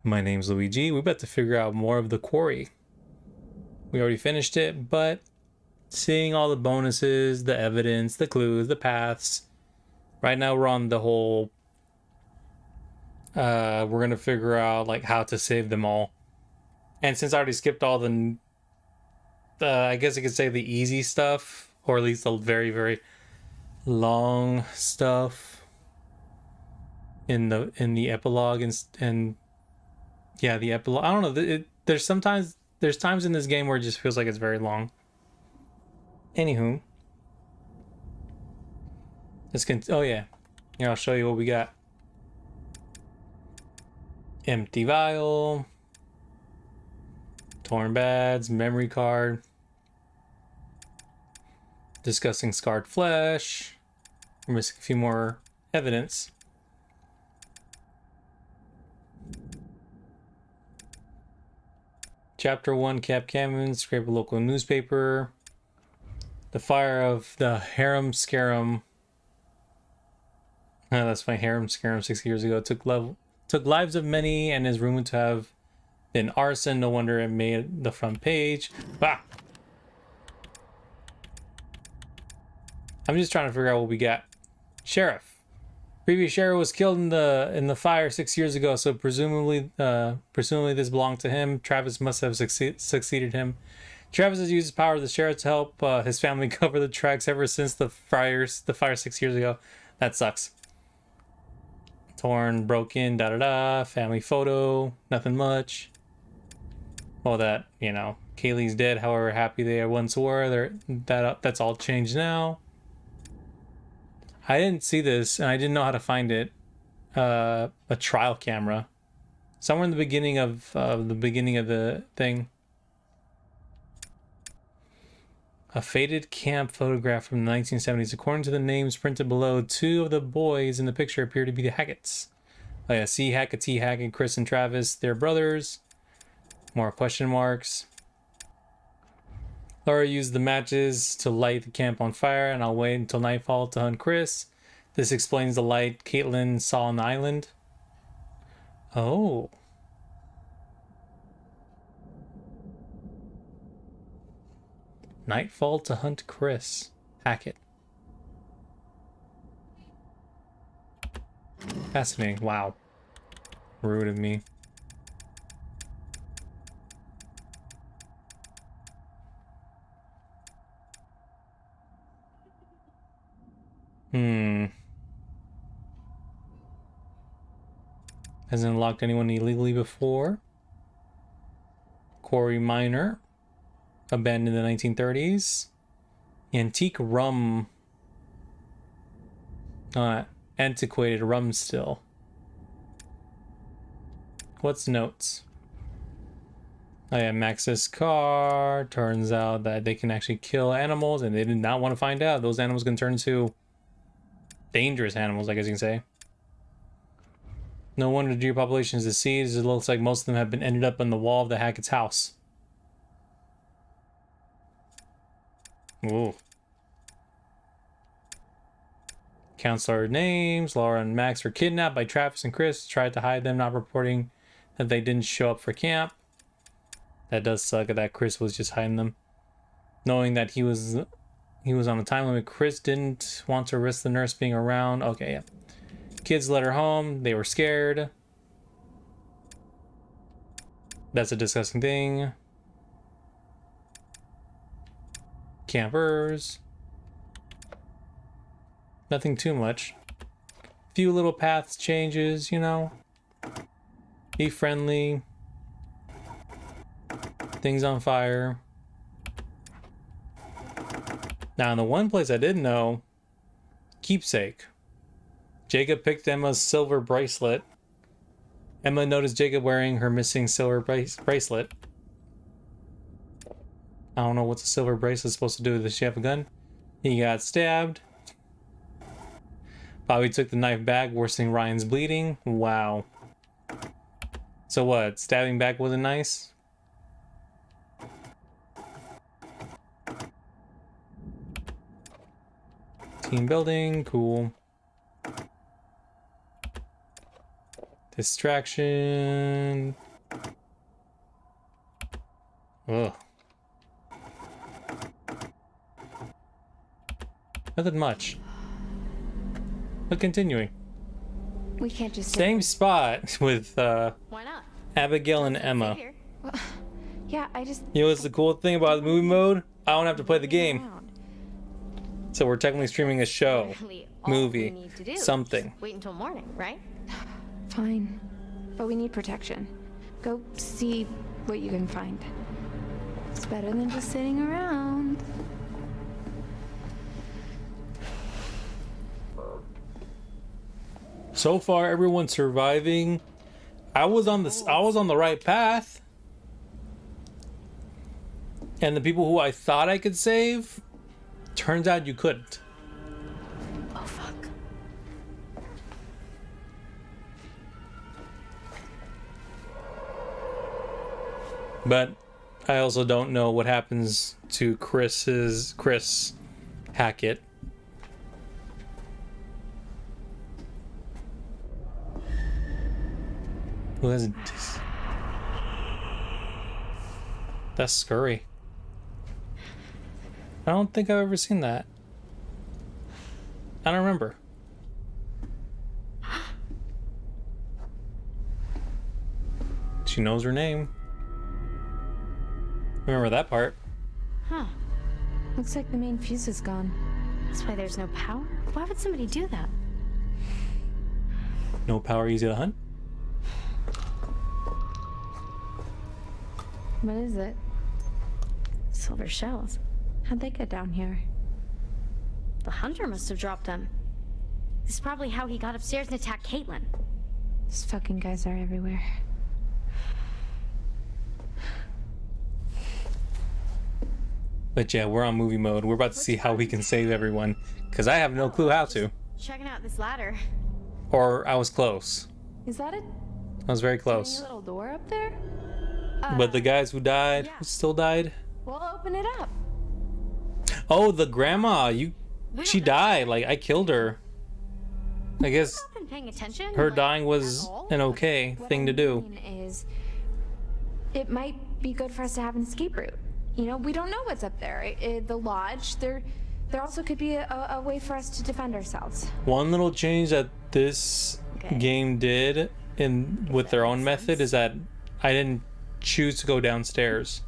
My name's Luigi. We're about to figure out more of the Quarry. We already finished it, but seeing all the bonuses, the evidence, the clues, the paths. Right now we're on the whole we're gonna figure out like how to save them all. And since I already skipped all the I guess you could say the easy stuff, or at least the very, very long stuff in the epilogue and yeah, the epilogue. I don't know. There's times in this game where it just feels like it's very long. Anywho, oh yeah, here I'll show you what we got. Empty vial, torn bads, memory card, discussing scarred flesh. We're missing a few more evidence. Chapter 1, Cap Cannon, scrape a local newspaper. The fire of the Harem Scarum. Oh, that's my Harem Scarum 6 years ago. Took lives of many and is rumored to have been arson. No wonder it made the front page. Bah! I'm just trying to figure out what we got. Sheriff. Previous sheriff was killed in the fire 6 years ago, so presumably this belonged to him. Travis must have succeeded him. Travis has used his power as the sheriff to help his family cover the tracks ever since the fire 6 years ago. That sucks. Torn, broken, family photo, nothing much. Well, that, you know, Kaylee's dead, however happy they once were. That's all changed now. I didn't see this, and I didn't know how to find it. A trial camera. Somewhere in the beginning of the thing. A faded camp photograph from the 1970s. According to the names printed below, two of the boys in the picture appear to be the Hacketts. Oh yeah, C. Hackett, T. Hackett, Chris and Travis. They're brothers. More question marks. Laura used the matches to light the camp on fire, and I'll wait until nightfall to hunt Chris. This explains the light Caitlin saw on the island. Oh. Nightfall to hunt Chris. Hackett. Fascinating. Wow. Rude of me. Hasn't locked anyone illegally before. Quarry miner. Abandoned in the 1930s. Antique rum. Antiquated rum still. What's notes? Oh yeah, Max's car. Turns out that they can actually kill animals, and they did not want to find out. Those animals can turn into dangerous animals, I guess you can say. No wonder the deer population is deceased. It looks like most of them have been ended up on the wall of the Hackett's house. Ooh. Counselor names. Laura and Max were kidnapped by Travis and Chris. Tried to hide them, not reporting that they didn't show up for camp. That does suck that Chris was just hiding them. Knowing that he was on a time limit, Chris didn't want to risk the nurse being around. Okay, yeah. Kids led her home. They were scared. That's a disgusting thing. Campers. Nothing too much. Few little paths changes, you know. Be friendly. Things on fire. Now, in the one place I didn't know, keepsake. Jacob picked Emma's silver bracelet. Emma noticed Jacob wearing her missing silver bracelet. I don't know what's a silver bracelet supposed to do. Does she have a gun? He got stabbed. Bobby took the knife back, worsening Ryan's bleeding. Wow. So what? Stabbing back wasn't nice? Team building, cool. Distraction. Ugh. Nothing much. But continuing. We can't just Same spot with Why not? Abigail and Emma. Well, yeah, I just. You know what's the cool thing about the movie mode? I don't have to play the game. Around. So we're technically streaming a show, Literally all we movie, need to do is something. wait until morning, right? Fine, but we need protection. Go see what you can find. It's better than just sitting around. So far, everyone's surviving. I was on the right path. And the people who I thought I could save, turns out you couldn't. Oh fuck. But I also don't know what happens to Chris Hackett. Who hasn't? That's scurry. I don't think I've ever seen that. I don't remember. She knows her name. Remember that part. Huh. Looks like the main fuse is gone. That's why there's no power? Why would somebody do that? No power, easy to hunt. What is it? Silver shells. How'd they get down here? The hunter must have dropped them. This is probably how he got upstairs and attacked Caitlin. These fucking guys are everywhere. But yeah, we're on movie mode. We're about to see how we can save everyone. Because I have no clue how to. Checking out this ladder. Or I was close. Is that a I was very tiny close. little door up there? But the guys who died, yeah. who still died. We'll open it up. Oh, the grandma. She died. Like, I killed her. I guess I've been paying attention. her like, dying at was all. an okay What thing I to do. mean is, it might be good for us to have an escape route. You know, we don't know what's up there. The lodge. There also could be a way for us to defend ourselves. One little change that this Okay. game did with their own method is that I didn't choose to go downstairs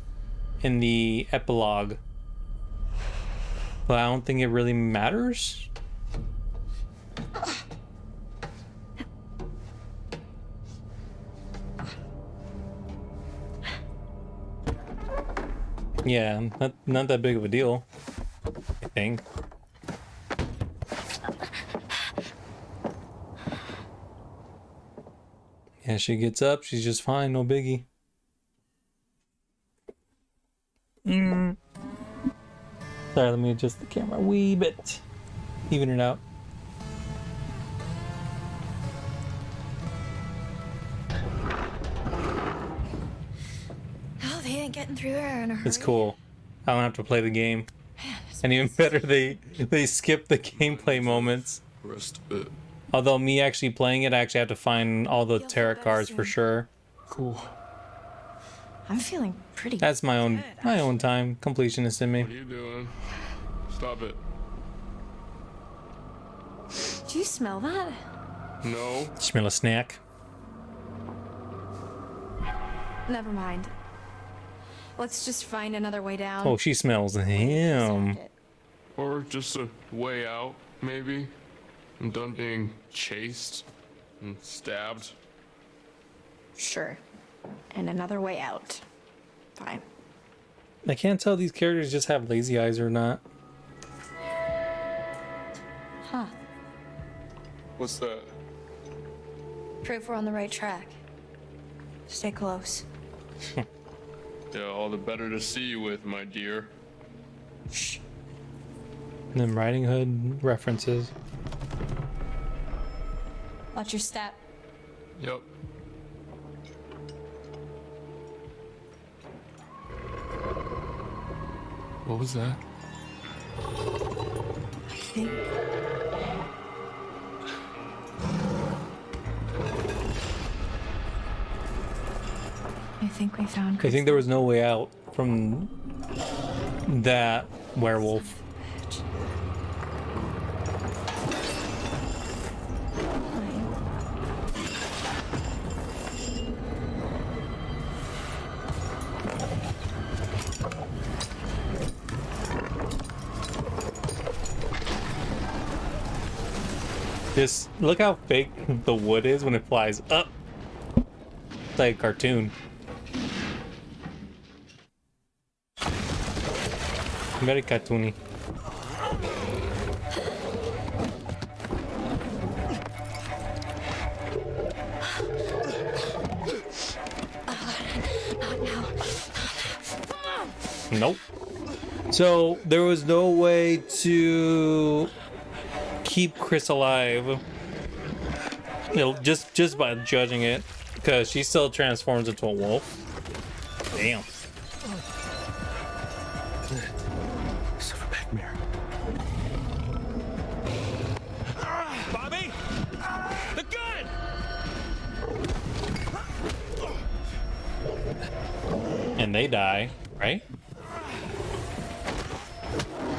in the epilogue. But I don't think it really matters. Yeah, not that big of a deal, I think. Yeah, she gets up, she's just fine, no biggie. Sorry, let me adjust the camera a wee bit. Even it out. Oh, they ain't getting through there in a hurry. It's cool. I don't have to play the game. And even better, they skip the gameplay moments. Rest a bit. Although me actually playing it, I actually have to find all the You'll feel tarot better cards for soon. sure. Cool. I'm feeling pretty. That's my own time. Completionist in me. What are you doing? Stop it. Do you smell that? No. Smell a snack. Never mind. Let's just find another way down. Oh, she smells him. Or just a way out, maybe. I'm done being chased and stabbed. Sure. And another way out. Fine. I can't tell if these characters just have lazy eyes or not. Huh. What's that? Proof we're on the right track. Stay close. Yeah, all the better to see you with, my dear. Shh. And then Riding Hood references. Watch your step. Yep. What was that? I think. I think we found. I think there was no way out from that werewolf. Just look how fake the wood is when it flies up. It's like a cartoon. Very cartoony. Nope. So there was no way to keep Chris alive. You know, just by judging it, because she still transforms into a wolf. Damn. Silverback mirror. Bobby! The gun! And they die, right?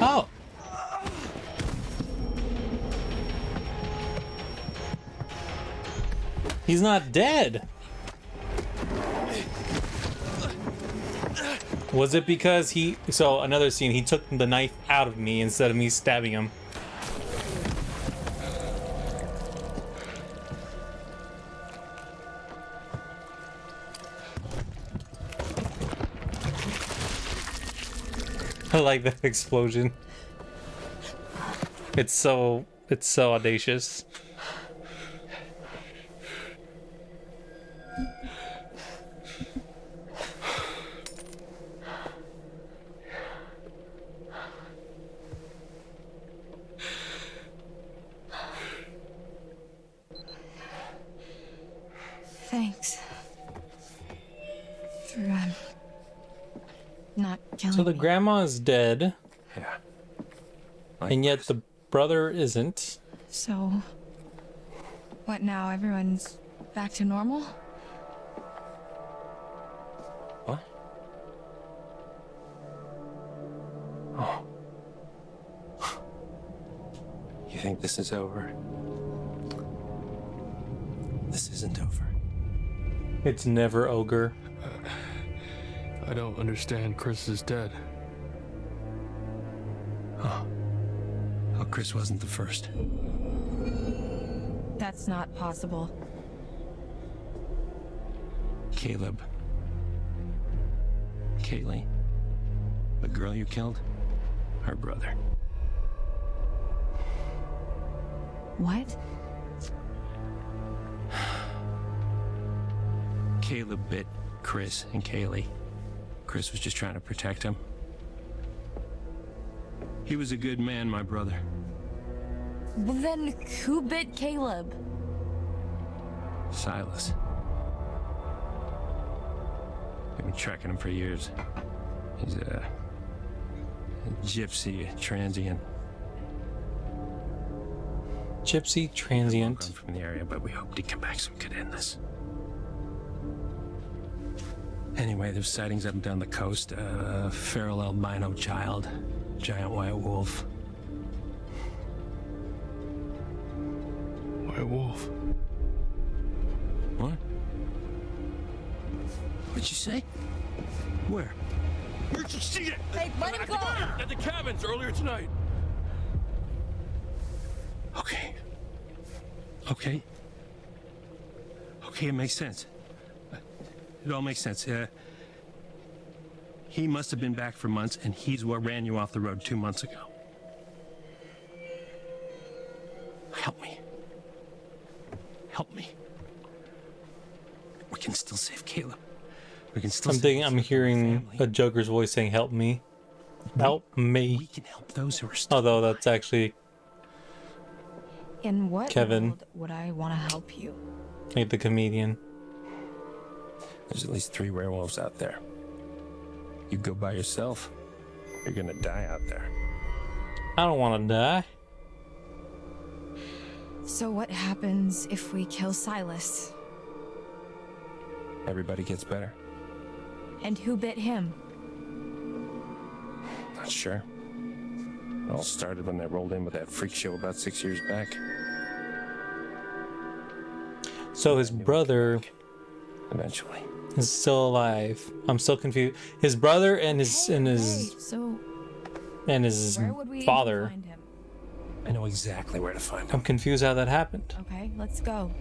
Oh. He's not dead. Was it because so another scene, he took the knife out of me instead of me stabbing him. I like that explosion. It's so audacious. Thanks. For, not killing So the me. grandma is dead, Yeah. and yet the brother isn't. So, what now? Everyone's back to normal? What? Oh. You think this is over? This isn't over. It's never ogre. I don't understand. Chris is dead. Oh, Chris wasn't the first. That's not possible. Caleb. Kaylee. The girl you killed? Her brother. What? Caleb bit Chris and Kaylee. Chris was just trying to protect him. He was a good man, my brother. Well, then who bit Caleb? Silas. I've been tracking him for years. He's a gypsy, a transient. Gypsy I'm transient. from the area, but we hoped he'd come back so we could end this. Anyway, there's sightings up and down the coast. Feral albino child, giant white wolf. White wolf. What? What'd you say? Where? Where'd you see it? Hey, let him go! At the cabins earlier tonight. Okay. Okay. Okay, it makes sense. It all makes sense. He must have been back for months, and he's what ran you off the road 2 months ago. Help me. Help me. We can still save Caleb. We can still save I'm his hearing family. a Joker's voice saying, "Help me, help We me." can help those who are still Although alive. that's actually In what Kevin. world would I want to help you? like the comedian. There's at least 3 werewolves out there. You go by yourself, you're gonna die out there. I don't want to die. So what happens if we kill Silas? Everybody gets better. And who bit him? Not sure. It all started when they rolled in with that freak show about 6 years back. So his brother Eventually. is still alive. I'm still confused. His brother and his So where would we father. find him? I know exactly where to find I'm him. confused how that happened. Okay, let's go.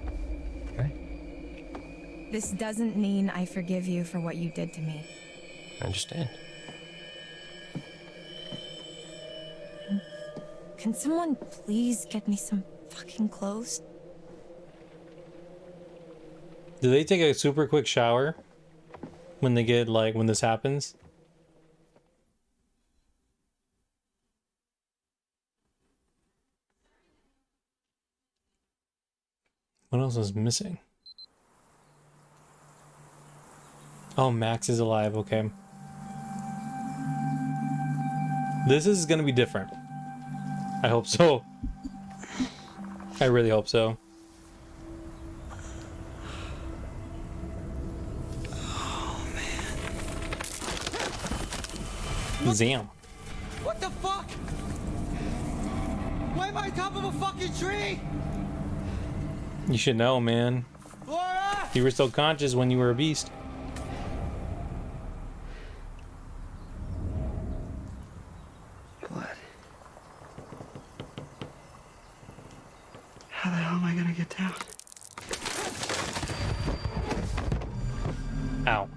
Okay? This doesn't mean I forgive you for what you did to me. I understand. Can someone please get me some fucking clothes? Do they take a super quick shower when they get like when this happens? What else is missing? Oh, Max is alive. Okay. This is gonna be different. I hope so. I really hope so. Zam. What the fuck? Why am I on top of a fucking tree? You should know, man. Laura! You were still conscious when you were a beast. Blood. How the hell am I gonna get down? Ow.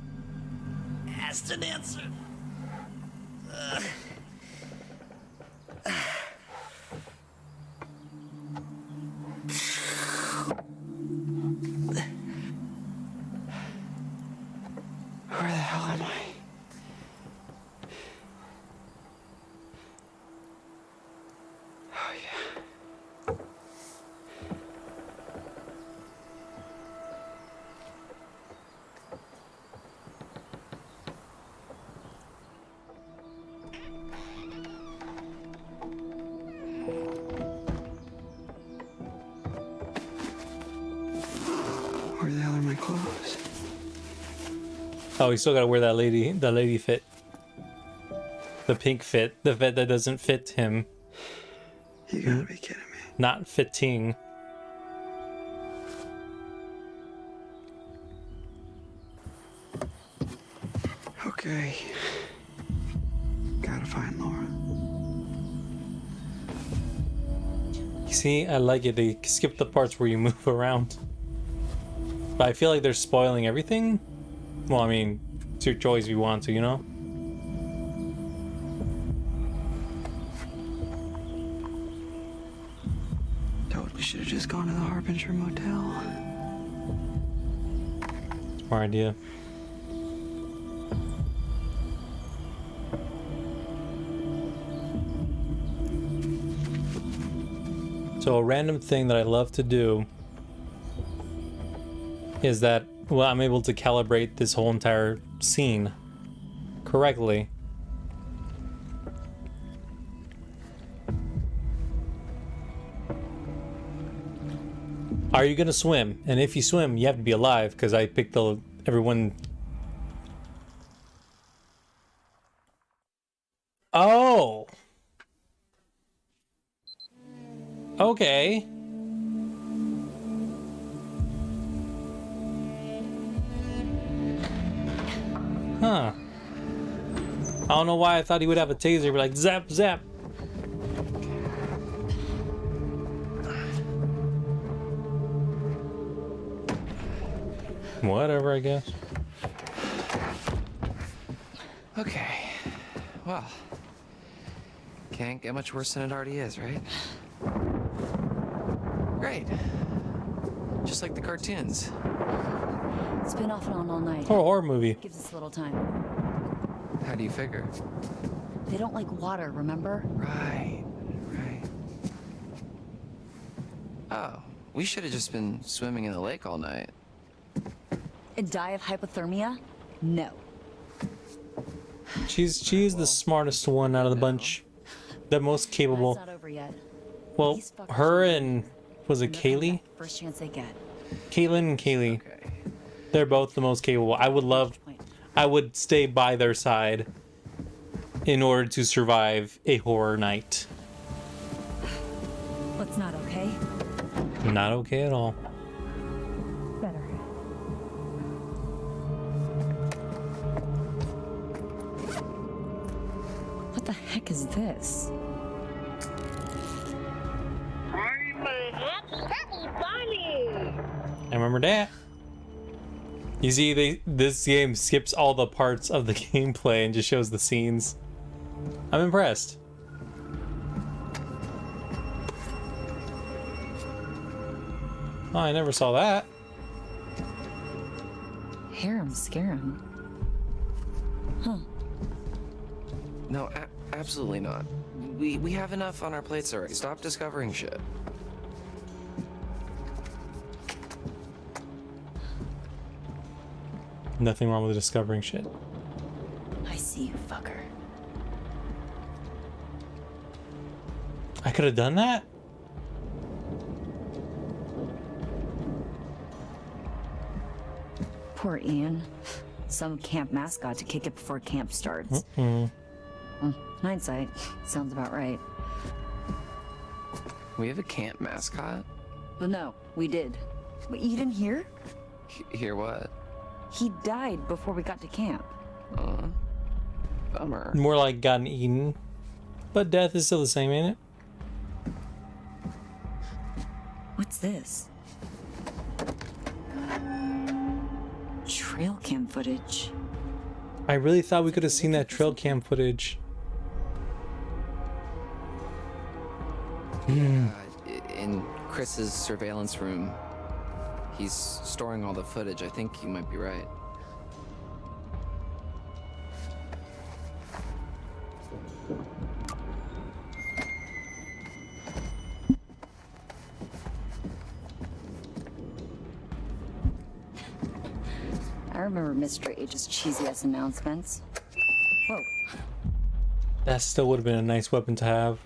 Asked and answered. Where the hell am I? Oh, yeah. Where the hell are my clothes? Oh, you still gotta wear that lady fit. The pink fit. The fit that doesn't fit him. You gotta be kidding me. Not fitting. Okay. Gotta find Laura. You see, I like it. They skip the parts where you move around. But I feel like they're spoiling everything. Well, I mean, it's your choice if you want to, you know? Totally should have just gone to the Harbinger Motel. Smart idea. So a random thing that I love to do is that, well, I'm able to calibrate this whole entire scene correctly. Are you gonna swim? And if you swim, you have to be alive, because I picked everyone. Oh! Okay. Huh. I don't know why I thought he would have a taser, but like zap, zap. Whatever, I guess. Okay. Well, can't get much worse than it already is, right? Great. Just like the cartoons. It's been off and on all night. Horror movie. Gives us a little time. How do you figure? They don't like water, remember? Right. Oh, we should have just been swimming in the lake all night. And die of hypothermia? No. She's the smartest one out of the bunch. The most capable. It's not over yet. Well, These fuckers her are and was it And they're coming Kaylee? back First chance they get. Caitlin and Kaylee. Okay. They're both the most capable. I would stay by their side. in order to survive a horror night. What's not okay? Not okay at all. Better. What the heck is this? I remember that. You see, this game skips all the parts of the gameplay and just shows the scenes. I'm impressed. Oh, I never saw that. Harem scarum. Huh. No, absolutely not. We have enough on our plates already. Stop discovering shit. Nothing wrong with discovering shit. I see you, fucker. I could have done that? Poor Ian. Some camp mascot to kick it before camp starts. Hindsight, sounds about right. We have a camp mascot? But no, we did. But you didn't hear? Hear what? He died before we got to camp. Bummer. More like gotten eaten. But death is still the same, ain't it? What's this? Trail cam footage. I really thought we could have seen that trail cam footage. In Chris's surveillance room, he's storing all the footage. I think you might be right. I remember Mr. H's cheesy-ass announcements. Whoa. That still would have been a nice weapon to have.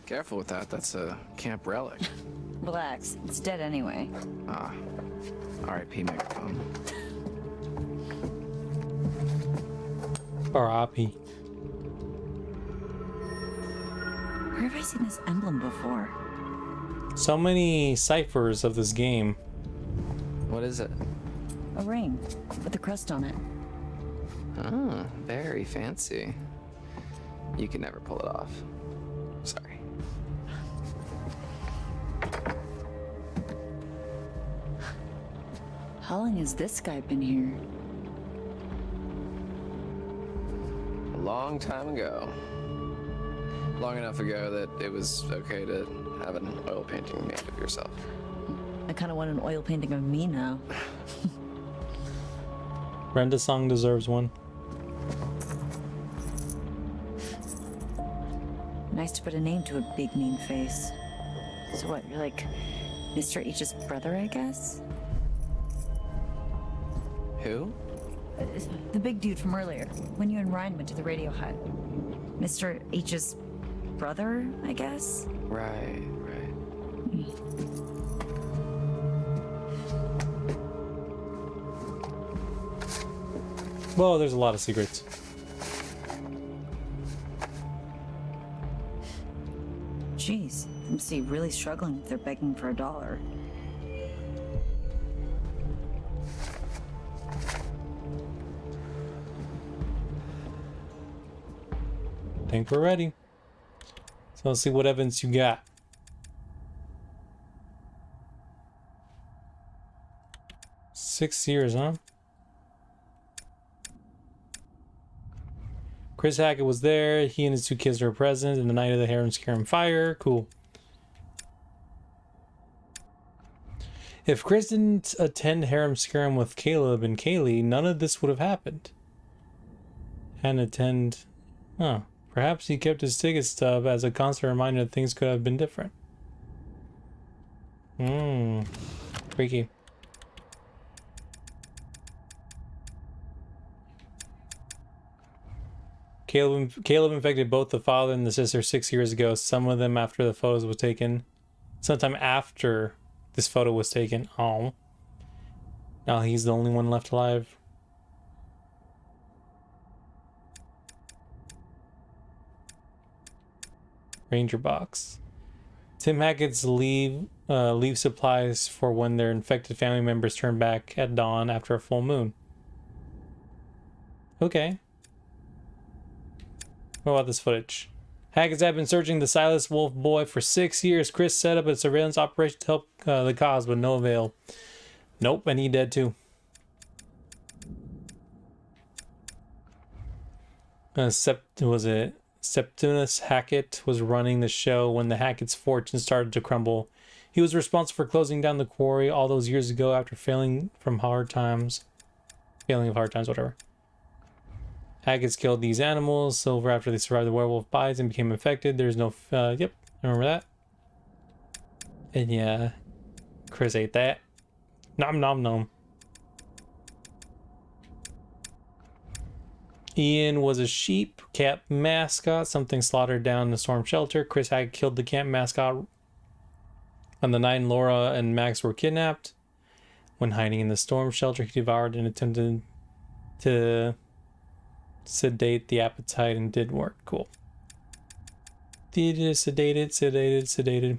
Careful with that. That's a camp relic. Relax, it's dead anyway. Ah. R.I.P. megaphone. R.I.P. Where have I seen this emblem before? So many ciphers of this game. What is it? A ring with a crest on it. Oh, very fancy. You can never pull it off. Sorry. How long has this guy been here? A long time ago. Long enough ago that it was okay to have an oil painting made of yourself. I kind of want an oil painting of me now. Brenda Song deserves one. Nice to put a name to a big mean face. So what, you're like Mr. H's brother, I guess? Who? The big dude from earlier, when you and Ryan went to the radio hut. Mr. H's brother, I guess? Right. Well, there's a lot of secrets. Jeez, must be really struggling if they're begging for $1. Think we're ready. So let's see what evidence you got. Six years, huh? Chris Hackett was there. He and his two kids were present in the night of the Harem Scarum fire. Cool. If Chris didn't attend Harem Scarum with Caleb and Kaylee, none of this would have happened. And attend... Huh. Perhaps he kept his ticket stub as a constant reminder that things could have been different. Freaky. Caleb infected both the father and the sister 6 years ago, some of them after the photos was taken. Sometime after this photo was taken. Oh. Now he's the only one left alive. Ranger box. Tim Hackett's leave supplies for when their infected family members turn back at dawn after a full moon. Okay. What about this footage? Hackett's have been searching the Silas Wolf boy for 6 years. Chris set up a surveillance operation to help the cause, but no avail. Nope, and he dead too. Septimus Hackett was running the show when the Hackett's fortune started to crumble. He was responsible for closing down the Quarry all those years ago after failing of hard times, whatever. Hackett's killed these animals over after they survived the werewolf bites and became infected. There's no, yep, I remember that. And yeah, Chris ate that. Nom nom nom. Ian was a sheep camp mascot, something slaughtered down the storm shelter. Chris Hackett killed the camp mascot on the night Laura and Max were kidnapped. When hiding in the storm shelter, he devoured and attempted to sedate the appetite and did work. Cool. Sedated.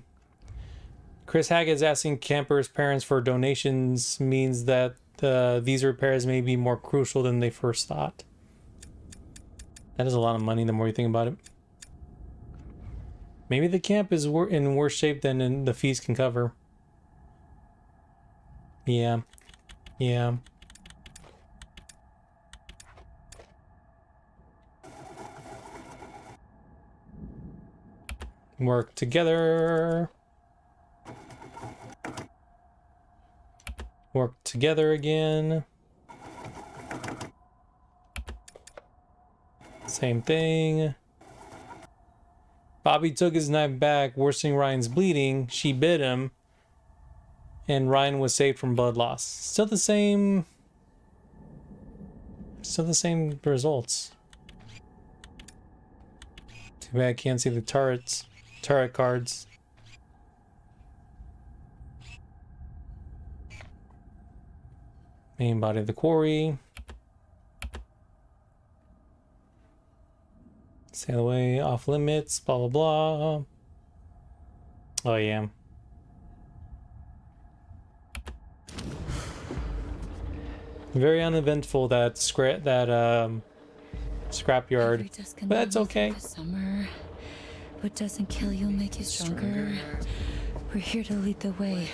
Chris Hackett is asking campers' parents for donations means that these repairs may be more crucial than they first thought. That is a lot of money the more you think about it. Maybe the camp is in worse shape than the fees can cover. Yeah. Yeah. Work together. Work together again. Same thing. Bobby took his knife back, worsening Ryan's bleeding. She bit him, and Ryan was saved from blood loss. Still the same results. Too bad I can't see the turret cards. Main body of the Quarry. Sail away, off limits, blah blah blah. Oh yeah. Very uneventful that scrapyard, but that's okay. Summer, what doesn't kill you make you stronger. We're here to lead the way.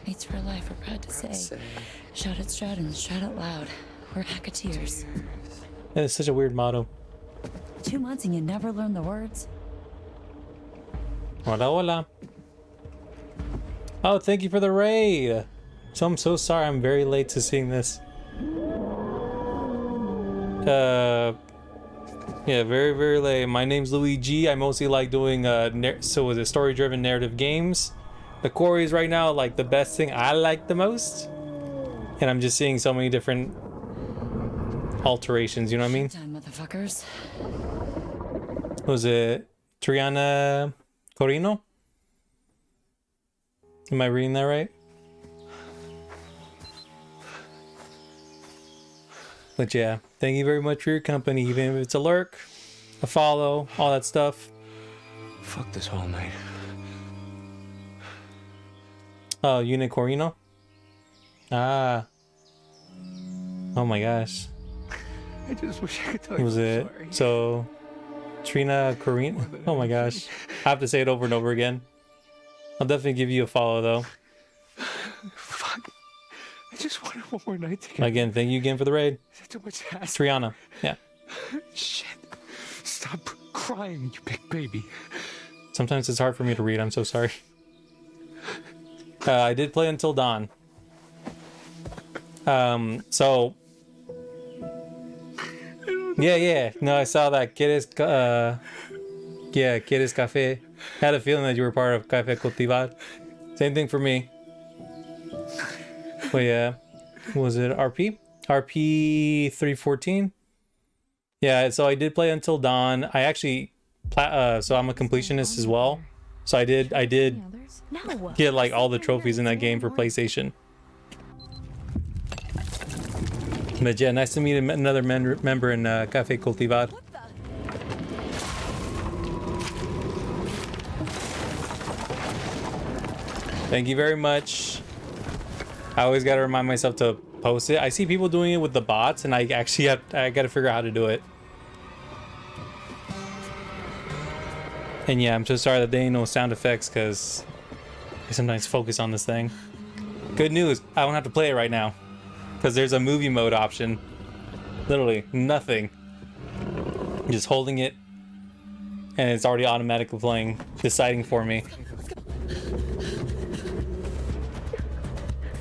Mates for life, we're proud to say. Shout it, Stratton, shout it loud. We're Hacketeers. That is such a weird motto. 2 months and you never learn the words? Hola, hola. Oh, thank you for the raid. So I'm so sorry I'm very late to seeing this. Yeah, very, very late. My name's Luigi. I mostly like doing story-driven narrative games. The Quarry is right now like the best thing I like the most. And I'm just seeing so many different alterations, you know what I mean? Time, motherfuckers. Was it Triana Corino? Am I reading that right? But yeah, thank you very much for your company, even if it's a lurk, a follow, all that stuff. Fuck this whole night. Oh, Unit Corino? Ah. Oh my gosh. I just wish I could tell you. Was it? Sorry. So, Trina Corino? Oh my gosh. I have to say it over and over again. I'll definitely give you a follow though. Fuck. I just wanted one more night together. Again, thank you again for the raid. Is that too much to ask? Triana. Yeah. Shit. Stop crying, you big baby. Sometimes it's hard for me to read. I'm so sorry. I did play Until Dawn. So... Yeah. No, I saw that. ¿Quieres café? Had a feeling that you were part of Café Cultivar. Same thing for me. But yeah, was it RP? RP 314? Yeah, so I did play Until Dawn. I actually, so I'm a completionist as well. So I did get like all the trophies in that game for PlayStation. But yeah, nice to meet another member in Café Cultivar. Thank you very much. I always got to remind myself to post it. I see people doing it with the bots, and I got to figure out how to do it. And yeah, I'm so sorry that there ain't no sound effects, because I sometimes focus on this thing. Good news, I don't have to play it right now, because there's a movie mode option. Literally nothing. Just holding it, and it's already automatically playing, deciding for me.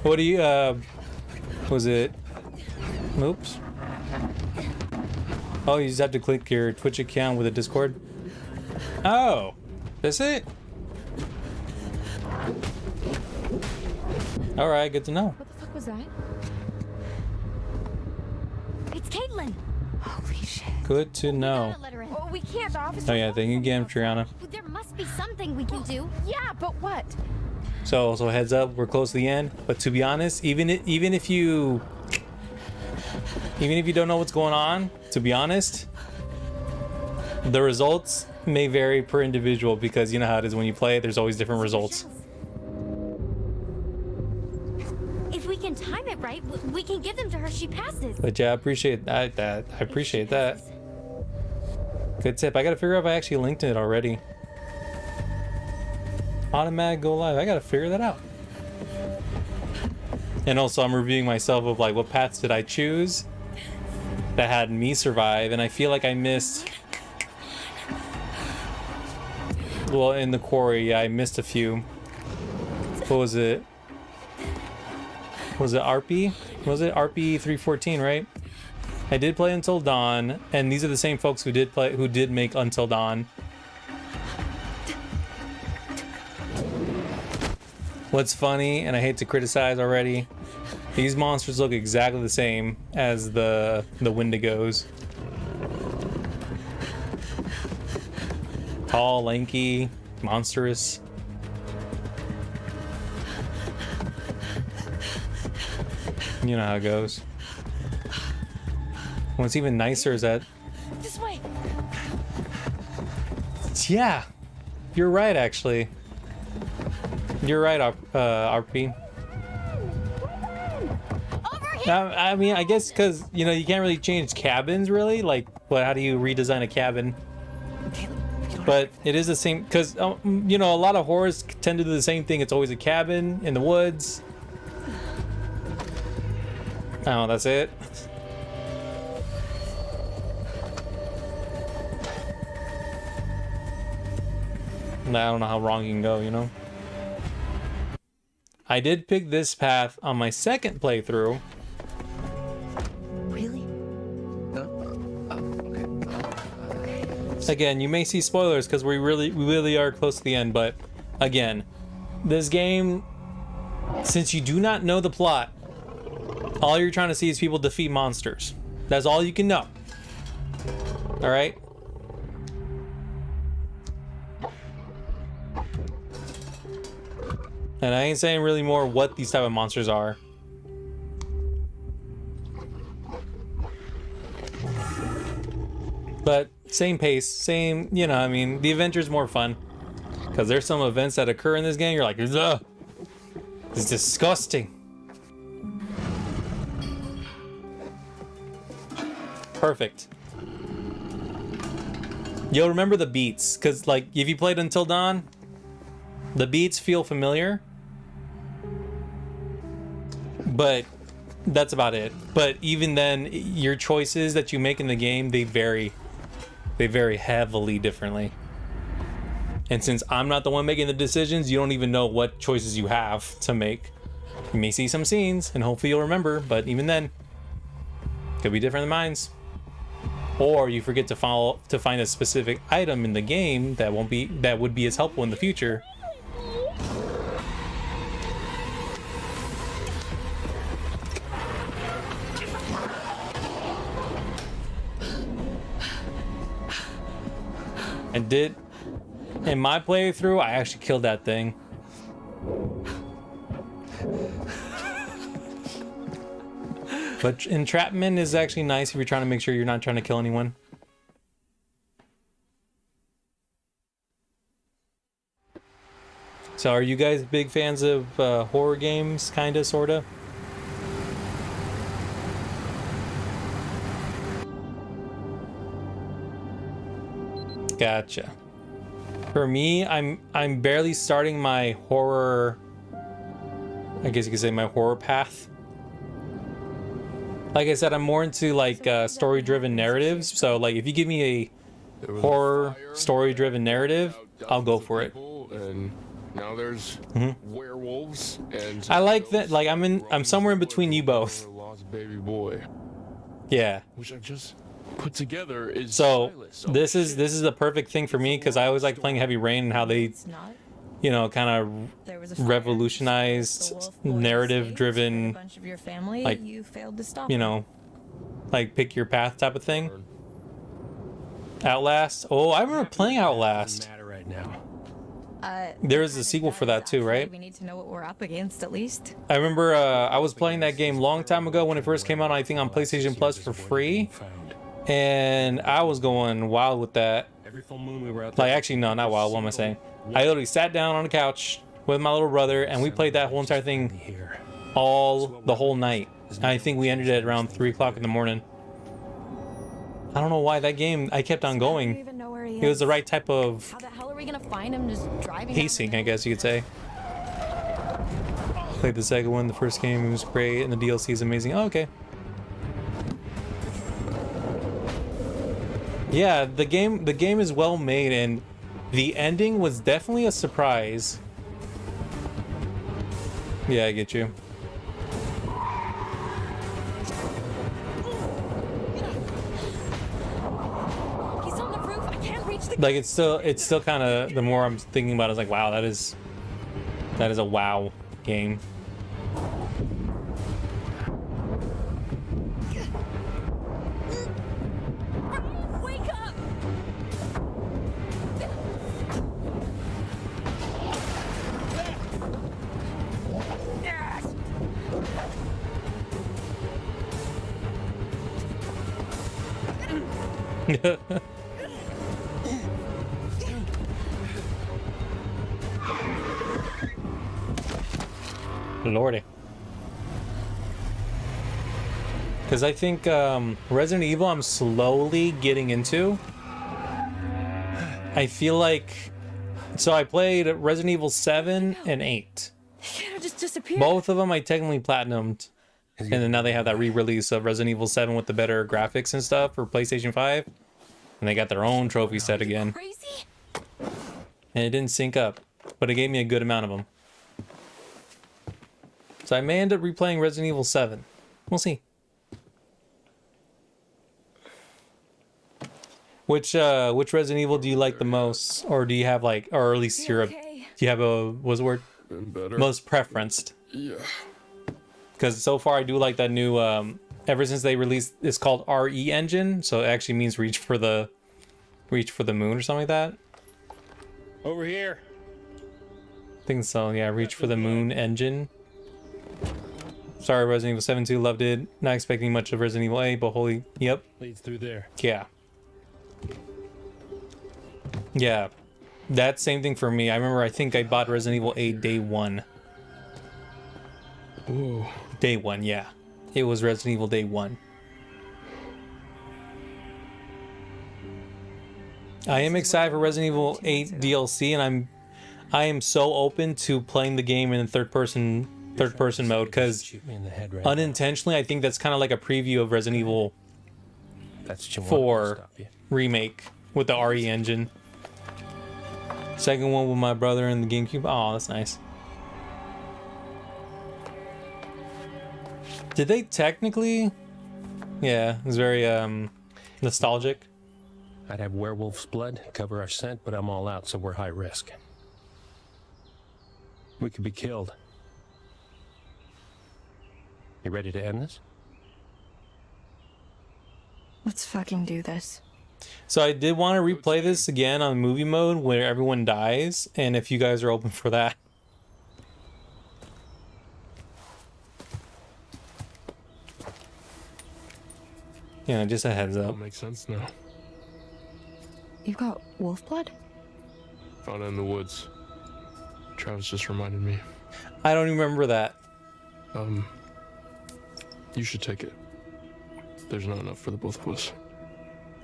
What do you, was it, oops. Oh, you just have to click your Twitch account with a Discord? Oh, that's it? Alright, good to know. What the fuck was that? It's Caitlin. Holy shit. Good to know. Gotta let her in. Oh, we can't. The officer. Oh yeah, thank you again, Triana. There must be something we can do. Yeah, but what? So heads up, we're close to the end. But to be honest, even if you don't know what's going on, to be honest, the results may vary per individual, because you know how it is when you play. There's always different results. If we can time it right, we can give them to her. She passes. But yeah, I appreciate that. I appreciate that. Good tip. I gotta figure out if I actually linked it already. Automatic go live. I gotta figure that out. And also, I'm reviewing myself of like what paths did I choose that had me survive, and I feel like I missed. Well, in the quarry, yeah, I missed a few. What was it? Was it RP? Was it RP 314, right? I did play Until Dawn, and these are the same folks who did make Until Dawn. What's funny, and I hate to criticize already, these monsters look exactly the same as the Wendigos. Tall, lanky, monstrous. You know how it goes. What's even nicer is that... This way. Yeah, you're right, actually. You're right, RP. I mean, I guess because, you know, you can't really change cabins, really. Like, well, how do you redesign a cabin? But it is the same, because, you know, a lot of horrors tend to do the same thing. It's always a cabin in the woods. Oh, that's it. I don't know how wrong you can go, you know? I did pick this path on my second playthrough. Really? Again, you may see spoilers because we really are close to the end, but again, this game, since you do not know the plot, all you're trying to see is people defeat monsters. That's all you can know. All right? And I ain't saying really more what these type of monsters are. But same pace, same, you know, I mean, the adventure's more fun. Because there's some events that occur in this game, you're like, ugh, it's disgusting. Perfect. You'll remember the beats, because, like, if you played Until Dawn, the beats feel familiar. But that's about it. But even then, your choices that you make in the game, they vary heavily differently. And since I'm not the one making the decisions, you don't even know what choices you have to make. You may see some scenes, and hopefully you'll remember, but even then, could be different than mine's. Or you forget to find a specific item in the game that would be as helpful in the future. In my playthrough, I actually killed that thing. But entrapment is actually nice if you're trying to make sure you're not trying to kill anyone. So are you guys big fans of horror games, kinda, sorta? Gotcha. For me, I'm barely starting my horror, I guess you could say my horror path. Like I said, I'm more into like story-driven narratives. So like if you give me a horror story-driven narrative, I'll go for it. And now there's werewolves and I like that. Like I'm somewhere in between you both. lost baby boy, Yeah. which I've just put together is So Silas. this is the perfect thing for me because I always like playing Heavy Rain and how they, you know, kind of revolutionized narrative-driven, Bunch of your family, like, you failed to stop you know, like pick your path type of thing. Outlast. Oh, I remember playing Outlast. Matter right now. There is a sequel for that too, right? We need to know what we're up against at least. I remember I was playing that game long time ago when it first came out, I think on PlayStation Plus for free. And I was going wild with that. Every full moon we were out Like, actually, no, not wild. What am I saying? I literally sat down on the couch with my little brother, and we played that whole entire thing the whole night. And I think we ended it around 3 o'clock in the morning. I don't know why that game, I kept on going. It was the right type of How the hell are we gonna find him just driving? pacing, I guess you could say. Played the second one, the first game, it was great, and the DLC is amazing. Oh, okay. Yeah, the game is well made, and the ending was definitely a surprise. Yeah, I get you. He's on the roof. I can't reach the. Like it's still kind of, the more I'm thinking about it, it's like, wow, that is a wow game. Wake up! Lordy. Because I think Resident Evil I'm slowly getting into. I feel like, so I played Resident Evil 7 and 8. Can't just disappear. Both of them I technically platinumed. And then now they have that re-release of Resident Evil 7 with the better graphics and stuff for PlayStation 5. And they got their own trophy set again. Crazy? And it didn't sync up, but it gave me a good amount of them. So I may end up replaying Resident Evil 7. We'll see. Which Resident Evil do you like the most? Or do you have like, or at least you're do you have a, what's the word? Better. Most preferenced? Yeah. Because so far I do like that new, ever since they released, it's called RE engine. So it actually means reach for the moon or something like that. Over here. I think so, yeah, reach for the moon engine. Sorry, Resident Evil 7 2, loved it. Not expecting much of Resident Evil 8, but holy, yep. Leads through there. Yeah. Yeah. That same thing for me. I remember I think I bought Resident Evil 8 day one. Whoa. Day one, yeah. It was Resident Evil day one. I am excited for Resident Evil 8 DLC, and I am so open to playing the game in third person mode, because unintentionally I think that's kind of like a preview of Resident Evil 4 remake with the RE engine. Second one with my brother in the GameCube. Oh, that's nice. Did they technically? Yeah, it was very nostalgic. I'd have werewolf's blood, cover our scent, but I'm all out, so we're high risk. We could be killed. You ready to end this? Let's fucking do this. So I did want to replay this again on movie mode where everyone dies, and if you guys are open for that. Yeah, just a heads up. That makes sense now. You got wolf blood? Found it in the woods. Travis just reminded me. I don't even remember that. You should take it. There's not enough for the both of us.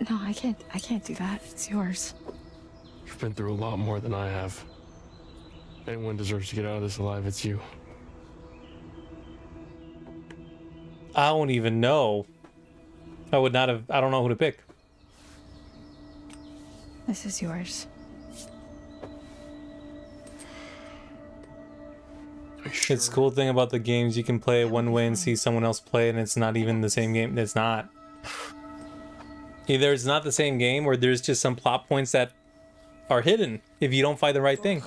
No, I can't do that. It's yours. You've been through a lot more than I have. Anyone deserves to get out of this alive, it's you. I don't even know. I would not have. I don't know who to pick. This is yours. It's the cool thing about the games, you can play it one way and see someone else play it, and it's not even the same game. It's not. Either it's not the same game, or there's just some plot points that are hidden if you don't find the right thing.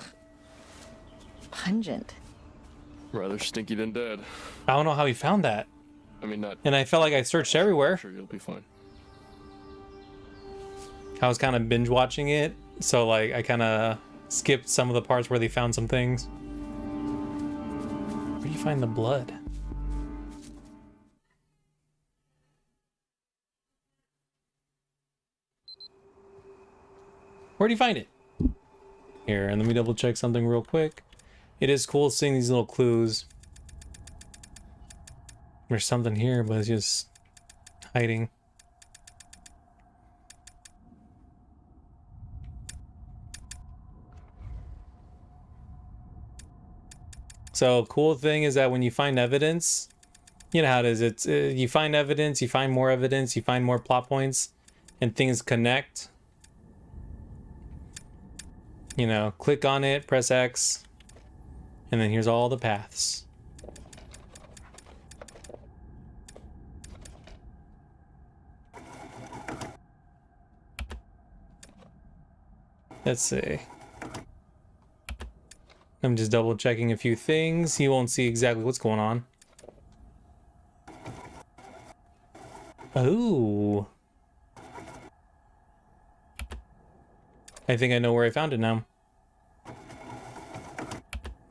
Pungent. Rather stinky than dead. I don't know how he found that. I mean, not. And I felt like I searched everywhere. Sure, you'll be fine. I was kind of binge watching it, so like I kind of skipped some of the parts where they found some things. Where do you find the blood? Where do you find it? Here, and let me double check something real quick. It is cool seeing these little clues. There's something here, but it's just hiding. So cool thing is that when you find evidence, you know how it is. It's you find evidence, you find more evidence, you find more plot points, and things connect. You know, click on it, press X, and then here's all the paths. Let's see. I'm just double checking a few things. You won't see exactly what's going on. Oh. I think I know where I found it now.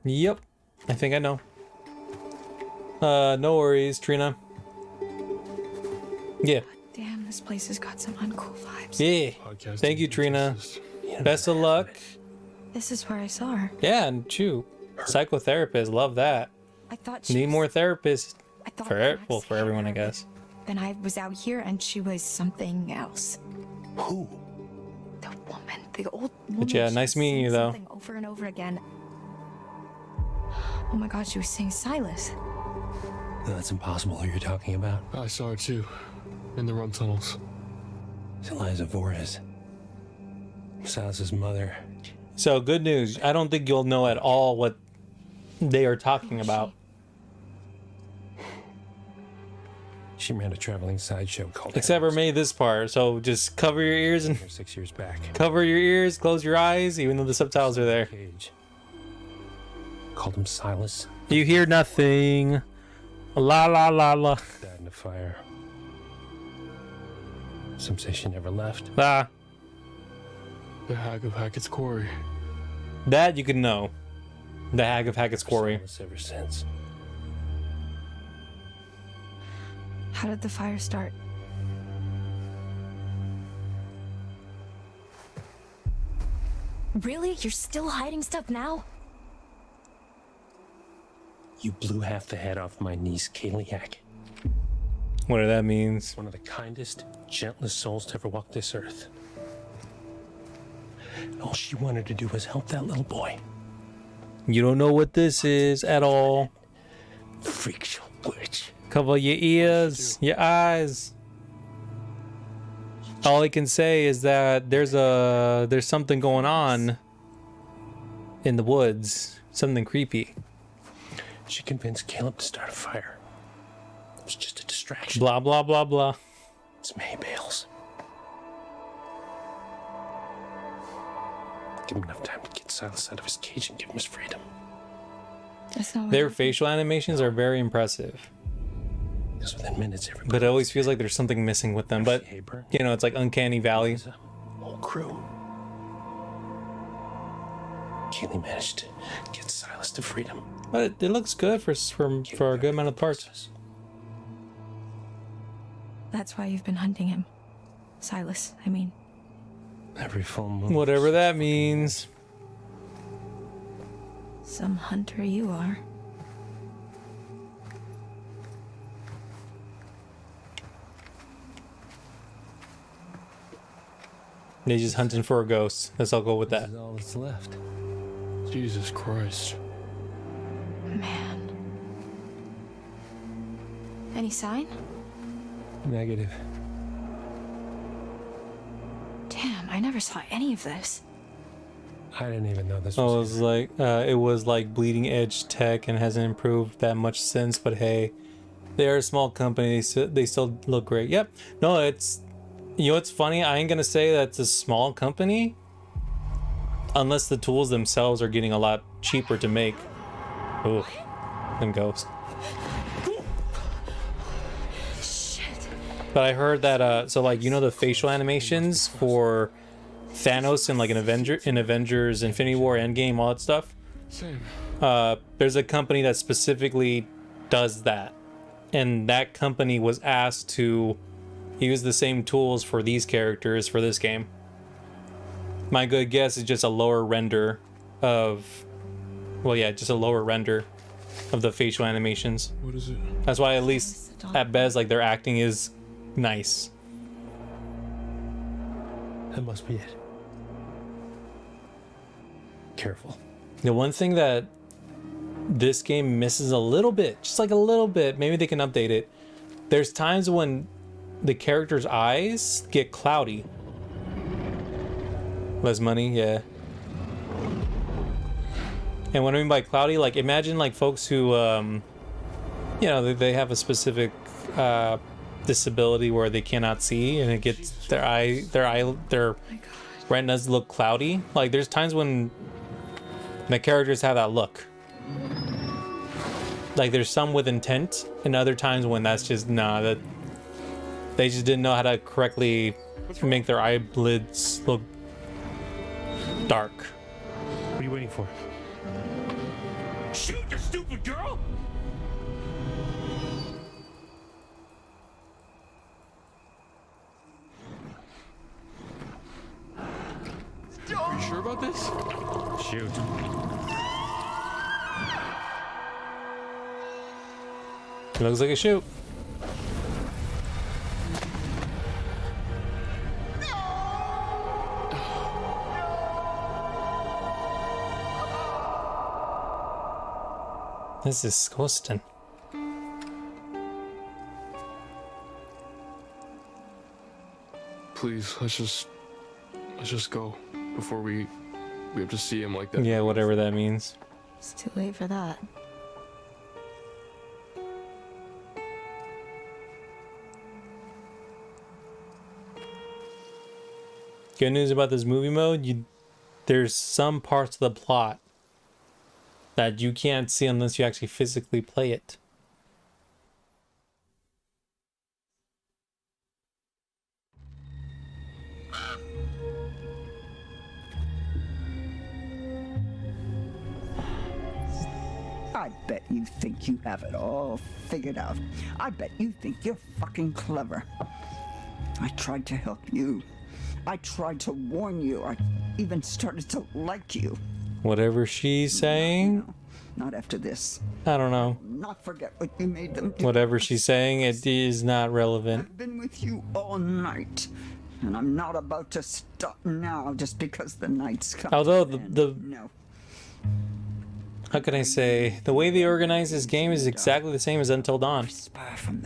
Yep. I think I know. No worries, Trina. Yeah. Damn, this place has got some uncool vibes. Yeah. Thank you, Trina. Best of luck. This is where I saw her. Yeah, and shoot. Psychotherapists love that. I thought she Need was, more therapists. I thought For Max well, for had everyone, I her, guess. Then I was out here and she was something else. Who? The woman, the old woman. But yeah, she nice was meeting you, saying though. something over and over again. Oh my God, she was saying Silas. No, that's impossible. Who you're talking about? I saw her too. In the run tunnels. It's Eliza Vorez. Silas's mother. So good news. I don't think you'll know at all what they are talking about. She ran a traveling sideshow called Except for maybe this part. So just cover your ears and 6 years back. cover your ears, close your eyes, even though the subtitles are there. Cage. Called him Silas. You hear nothing. La la la la. Died in a fire. Some say she never left. Ah, The Hag of Hackett's Quarry. that you can know. The Hag of Hackett's Quarry. Silas ever since. How did the fire start? Really? You're still hiding stuff now? You blew half the head off my niece, Kaylee Hackett. Whatever that means. One of the kindest, gentlest souls to ever walk this earth. All she wanted to do was help that little boy. You don't know what this is at all. Freak show witch. Cover your ears, your eyes. All I can say is that there's something going on in the woods. Something creepy. She convinced Caleb to start a fire. It was just a distraction. Blah blah blah blah. It's May Bales. Give him enough time to get Silas out of his cage and give him his freedom. That's not what Their happened. facial animations are very impressive. Because within minutes, everybody. But it always feels like there's something missing with them. But, you know, it's like Uncanny Valley. Whole crew. Kaylee managed to get Silas to freedom. But it looks good for a good amount of parts. That's why you've been hunting him. Silas, I mean. Every full moon. Whatever that means. Some hunter you are. They're just hunting for a ghost. Let's all go with that. This is all that's left. Jesus Christ. Man. Any sign? Negative. Damn, I never saw any of this. I didn't even know this Oh, it was was like it was like bleeding edge tech and hasn't improved that much since. But hey, they are a small company. They still look great. Yep. No, it's, you know what's funny? I ain't gonna say that it's a small company unless the tools themselves are getting a lot cheaper to make. Ooh, them ghosts. But I heard that so like, you know, the facial animations for Thanos in like an Avengers Infinity War Endgame, all that stuff. Same. There's a company that specifically does that, and that company was asked to use the same tools for these characters for this game. My good guess is just a lower render of, well, yeah, just a lower render of the facial animations. What is it? That's why at least at best, like, their acting is nice. That must be it. Careful. The one thing that this game misses a little bit, just like a little bit, maybe they can update it. There's times when the character's eyes get cloudy. Less money, yeah. And what I mean by cloudy, like, imagine like folks who, you know, they have a specific disability where they cannot see, and it gets their retinas look cloudy. Like, there's times when the characters have that look. Like, there's some with intent, and other times when that's just that they just didn't know how to correctly make their eyelids look dark. What are you waiting for? Shoot, you stupid girl! Are you sure about this? Shoot. It looks like a shoot. This is disgusting. Please, let's just go before we have to see him like that. Yeah, whatever that means. It's too late for that. Good news about this movie mode, there's some parts of the plot that you can't see unless you actually physically play it. I bet you think you have it all figured out. I bet you think you're fucking clever. I tried to help you. I tried to warn you. I even started to like you. Whatever she's saying. No, not after this. I don't know. Not forget what you made them do. Whatever she's saying, it is not relevant. I've been with you all night, and I'm not about to stop now just because the night's come. Although no. How can I say, the way they organize this game is exactly the same as Until Dawn,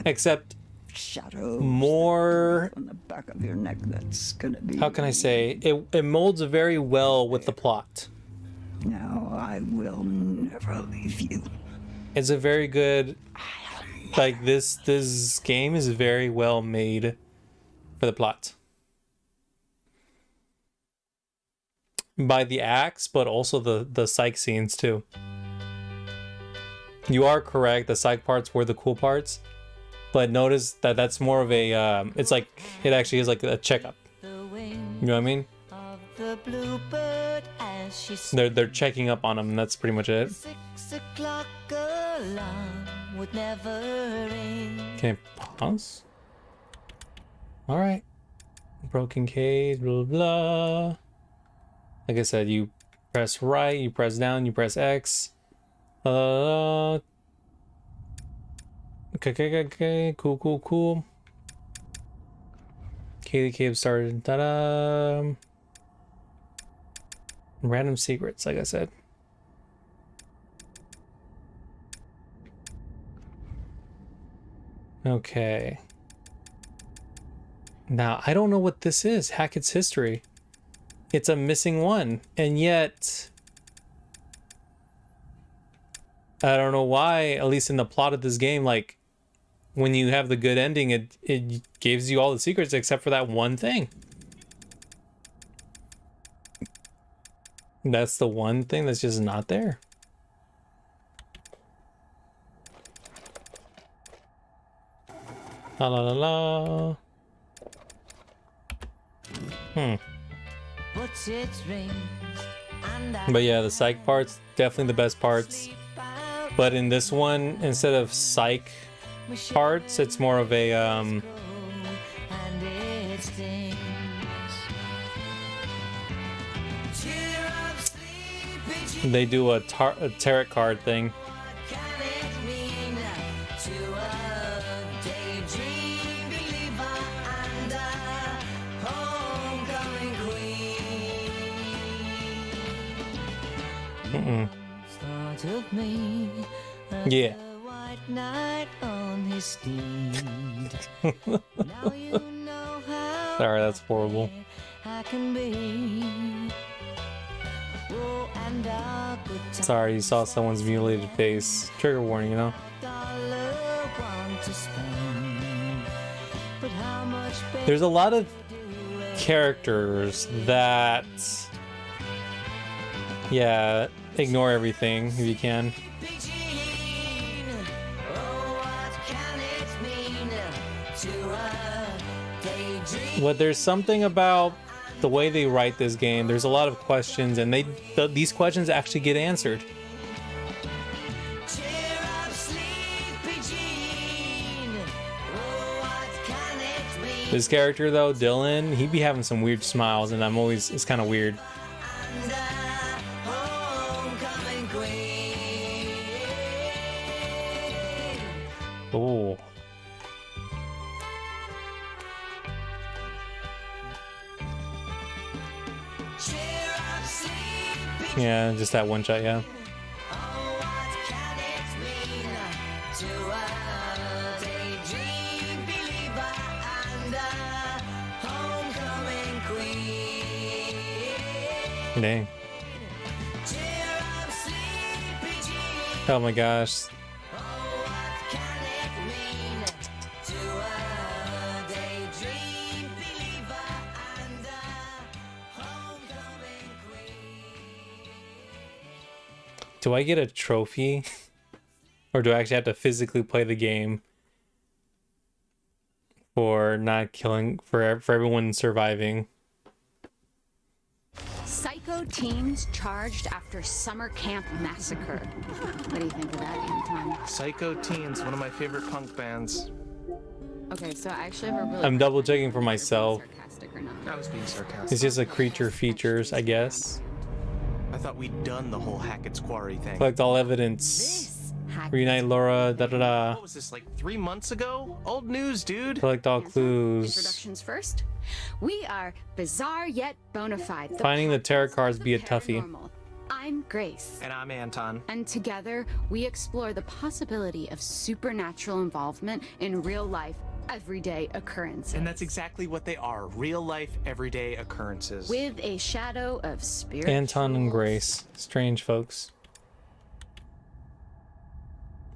except shadow more on the back of your neck. That's gonna be. How can I say, it molds very well with the plot. Now I will never leave you. It's a very good, like, this game is very well made for the plot. By the acts, but also the psych scenes too. You are correct, the psych parts were the cool parts, but notice that that's more of a, it's like, it actually is like a checkup. You know what I mean? They're checking up on him, and that's pretty much it. 6 o'clock alarm would never ring. Can I pause? Alright. Broken cage, blah, blah, blah. Like I said, you press right, you press down, you press X. Okay, cool. Kaylee Cave started. Ta-da! Random secrets, like I said. Okay. Now, I don't know what this is. Hackett's history. It's a missing one, and yet I don't know why, at least in the plot of this game, like when you have the good ending, it gives you all the secrets except for that one thing. That's the one thing that's just not there. La la la la. But yeah, the psych parts, definitely the best parts. But in this one, instead of psych parts, it's more of a they do a tarot card thing. Yeah. Sorry, that's horrible. Sorry, you saw someone's mutilated face. Trigger warning, you know? There's a lot of characters that... Yeah, ignore everything if you can. But there's something about the way they write this game. There's a lot of questions, and these questions actually get answered. This character though, Dylan, he'd be having some weird smiles, and it's kind of weird. Oh. Yeah, just that one shot, yeah. Dang. Oh my gosh. Do I get a trophy? Or do I actually have to physically play the game for not killing, for everyone surviving? Psycho teens charged after summer camp massacre. What do you think of that, Anton? Psycho Teens, one of my favorite punk bands. Okay, so I actually have a really... I'm double checking for myself. Sarcastic or not. I was being sarcastic. It's just a creature features, I guess. I thought we'd done the whole Hackett's Quarry thing. Collect all evidence. Reunite Laura, da-da-da. What was this, like 3 months ago? Old news, dude. Collect all clues. Introductions first. We are bizarre yet bona fide. Finding the tarot cards be a toughie. I'm Grace. And I'm Anton. And together, we explore the possibility of supernatural involvement in real life, everyday occurrences. And that's exactly what they are. Real life, everyday occurrences. With a shadow of spirit. Anton and Grace. Strange folks.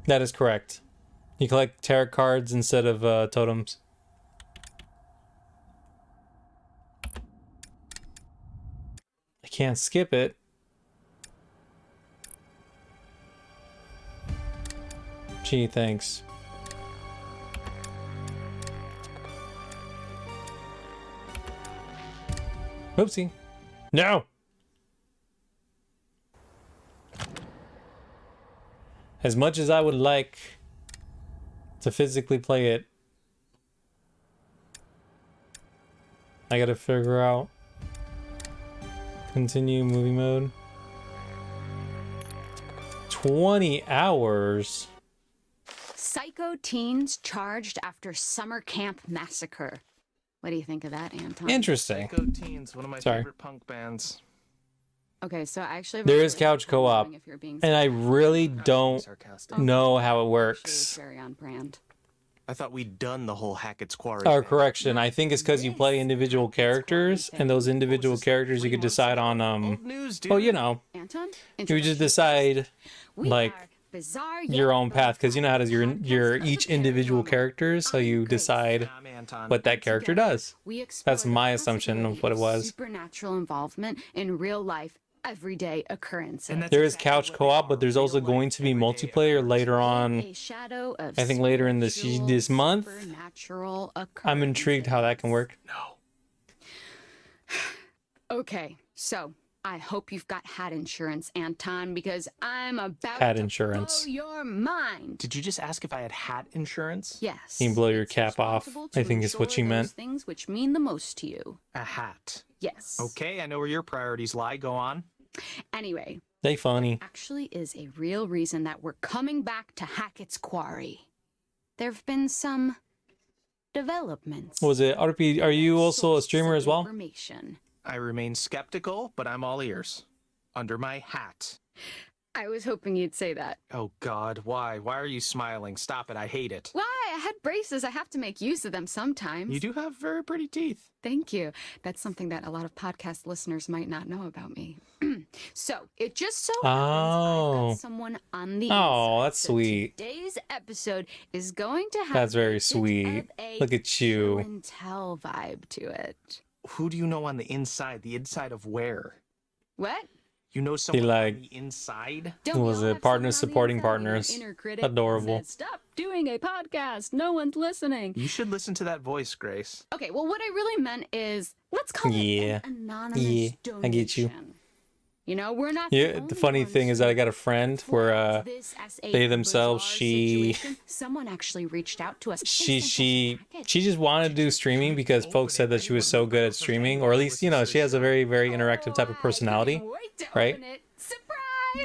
That is correct. You collect tarot cards instead of totems. I can't skip it. Gee, thanks. Oopsie. No! As much as I would like to physically play it, I gotta figure out. Continue movie mode. 20 hours. Psycho teens charged after summer camp massacre. What do you think of that, Anton? Interesting. Psycho Teens, one of my favorite punk bands. Okay, so I actually There is couch co-op, and I really don't know how it works. Very on brand. I thought we'd done the whole Hackett's Quarry. Or correction, I think it's because you play individual characters, and those individual characters you could decide on. Well, you know, Anton, you just decide like your own path, because you know how does your each individual characters, so you decide what that character does. That's my assumption of what it was. Supernatural involvement in real life, everyday occurrences. There is couch co-op, but there's also going to be multiplayer later on. I think later in this month. I'm intrigued how that can work. Okay, so I hope you've got hat insurance, Anton, because I'm about Hat to insurance. blow your mind. Did you just ask if I had hat insurance? Yes. You can blow your cap off, I think is what you meant. Things which mean the most to you. A hat. Yes. Okay, I know where your priorities lie. Go on. Anyway, They funny. actually is a real reason that we're coming back to Hackett's Quarry. There have been some developments. Was it RP? Are you also a streamer as well? Information. I remain skeptical, but I'm all ears. Under my hat. I was hoping you'd say that. Oh God, why? Why are you smiling? Stop it, I hate it. Why? I had braces. I have to make use of them sometimes. You do have very pretty teeth. Thank you. That's something that a lot of podcast listeners might not know about me. So, it just so happens I've got someone on the Oh, inside. that's So sweet. Today's episode is going to have That's very a bit sweet. of a Look at show you. and tell vibe to it. Who do you know on the inside? The inside of where? What? You know someone like- on the inside? Don't Was we all it have partners someone on the supporting inside, you know, partners? inner critic Adorable. that says, Stop doing a podcast. No one's listening. You should listen to that voice, Grace. Okay, well, what I really meant is, let's call Yeah. it an anonymous Yeah, donation. I get you. You know, we're not. Yeah, the funny thing is that I got a friend where this as a they themselves bizarre she situation. Someone actually reached out to us. she just wanted to do streaming because folks said that she was so good at streaming, or at least you know she has a very interactive type of personality, right?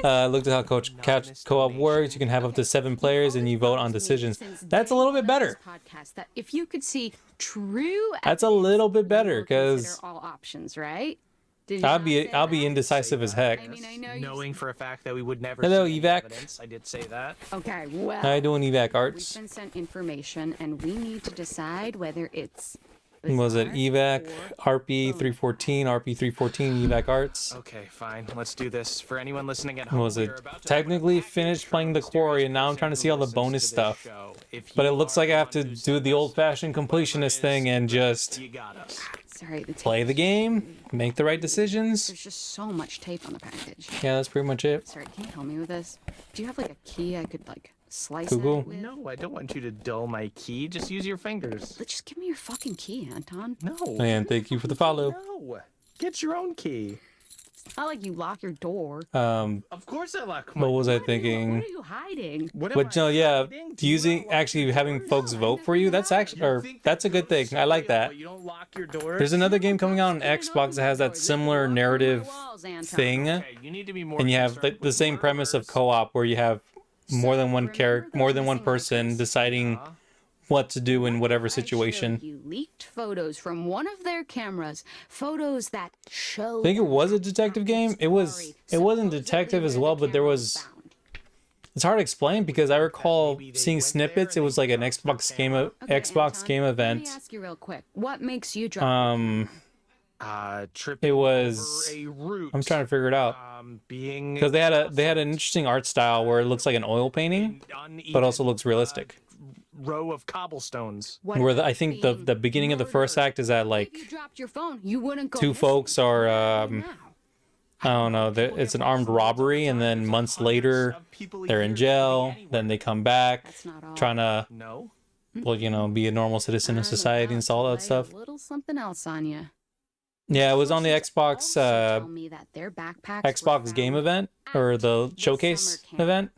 Looked at how couch co-op works. You can have up to 7 players and you vote on decisions. That's a little bit better. Podcast that if you could see true. That's a little bit better consider because all options, right? Did you I'll not be say that? indecisive as heck. I mean, I know you. Knowing for a fact that we would never Hello, see any Evac. evidence. I did say that. Okay, well. How you doing, Evac We've Arts? been sent information, and we need to decide whether it's. Was it bizarre Evac, or RP314, RP314, Evac Arts? Okay, fine. Let's do this. For anyone listening at home, Was we it are about to technically have an finished active playing the mysterious Quarry and now I'm trying to see all the person who bonus listens to this stuff. show. If But you it looks are like I have to one who do the says old-fashioned completionist thing and just you got us. Sorry, the play the game, make the right decisions. There's just so much tape on the package. Yeah, that's pretty much it. Sorry, can you help me with this? Do you have like a key I could like slice Google. it with? No, I don't want you to dull my key. Just use your fingers. Just give me your fucking key, Anton. No. And thank you for the follow. No. Get your own key. It's not like you lock your door. Of course I lock my What was I What thinking? are you hiding? But no, yeah, using actually having folks vote for you, that's actually, or that's a good thing. I like that. You don't lock your door. There's another game coming out on Xbox that has that similar narrative thing, Okay, you need to be more and you have concerned the with same premise of murders. co-op where you have more than one more than one person deciding what to do in whatever situation. You leaked photos from one of their cameras, photos that show. I think it was a detective game. It wasn't detective as well, but there was. It's hard to explain because I recall seeing snippets. It was like an Xbox game Okay, Xbox Anton, game Let me event. ask you real quick. What makes you drop? Tripping It was. over a route. I'm trying to figure it out Being because they had an interesting art style where it looks like an oil painting, but also looks realistic. row of cobblestones. Where I think the beginning of the first act is that like You dropped your phone. You wouldn't go. two missing. folks are Now. I don't know. It's an armed robbery, and then months later they're in jail. Then they come back, That's not all. trying to No. well, you know, be a normal citizen of society and all that stuff. A little something else on you. Yeah, it was on the Xbox Tell me that their backpacks were Xbox game found event or the this showcase summer camp. event.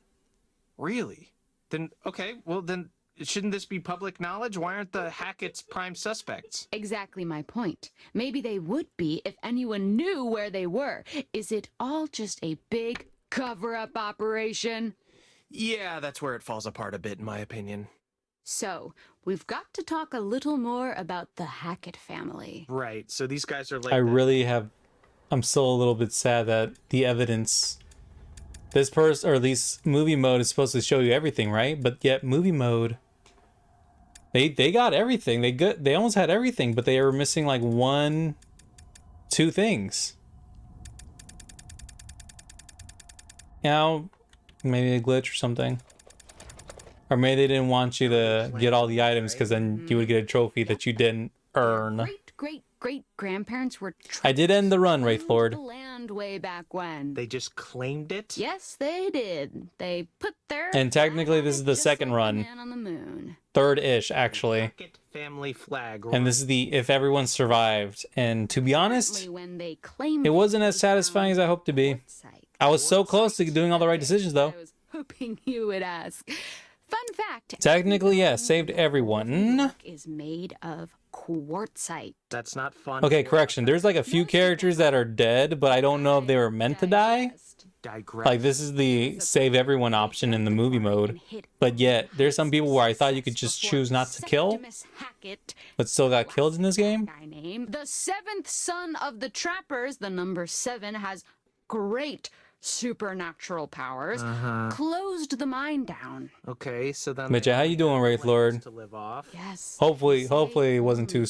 Really? Then okay. Well then, shouldn't this be public knowledge? Why aren't the Hackett's prime suspects? Exactly my point. Maybe they would be if anyone knew where they were. Is it all just a big cover-up operation? Yeah, that's where it falls apart a bit, in my opinion. So, we've got to talk a little more about the Hackett family. Right, so these guys are like... I'm still a little bit sad that the evidence... This person, or at least movie mode, is supposed to show you everything, right? But yet movie mode... They got everything. They almost had everything, but they were missing like 1, 2 things. Now, maybe a glitch or something. Or maybe they didn't want you to get all the items because then you would get a trophy that you didn't earn. Great-great-great-grandparents were I did end the run, Wraith Lord. the land way back when. They just claimed it? Yes, they did. They put their... And technically this is the second run. Man on the moon. Third-ish, actually. Hackett family flag. And this is the if everyone survived. And to be honest, When they claimed it wasn't as satisfying as I hoped to be. I was so close to doing all the right decisions, though. I was hoping you would ask. Fun fact. Technically, yeah, saved everyone. Is made of quartzite. That's not fun. Okay, correction. There's like a few characters that are dead, but I don't know if they were meant to die. Like, this is the save everyone option in the movie mode. But yet, there's some people where I thought you could just choose not to kill, but still got killed in this game. The 7th son of the trappers, the number 7, has great supernatural powers. Closed the mine down. Okay, so then... Mitch, how you doing, Wraith Lord? To live off. Yes. Hopefully it wasn't too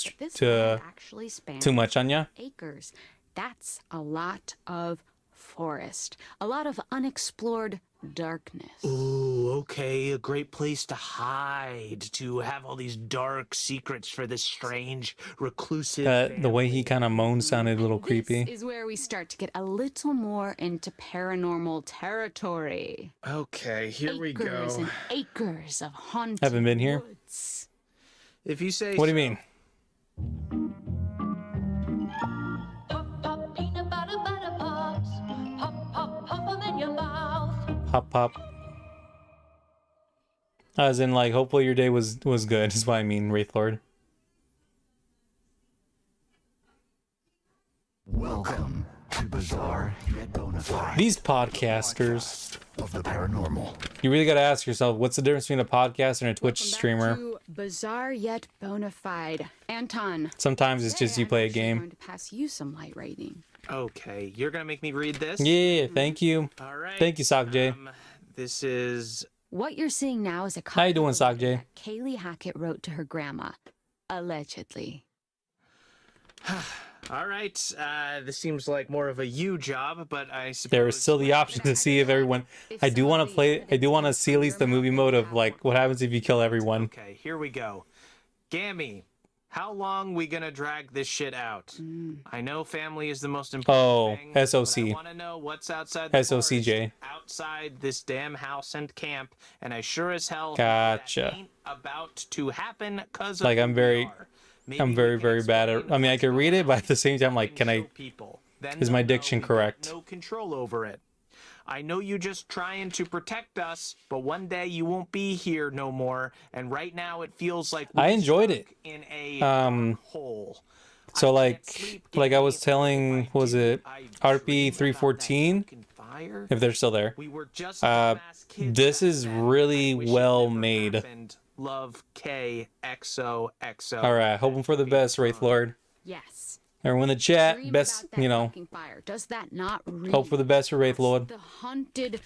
much on ya. Acres. That's a lot of forest. A lot of unexplored darkness. Ooh, okay, a great place to hide, to have all these dark secrets for this strange, reclusive... The way he kind of moaned sounded a little creepy. This is where we start to get a little more into paranormal territory. Okay, here we go. Acres and acres of haunted Haven't been here. woods. If you say What do you mean? Pop, pop. As in, like, hopefully your day was good, is what I mean, Wraith Lord. Welcome to Bizarre Yet Bonafide. These podcasters of the paranormal. You really gotta ask yourself, what's the difference between a podcaster and a Twitch streamer? To Bizarre Yet Bonafide. Anton. Sometimes it's just you play a game. I'm going to pass you some light rating. Okay, you're gonna make me read this? Yeah, thank you. All right. Thank you, Sockjay. This is... What you're seeing now is a How you doing, Sockjay? Kaylee Hackett wrote to her grandma. Allegedly. All right, this seems like more of a you job, but I suppose... There is still the option to see if everyone... I do want to see at least the movie mode of, like, what happens if you kill everyone. Okay, here we go. Gammy, how long we gonna drag this shit out? I know family is the most important thing. Oh, SOC. I want to know what's outside the SOCJ. forest, outside this damn house and camp, and I sure as hell Gotcha. that ain't about to happen because Like, I'm very bad at... I mean, I can read it, but at the same time, like, can I... Is my diction correct? No control over it. I know you just trying to protect us, but one day you won't be here no more, and right now it feels like I enjoyed it. In a hole. So like I was telling, was it RP 314? If they're still there. This is really well made. Love KXOXO. All right, hoping for the best, Wraith Lord. Yes. Everyone in the chat, best, you know. Does that not read Hope for the best for Wraith Lord. the haunted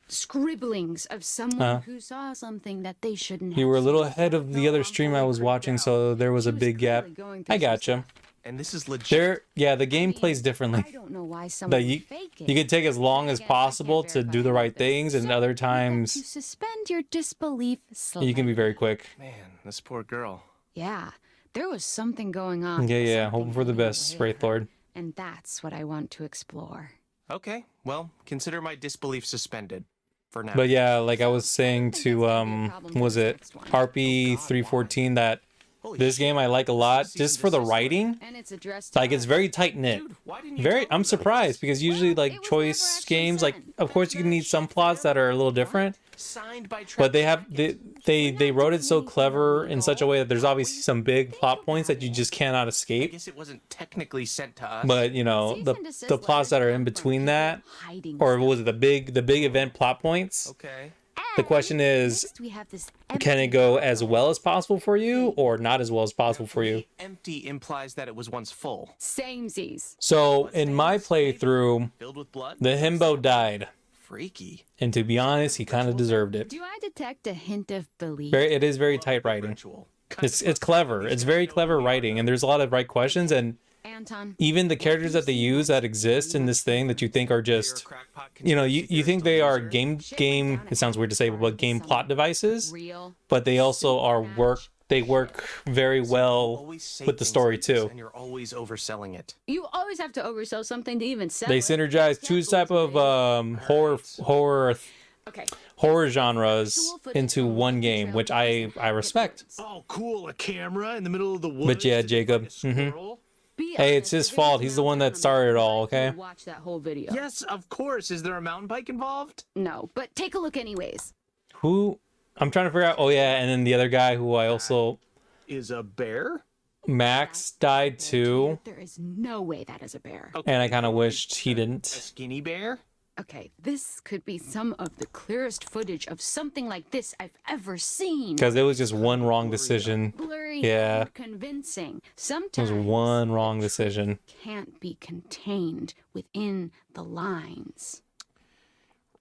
scribblings of someone who saw something that they shouldn't have? You were a little ahead of the other stream I was watching, so there was a big gap. I gotcha. And this is legit. The game plays differently. I don't know why someone You would fake it. can take as long as possible to do the right things, and other You times suspend your disbelief slightly. you can be very quick. Man, this poor girl. Yeah, there was something going on. Yeah, hoping for the best, Wraith Lord. And that's what I want to explore. Okay, well, consider my disbelief suspended for now. But yeah, like I was saying to was it RP 314 that this game I like a lot just for the writing. And it's addressed Like it's very tight knit. I'm surprised because usually like choice games, like of course you can need some plots that are a little different, Signed by but they wrote it so clever in such a way that there's obviously some big plot points that you just cannot I escape. guess it wasn't technically sent to us. But you know, the plots that are in between that, or what was it, the big event plot points? Okay. The question is, can it go as well as possible for you, or not as well as possible for you? Empty implies that it was once full. Samesies. So in my playthrough, Filled with blood? the himbo died, Freaky. and to be honest, he kind of deserved it. Do I detect a hint of belief? It is very tight writing. Ritual. It's clever. It's very clever writing, and there's a lot of right questions, and Anton. even the characters that they use that exist in this thing that you think are just, you know, you think they are game, it sounds weird to say, but game plot devices, Real. but they also are they work very well Always say with the things story like this, too. And you're always overselling it. You always have to oversell something to even sell They it. synergize two type of Okay. horror genres into one game, which I respect. Oh, cool. A camera in the middle of the woods. But yeah, Jacob. Hey, it's his fault. He's the one that started it all, okay? Watch that whole video. Yes, of course. Is there a mountain bike involved? No, but take a look anyways. Who? I'm trying to figure out. Oh, yeah, and then the other guy who I also... Is a bear? Max died too, There is no way that is a bear. and I kind of wished he A didn't. skinny bear? Okay, this could be some of the clearest footage of something like this I've ever seen. Because it was just one wrong decision. Blurry Yeah. and convincing. It Sometimes was one wrong decision. can't be contained within the lines.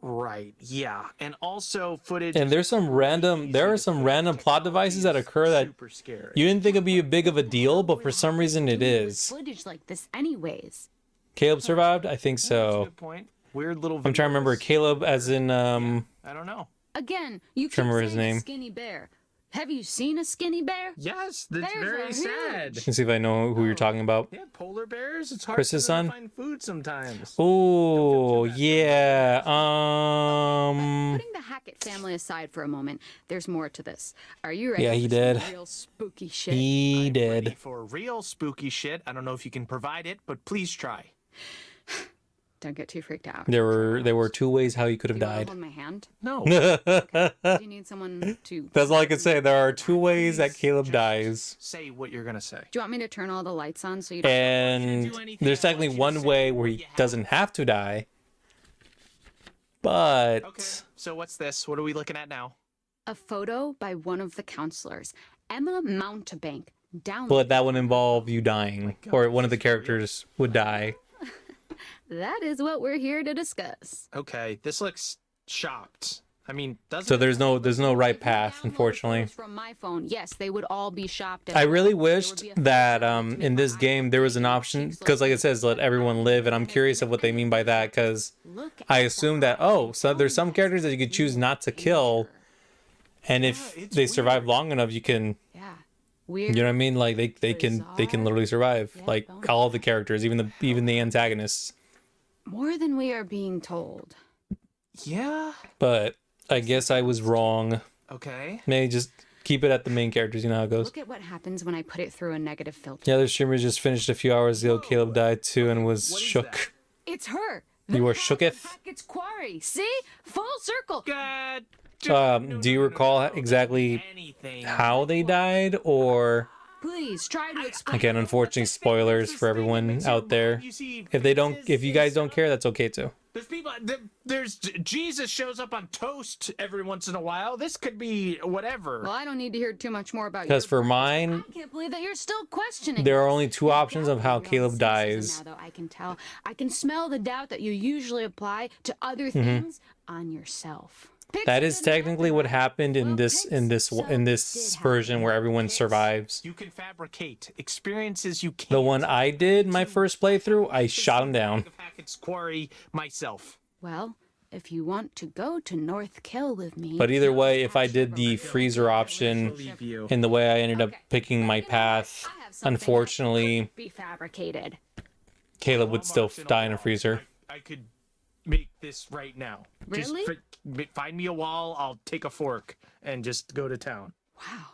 Right, yeah. And also footage... And there are some random plot devices that occur that super scary. you didn't think it'd be a big of a deal, but for some reason it is. Footage like this anyways. Caleb survived? I think so. Good point. Weird little I'm trying to remember Caleb as in, I don't know. Again, you Can't keep remember his saying name. skinny bear. Have you seen a skinny bear? Yes, that's Bears very are sad. let's see if I know who you're talking about. Yeah, polar bears. It's hard Chris's to son? find food sometimes. Oh, yeah. Putting the Hackett family aside for a moment, there's more to this. Are you ready? Yeah, he for some did. Real spooky shit. He Ready did. for real spooky shit. I don't know if you can provide it, but please try. Don't get too freaked out. There were two ways how he could have Do you wanna died. hold my hand? No. Do you need someone to? That's all I can say. There are two ways that Caleb dies. Say what you're gonna say. Do you want me to turn all the lights on so you don't? And there's technically one way where he doesn't have to die. But Okay. So what's this? What are we looking at now? A photo by one of the counselors, Emma Mountebank. Down. but that would involve you dying, or one of the characters would die. That is what we're here to discuss. Okay, this looks shocked. I mean, doesn't So it? there's no right path, Download unfortunately. photos from my phone. Yes, they would all be shopped. I really wished that in this game there was an option, because like it says, let everyone live, and I'm curious of what they mean by that, because I assume that, so there's some characters that you could choose not to kill, and if they survive long enough, you can, Yeah. you Weird. know what I mean, like they can literally survive, like all of the characters, even the antagonists. More than we are being told. Yeah. But I guess I was wrong. Okay. Maybe just keep it at the main characters. You know how it goes. Look at what happens when I put it through a negative filter. The other streamer just finished a few hours ago. Caleb died too and was shook. It's her. You were shooketh? It's Quarry. See? Full circle. God. Do you recall exactly how they died, or Please try to explain. again, unfortunately, spoilers for everyone out there. If you guys don't care, that's okay too. There's people. There's Jesus shows up on toast every once in a while. This could be whatever. Well, I don't need to hear too much more about. Because for mine, I can't believe that you're still questioning. there are only two options of how Caleb Now, dies. though, I can tell. I can smell the doubt that you usually apply to other Mm-hmm. things on yourself. That is technically what happened in this version where everyone survives. You can fabricate experiences you can't. The one I did my first playthrough, I shot him down. Hackett's Quarry myself. Well, if you want to go to North Kill with me. But either way, if I did the freezer option in the way I ended up picking my path, unfortunately, Be fabricated. Caleb would still die in a freezer. I could make this right now. Really? Just find me a wall. I'll take a fork and just go to town. Wow.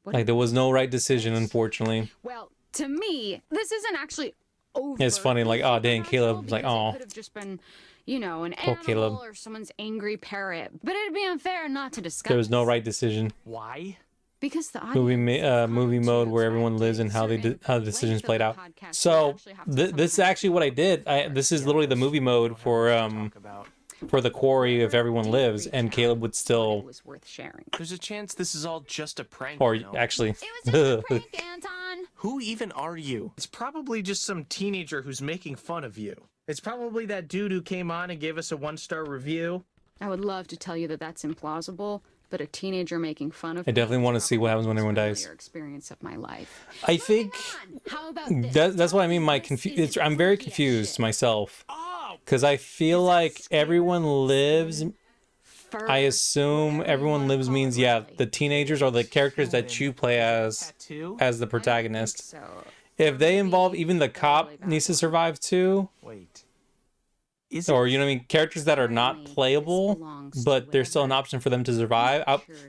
Like, there was no right decision, unfortunately. Well, to me, this isn't actually over. It's funny, like, oh, dang, Caleb's like, oh. Could have just been, you know, an Poor animal Caleb. or someone's angry parrot. But it'd be unfair not to discuss. There was no right decision. Why? Because the audience Movie mode where everyone lives and how how the decisions played out. So this is actually what I did. This is literally the movie mode for the Quarry if everyone lives, and Caleb would still. It was worth sharing. There's a chance this is all just a prank. Or you know? actually, It was just a prank, Anton. Who even are you? It's probably just some teenager who's making fun of you. It's probably that dude who came on and gave us a 1-star review. I would love to tell you that that's implausible, but a teenager making fun of I me definitely is want to see what happens when everyone probably dies. the experience of my life. I think How about this? that's what I mean. I'm very confused myself because I feel like everyone lives. I assume everyone lives means the teenagers or the characters that you play as the protagonist. So If they involve even the cop needs to survive too. Wait. Or you know what I mean, characters that are not playable, but there's still an option for them to survive.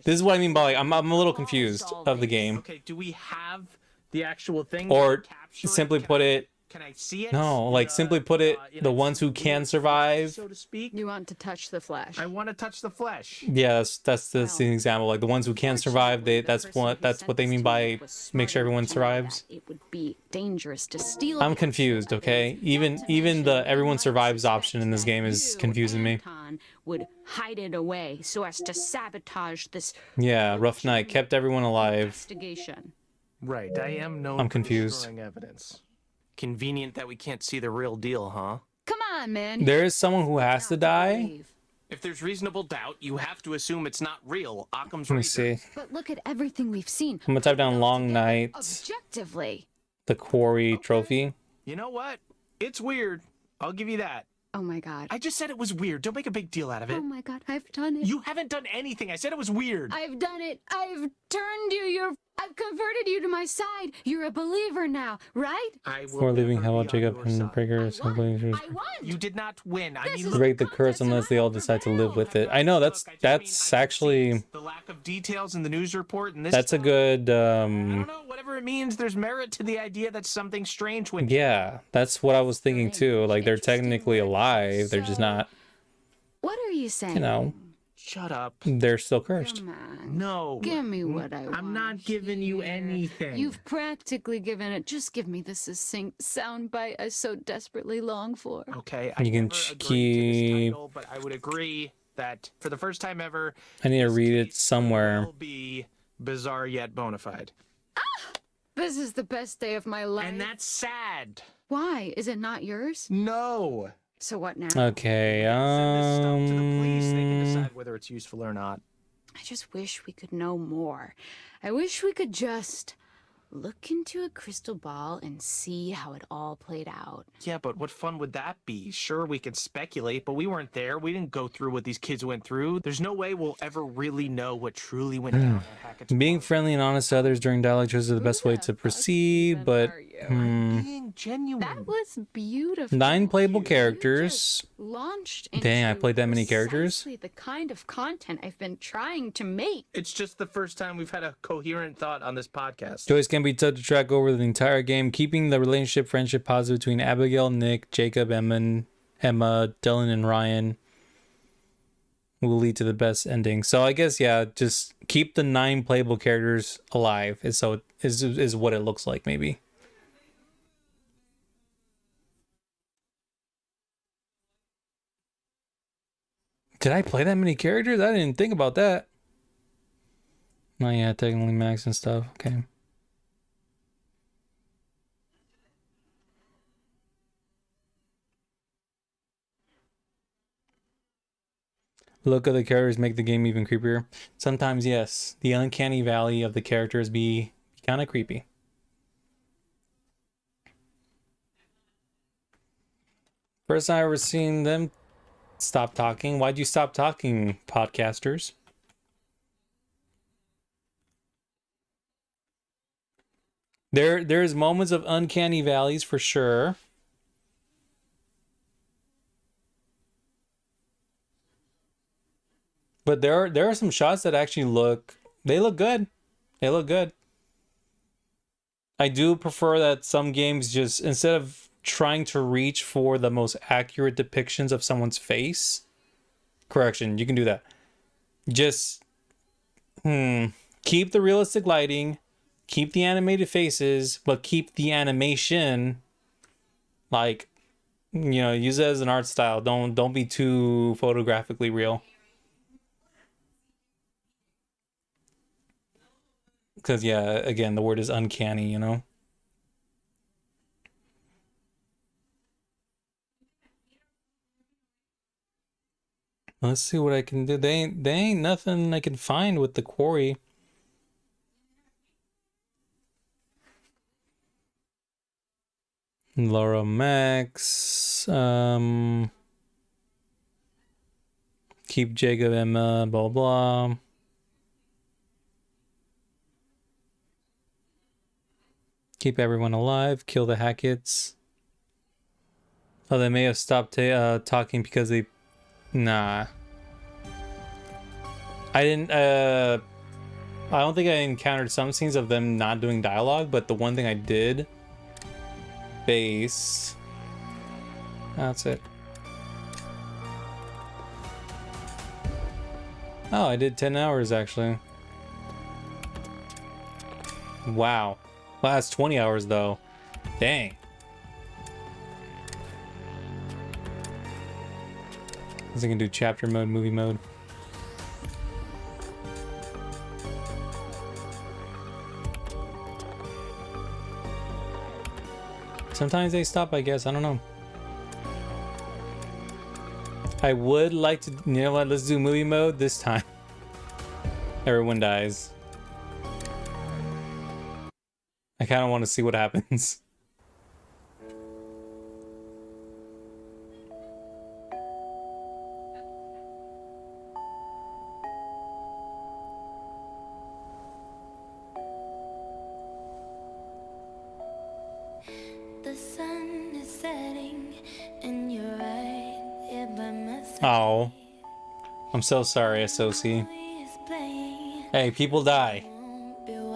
This is what I mean by like I'm a little confused of the game. Okay, do we have the actual thing? Or simply put it, Can I see it? no, like simply put it, the ones who can survive. So to speak. you want to touch the flesh. I want to touch the flesh. Yeah, that's the example. Like the ones who can survive, that's what they mean by make sure everyone survives. It would be dangerous to steal. I'm confused. Okay, even the everyone survives option in this game is confusing me. Anton would hide it away so as to sabotage this Yeah, rough night kept everyone alive. investigation. Right, I am known I'm for confused. destroying evidence. Convenient that we can't see the real deal, huh? Come on, man. There is someone who has to die. If there's reasonable doubt, you have to assume it's not real. Occam's Let me razor. see. But look at everything we've seen. I'm gonna type down Long Night, Objectively. the Quarry trophy. You know what? It's weird. I'll give you that. Oh my god. I just said it was weird. Don't make a big deal out of it. Oh my god, I've done it. You haven't done anything. I said it was weird. I've done it. I've turned you. I've converted you to my side. You're a believer now, right? I will Before leaving never Hell, be on Jacob your and side. Breaker. I won. You did not win. I mean, Break the curse unless they all decide to live with it. I know that's actually the lack of details in the news report and this. that's a good I don't know. Whatever it means, there's merit to the idea that something strange went. yeah, that's what I was thinking too. Like they're technically alive, they're just not, What are you saying? you know, Shut up. they're still cursed. Come on. No. Give me what I want. I'm not giving you anything. You've practically given it. Just give me the succinct soundbite I so desperately long for. Okay. You can never agreed to this keep. title, but I would agree that for the first time ever, I need to this read it case somewhere. will be bizarre yet bona fide. This is the best day of my life. And that's sad. Why? Is it not yours? No. So what now? Okay, Send this stuff to the police. They can decide whether it's useful or not. I just wish we could know more. I wish we could just look into a crystal ball and see how it all played out. Yeah, but what fun would that be? Sure, we could speculate, but we weren't there. We didn't go through what these kids went through. There's no way we'll ever really know what truly went down at Hackett's being Quarry. friendly and honest to others during dialogue choices are the best way to proceed, but Being genuine. That was beautiful. 9 playable You characters. just launched Dang, I into played that many characters? precisely the kind of content I've been trying to make. It's just the first time we've had a coherent thought on this podcast. Joyce can be tough to track over the entire game, keeping the relationship, friendship positive between Abigail, Nick, Jacob, Emma, Dylan, and Ryan will lead to the best ending. So I guess, yeah, just keep the 9 playable characters alive is what it looks like, maybe. Did I play that many characters? I didn't think about that. Oh yeah, technically max and stuff. Okay. Look of the characters make the game even creepier. Sometimes, yes. The uncanny valley of the characters be kind of creepy. First time I ever seen them stop talking. Why'd you stop talking, podcasters? There's moments of uncanny valleys for sure. But there are some shots that actually look good. They look good. I do prefer that some games just, instead of trying to reach for the most accurate depictions of someone's face. Correction, you can do that. Just keep the realistic lighting, keep the animated faces, but keep the animation like, you know, use it as an art style. Don't be too photographically real. Because yeah, again, the word is uncanny, you know. Let's see what I can do. They ain't nothing I can find with the Quarry. Laura Max. Keep Jacob Emma, blah blah. Keep everyone alive. Kill the Hackett's. Oh, they may have stopped talking because they... Nah. I didn't... I don't think I encountered some scenes of them not doing dialogue, but the one thing I did... Base... That's it. Oh, I did 10 hours, actually. Wow. Well, that's 20 hours, though. Dang. I can do chapter mode, movie mode. Sometimes they stop, I guess. I don't know. I would like to... You know what? Let's do movie mode this time. Everyone dies. I kind of want to see what happens. The sun is setting and you're right here by my side. Oh. I'm so sorry, SOC. Hey, people die.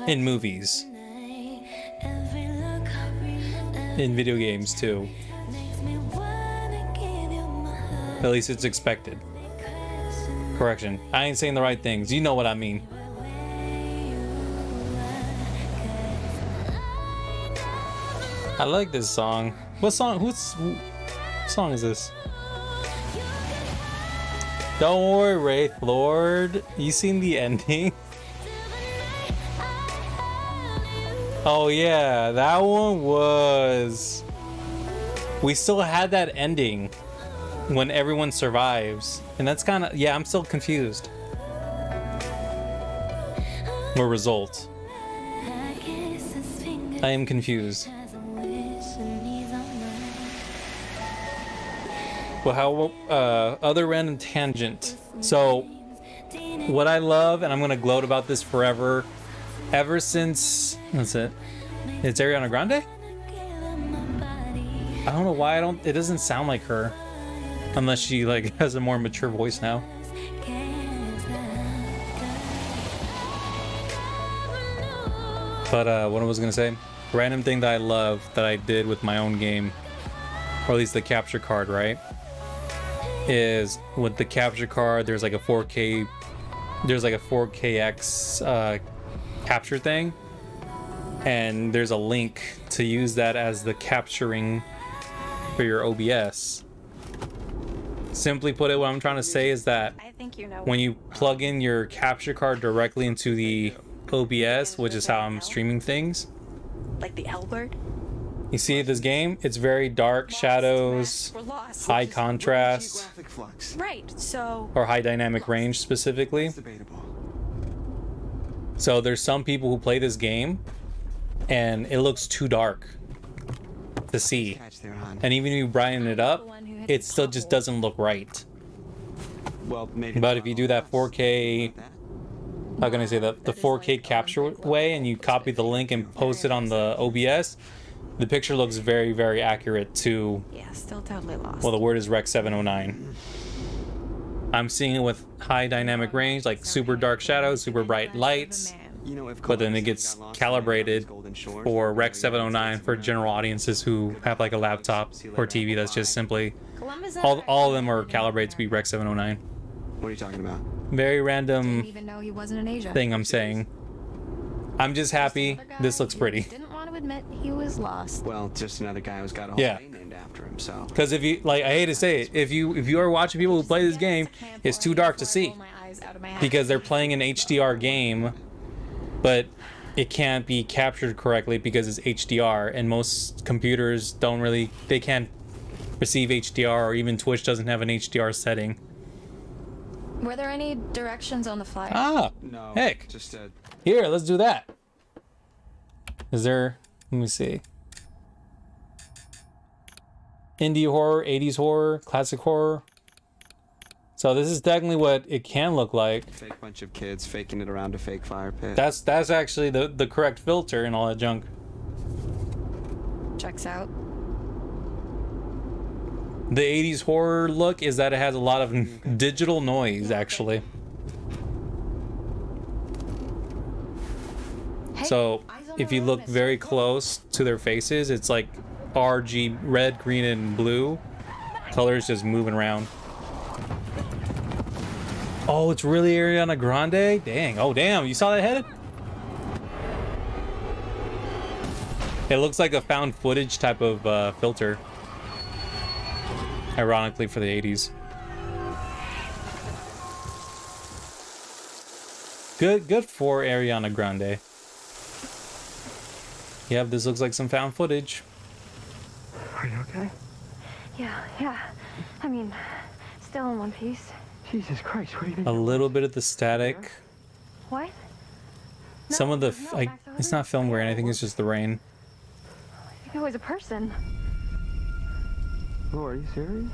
In movies. In video games, too. At least it's expected. Correction. I ain't saying the right things. You know what I mean. I like this song. What song? What song is this? Don't worry, Wraith Lord. You seen the ending? Oh yeah, that one was... We still had that ending when everyone survives. And that's kind of... Yeah, I'm still confused. Or result. I am confused. Well, how... other random tangent. So, what I love, and I'm going to gloat about this forever... Ever since... That's it. It's Ariana Grande? I don't know why it doesn't sound like her. Unless she, like, has a more mature voice now. But, what I was gonna say? Random thing that I love that I did with my own game, or at least the capture card, right? Is with the capture card, there's like a 4K... There's like a 4KX, capture thing, and there's a link to use that as the capturing for your OBS. Simply put it, what I'm trying to say is that when you plug in your capture card directly into the OBS, which is how I'm streaming things, like the L word, you see this game, it's very dark, shadows, high contrast, right? So, or high dynamic range specifically. So there's some people who play this game and it looks too dark to see. And even if you brighten it up, it still just doesn't look right. But if you do that 4K, how can I say that? The 4K capture way, and you copy the link and post it on the OBS, the picture looks very, very accurate to... Yeah, still totally lost. Well, the word is Rec 709. I'm seeing it with high dynamic range, like super dark shadows, super bright lights, You know, if but then it gets calibrated for Rec 709 for general audiences who have like a laptop or TV that's just simply all of them are calibrated to be Rec 709. What are you talking about? Very random Didn't even know he wasn't in Asia. thing I'm saying. I'm just happy this looks pretty. Didn't want to admit he was lost. Well, just another guy who's got a whole bay named after him, so. Because if you like, I hate to say it, if you are watching people who play this game, it's too dark to see because they're playing an HDR game, but it can't be captured correctly because it's HDR, and most computers they can't receive HDR, or even Twitch doesn't have an HDR setting. Were there any directions on the flyer? No. Heck. Just Here, let's do that. Is there? Let me see. Indie horror, 80s horror, classic horror. So this is technically what it can look like. Fake bunch of kids faking it around a fake fire pit. That's actually the correct filter and all that junk. Checks out. The 80s horror look is that it has a lot of digital noise, actually. So if you look very close to their faces, it's like RG, red, green, and blue colors just moving around. Oh, it's really Ariana Grande? Dang. Oh, damn. You saw that head? It looks like a found footage type of filter. Ironically for the 80s. Good for Ariana Grande. Yep, this looks like some found footage. Are you okay? Yeah. I mean, still in one piece. Jesus Christ, what do you think? A little bit of the static. What? Some of the... it's not film grain, I think it's just the rain. I think it was a person. Oh, are you serious?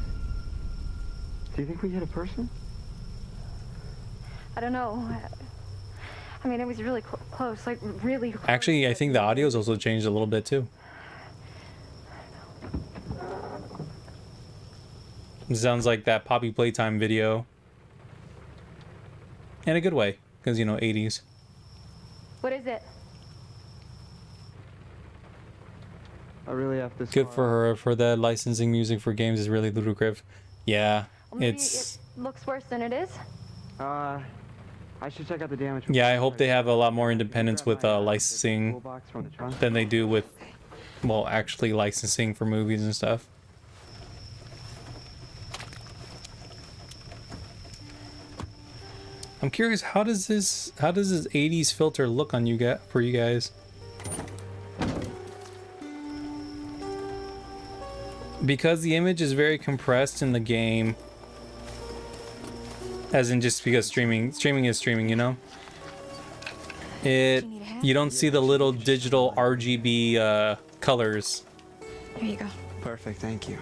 Do you think we hit a person? I don't know. I mean, it was really close, like really close. Actually, I think the audio's also changed a little bit too. It sounds like that Poppy Playtime video. In a good way, because, you know, 80s. What is it? I really have to. Good for her. For that licensing music for games is really ludicrous. Yeah, Well, maybe it's... it looks worse than it is. I should check out the damage. Yeah, I hope they have a lot more independence with licensing than they do with, well, actually licensing for movies and stuff. I'm curious, how does this 80s filter look on for you guys? Because the image is very compressed in the game, as in just because streaming is streaming, you know? You don't see the little digital RGB colors. Here you go. Perfect, thank you.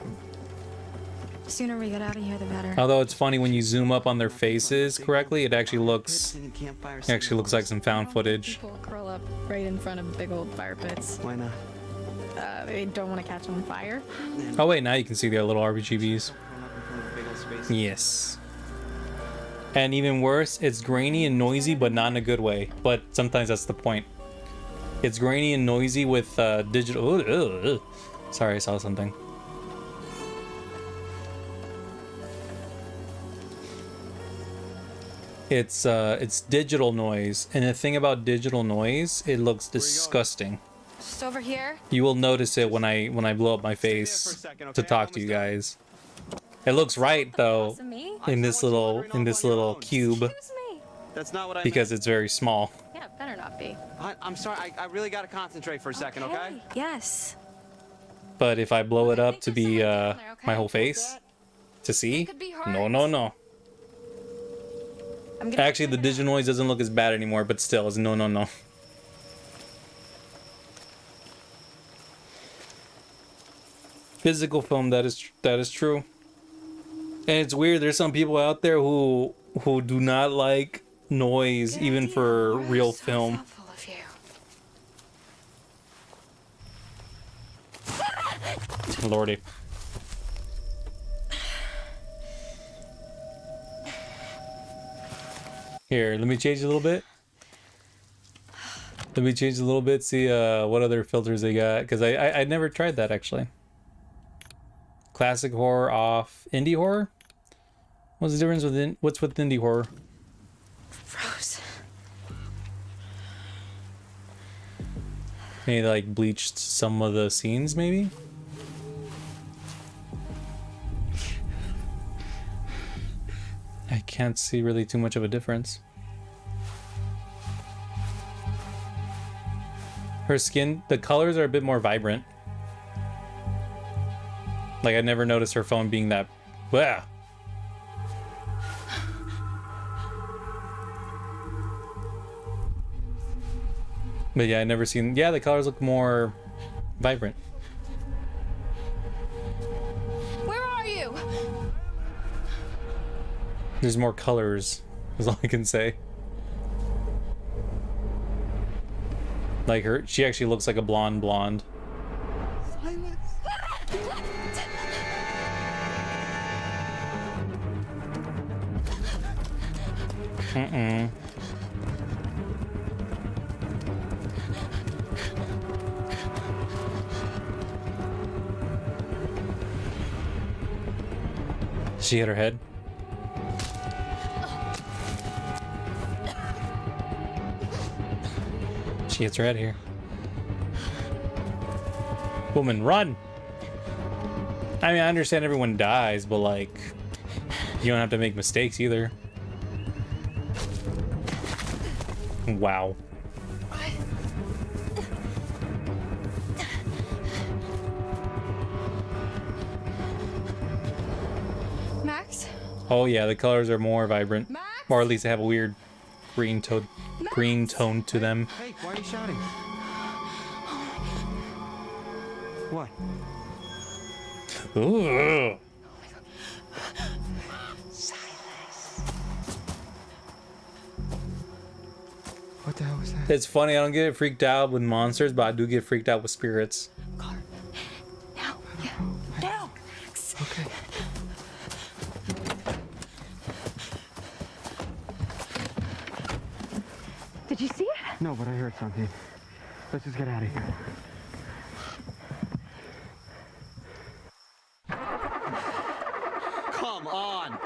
The sooner we get out of here, the better. Although it's funny when you zoom up on their faces correctly, it actually looks like some found footage. People curl up right in front of big old fire pits. Why not? They don't want to catch on fire. Oh wait, now you can see their little RGBs. Yes. And even worse, it's grainy and noisy, but not in a good way. But sometimes that's the point. It's grainy and noisy with digital... Sorry, I saw something. It's digital noise, and the thing about digital noise, it looks disgusting. Just over here. You will notice it when I blow up my face to talk to you guys. It looks right though in this little cube That's not what I because it's very small. Yeah, it better not be. I'm sorry, I really gotta concentrate for a second, okay? Yes. But if I blow it up to be my whole face to see, no. Actually, the digital noise doesn't look as bad anymore, but still, it's no. Physical film, that is true. And it's weird, there's some people out there who do not like noise even for real film. Lordy. Here, let me change a little bit. Let me change a little bit, see what other filters they got, because I never tried that actually. Classic horror off. Indie horror? What's the difference with what's with indie horror? Rose. Maybe like bleached some of the scenes, maybe? I can't see really too much of a difference. Her skin, the colors are a bit more vibrant. Like I never noticed her phone being that. Blah. But yeah, I never seen. Yeah, the colors look more vibrant. Where are you? There's more colors, is all I can say. Like her, she actually looks like a blonde. Mm-mm. She hit her head. She hits her head here. Woman, run! I mean, I understand everyone dies, but like, you don't have to make mistakes either. Wow. Max? Oh yeah, the colors are more vibrant, or at least they have a weird green tone to them. Hey, why are you shouting? What? Ooh. What the hell was that? It's funny, I don't get freaked out with monsters, but I do get freaked out with spirits. No! Okay. Did you see it? No, but I heard something. Let's just get out of here. Come on!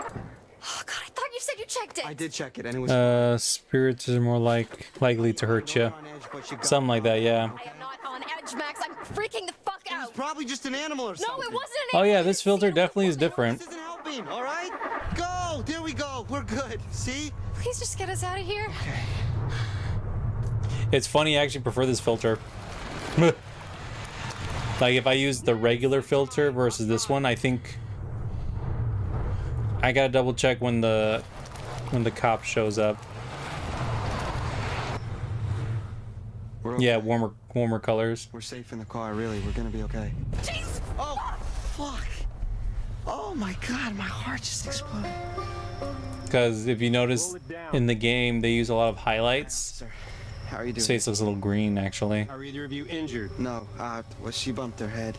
Oh, God, I thought you said you checked it. I did check it, and it was. Spirits are more likely to hurt you. Something like that, yeah. I am not on edge, Max. I'm freaking the fuck out. It's probably just an animal or something. No, it wasn't Oh yeah, this filter definitely is different. This isn't helping, all right? Go! There we go. We're good. See? Please just get us out of here. Okay. It's funny, I actually prefer this filter. Like if I use the regular filter versus this one, I think I gotta double check when the cop shows up. Yeah, warmer colors. We're safe in the car, really. We're gonna be okay. Jeez! Oh, fuck! Oh my God, my heart just exploded. Because if you notice in the game, they use a lot of highlights. How are you doing? His face looks a little green, actually. Are either of you injured? No, well, she bumped her head.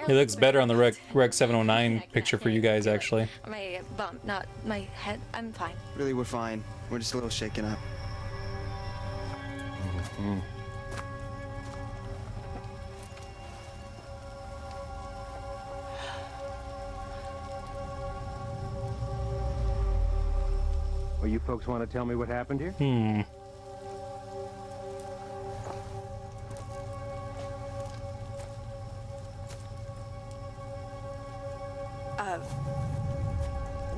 It looks better on the Rec 709 picture for you guys, actually. My bump, not my head. I'm fine. Really, we're fine. We're just a little shaken up. Well, you folks want to tell me what happened here?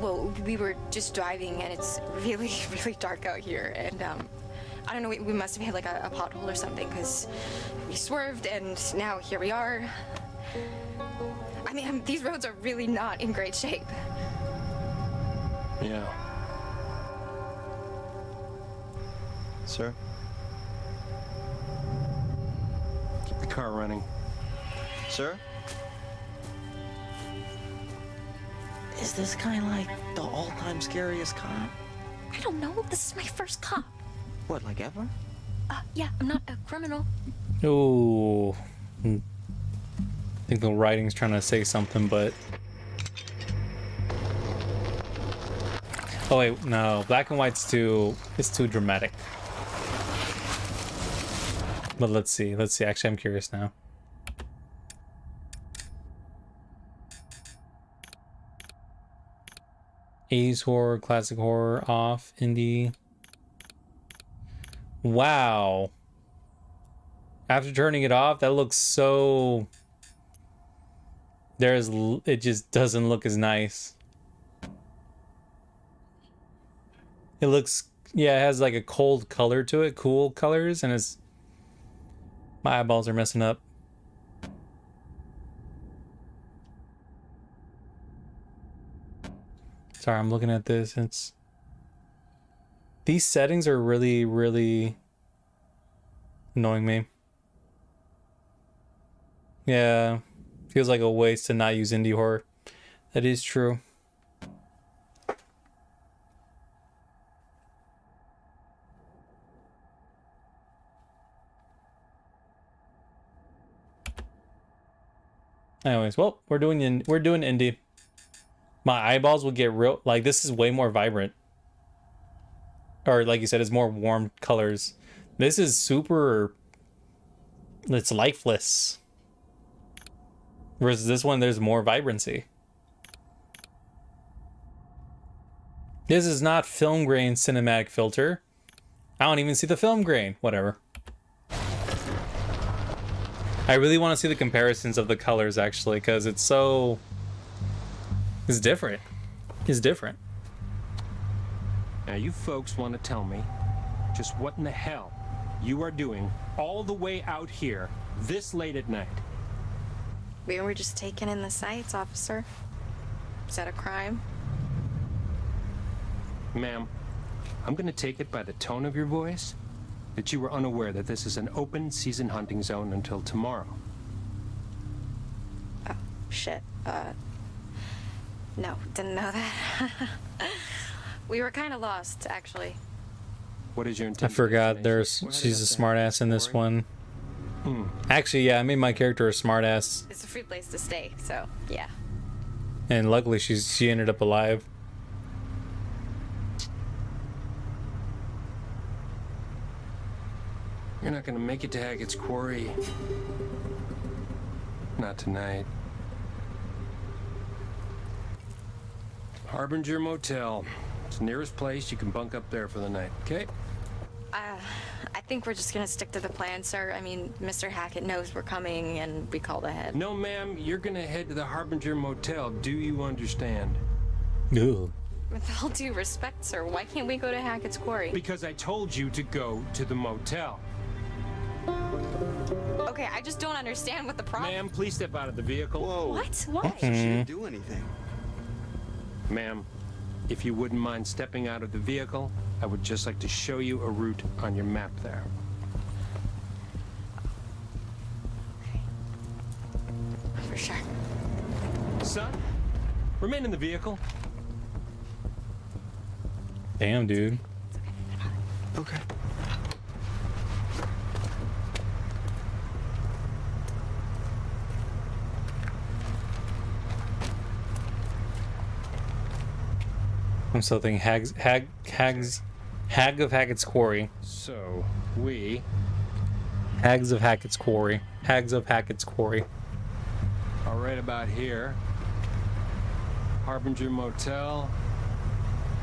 Well, we were just driving, and it's really, really dark out here, and I don't know, we must have hit like a pothole or something, because we swerved, and now here we are. I mean, these roads are really not in great shape. Yeah. Sir? Keep the car running. Sir? Is this guy like the all-time scariest cop? I don't know. This is my first cop. What, like ever? Yeah, I'm not a criminal. Ooh. I think the writing's trying to say something, but... Oh wait, no. Black and white's too... It's too dramatic. But let's see. Let's see. Actually, I'm curious now. '80s horror, classic horror, off, indie. Wow. After turning it off, that looks so... it just doesn't look as nice. It looks, yeah, it has like a cold color to it, cool colors, and it's... My eyeballs are messing up. Sorry, I'm looking at this. It's... These settings are really, really annoying me. Yeah, feels like a waste to not use indie horror. That is true. Anyways, well, we're doing indie. My eyeballs will get real, like, this is way more vibrant. Or like you said, it's more warm colors. This is super, it's lifeless. Versus this one, there's more vibrancy. This is not film grain cinematic filter. I don't even see the film grain. Whatever. I really want to see the comparisons of the colors, actually, because it's so... It's different. It's different. Now you folks want to tell me just what in the hell you are doing all the way out here this late at night? We were just taking in the sights, officer. Is that a crime? Ma'am, I'm gonna take it by the tone of your voice that you were unaware that this is an open season hunting zone until tomorrow. Oh, shit. No, didn't know that. We were kind of lost, actually. What is your I intent? forgot she's a smartass in this one. Actually, yeah, I made my character a smartass. It's a free place to stay, so yeah. And luckily she ended up alive. You're not gonna make it to Hackett's Quarry. Not tonight. Harbinger Motel. It's the nearest place. You can bunk up there for the night, okay? I think we're just gonna stick to the plan, sir. I mean, Mr. Hackett knows we're coming and we called ahead. No, ma'am. You're gonna head to the Harbinger Motel. Do you understand? Ooh. With all due respect, sir, why can't we go to Hackett's Quarry? Because I told you to go to the motel. Okay, I just don't understand what the problem... Ma'am, please step out of the vehicle. Whoa. What? Why? She didn't do anything. Ma'am, if you wouldn't mind stepping out of the vehicle, I would just like to show you a route on your map there. For sure. Son, remain in the vehicle. Damn, dude. Okay. I'm still thinking Hag of Hackett's Quarry. So, we... Hags of Hackett's Quarry. Hags of Hackett's Quarry. are right about here. Harbinger Motel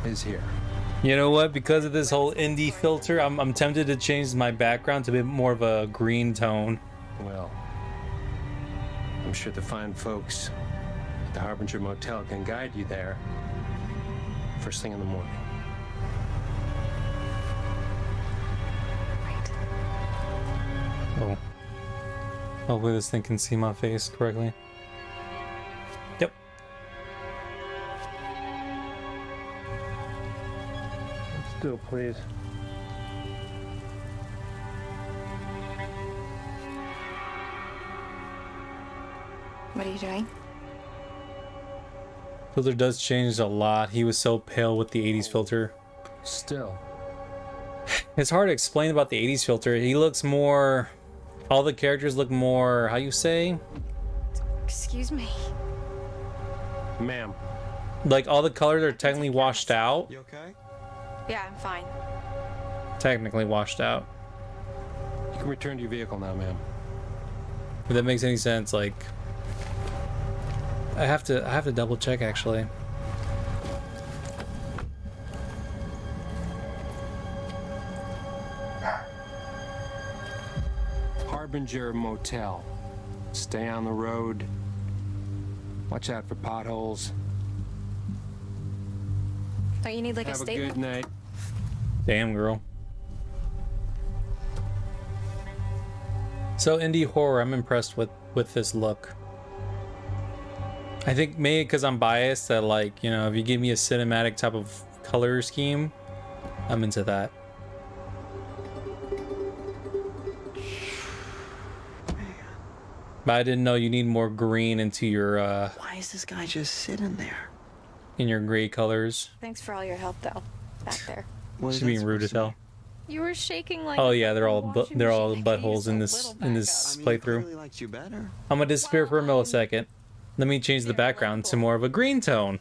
is here. You know what? Because of this whole indie filter, I'm tempted to change my background to a bit more of a green tone. Well, I'm sure the fine folks at the Harbinger Motel can guide you there first thing in the morning. Oh. Hopefully this thing can see my face correctly. Yep. Still, please. What are you doing? Filter does change a lot. He was so pale with the 80s filter. Still. It's hard to explain about the 80s filter. He looks more... All the characters look more... How you say? Excuse me. Ma'am. Like, all the colors are technically washed out. You okay? Yeah, I'm fine. Technically washed out. You can return to your vehicle now, ma'am. If that makes any sense, like I have to double check actually. Harbinger Motel. Stay on the road. Watch out for potholes. Don't you need like Have a a statement? good night. Damn, girl. So indie horror, I'm impressed with this look. I think maybe because I'm biased that, like, you know, if you give me a cinematic type of color scheme, I'm into that. But I didn't know you need more green into your Why is this guy just sitting there? in your gray colors. Thanks for all your help, though. Back there. What is She's that being rude supposed as to hell. You were shaking like. Oh yeah, they're all washing they're all machine. I could've buttholes used in a this little in this I mean, he playthrough. clearly likes you better. I'm gonna disappear for a millisecond. Let me change the background to more of a green tone.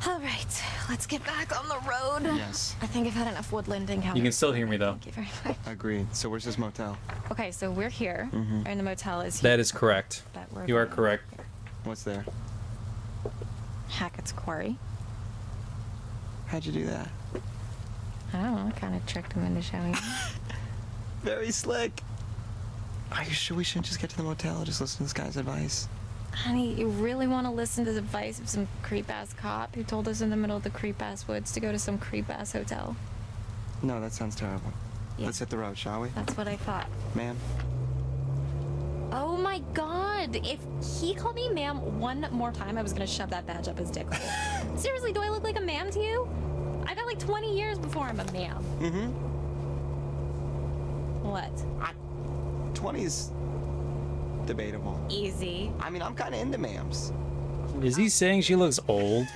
All right, let's get back on the road. Yes. I think I've had enough woodland encounters. You can still hear me though. Thank you very much. Agreed. So where's this motel? Okay, so we're here, and the motel is here. That is correct. But we're You are going correct. What's there? Hackett's Quarry. How'd you do that? I don't know, I kind of tricked him into showing me. Very slick. Are you sure we shouldn't just get to the motel and just listen to this guy's advice? Honey, you really want to listen to the advice of some creep-ass cop who told us in the middle of the creep-ass woods to go to some creep-ass hotel? No, that sounds terrible. Yeah. Let's hit the road, shall we? That's what I thought. Ma'am? Oh my god! If he called me ma'am one more time, I was gonna shove that badge up his dick hole. Seriously, do I look like a ma'am to you? I got like 20 years before I'm a ma'am. Mm-hmm. What? 20's debatable. Easy. I mean, I'm kind of into ma'ams. Is he saying she looks old?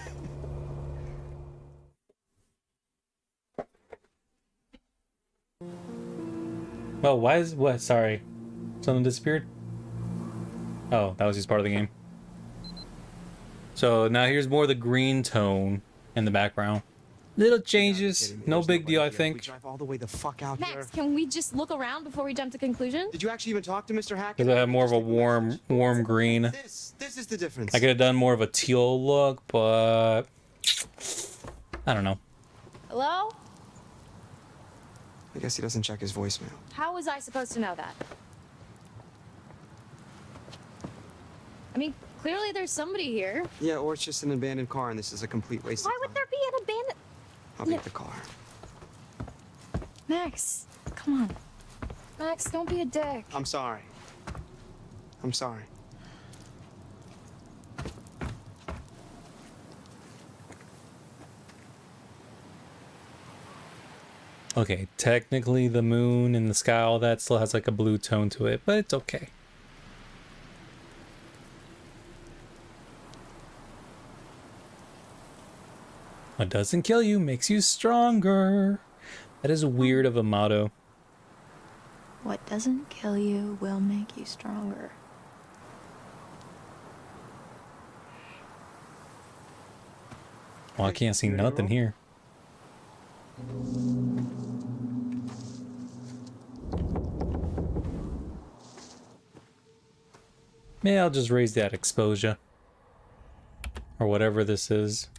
Oh, why is what? Sorry, something disappeared. Oh, that was just part of the game. So now here's more of the green tone in the background. Little changes, no big deal, I We think. drive all the way the fuck out here. Max, can we just look around before we jump to conclusions? Did you actually even talk to Mr. Hackett? Because I have more of a warm green. This is the difference. I could have done more of a teal look, but I don't know. Hello? I guess he doesn't check his voicemail. How was I supposed to know that? I mean, clearly there's somebody here. Yeah, or it's just an abandoned car and this is a complete waste Why of would time. there be an abandoned... I'll take the car. Max, come on. Max, don't be a dick. I'm sorry. I'm sorry. Okay, technically the moon and the sky, all that still has like a blue tone to it, but it's okay. What doesn't kill you makes you stronger. That is weird of a motto. What doesn't kill you will make you stronger. Well, I can't see nothing here. Maybe I'll just raise that exposure. Or whatever this is.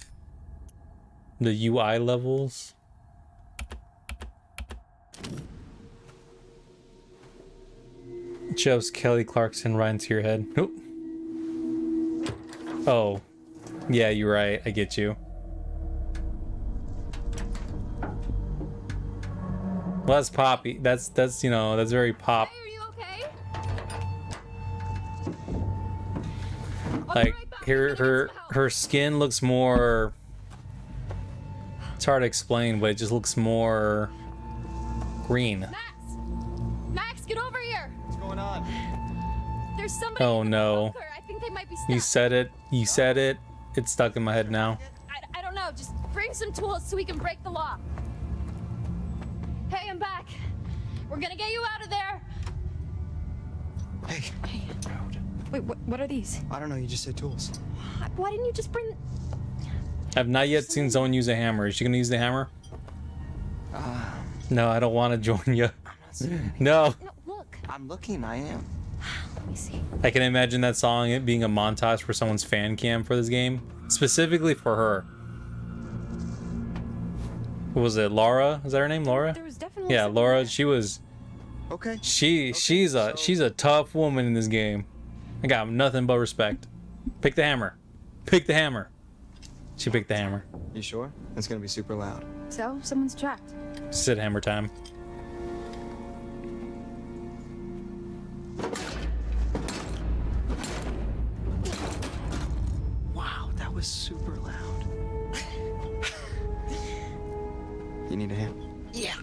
The UI levels. It shows Kelly Clarkson right into your head. Oop. Oh. Yeah, you're right. I get you. Well, that's poppy. That's you know, that's very pop. Hey, are you okay? Like her skin looks more, it's hard to explain, but it just looks more green. Max, get over here! What's going on? There's somebody Oh in the no. bunker. I think they might be stuck. You said it. You said it. It's stuck in my head now. I don't know. Just bring some tools so we can break the lock. Hey, I'm back. We're gonna get you out of there. Hey. Wait, what are these? I don't know, you just said tools. Why didn't you just bring... I've not yet seen someone use a hammer. Is she gonna use the hammer? No, I don't want to join you. No. I'm looking, I am. Let me see. I can imagine that song it being a montage for someone's fan cam for this game, specifically for her. What was it? Laura? Is that her name? Laura? Yeah, Laura. She was. Okay. She's a tough woman in this game. I got nothing but respect. Pick the hammer. Pick the hammer. She picked the hammer. You sure? It's gonna be super loud. So, someone's trapped. Sit hammer time. Wow, that was super loud. You need a hand? Yeah.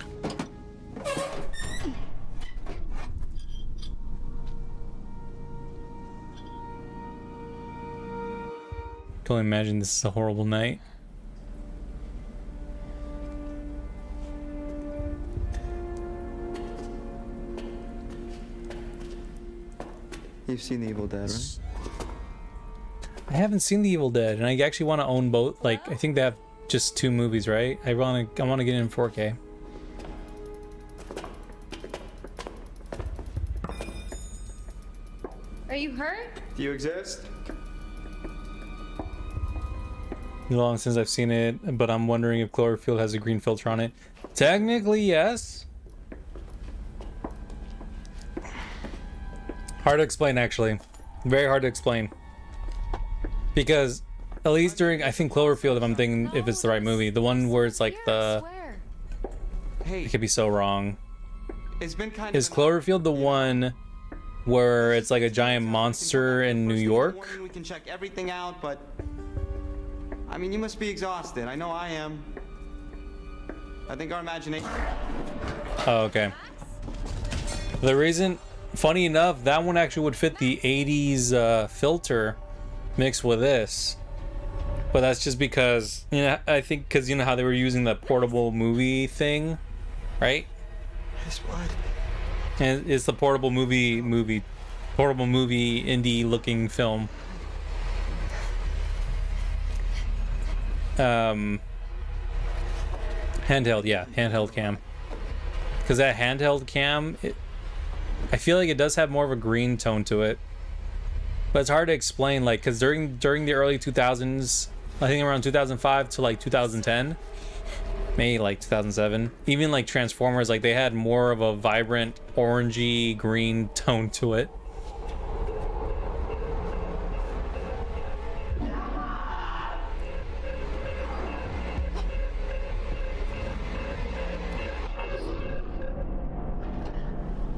Can only imagine this is a horrible night. You've seen The Evil Dead, right? I haven't seen The Evil Dead, and I actually want to own both. Like, I think they have just 2 movies, right? I want to get it in 4K. Are you hurt? Do you exist? Long since I've seen it, but I'm wondering if Cloverfield has a green filter on it. Technically, yes. Hard to explain, actually. Very hard to explain. Because, at least during, I think Cloverfield, if I'm thinking if it's the right movie, the one where it's like the... It could be so wrong. It's been kind Is Cloverfield the one where it's like a giant monster in New York? We can check everything out, but I mean, you must be exhausted. I know I am. I think our imagination. Oh, okay. The reason, funny enough, that one actually would fit the 80s filter mixed with this. But that's just because, you know, I think because you know how they were using the portable movie thing, right? His blood. And it's the portable movie indie looking film. Handheld, yeah, handheld cam. Because that handheld cam, I feel like it does have more of a green tone to it. But it's hard to explain, like, because during the early 2000s, I think around 2005 to like 2010, maybe like 2007, even like Transformers, like they had more of a vibrant orangey green tone to it.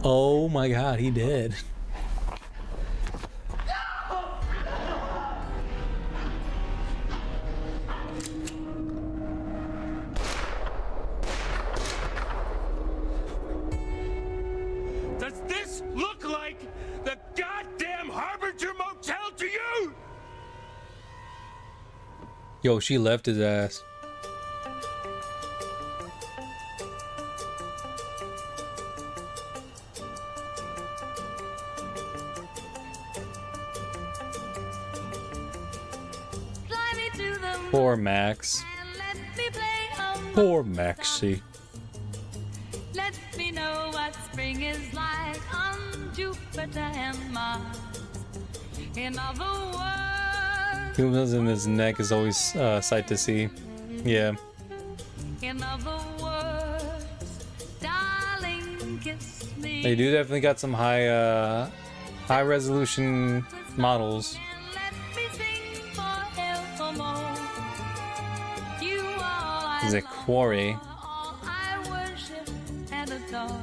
Oh my god, he did. Does this look like the goddamn Harbinger Motel to you? Yo, she left his ass. Poor Max. Poor Maxie. Let me know what spring is like on Jupiter and Mars. In other words, Humans in his neck is always sight to see. Yeah. in other words, darling, kiss me. They do definitely got some high resolution models. Forevermore. You are Is it Quarry? I worship and adore.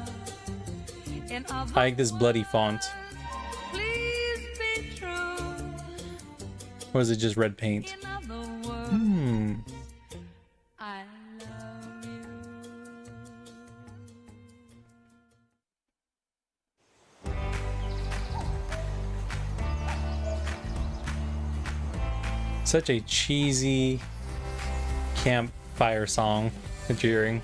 In other I like this bloody font. please be true. Or is it just red paint? In other words, Hmm. I love you. Such a cheesy campfire song that you're hearing.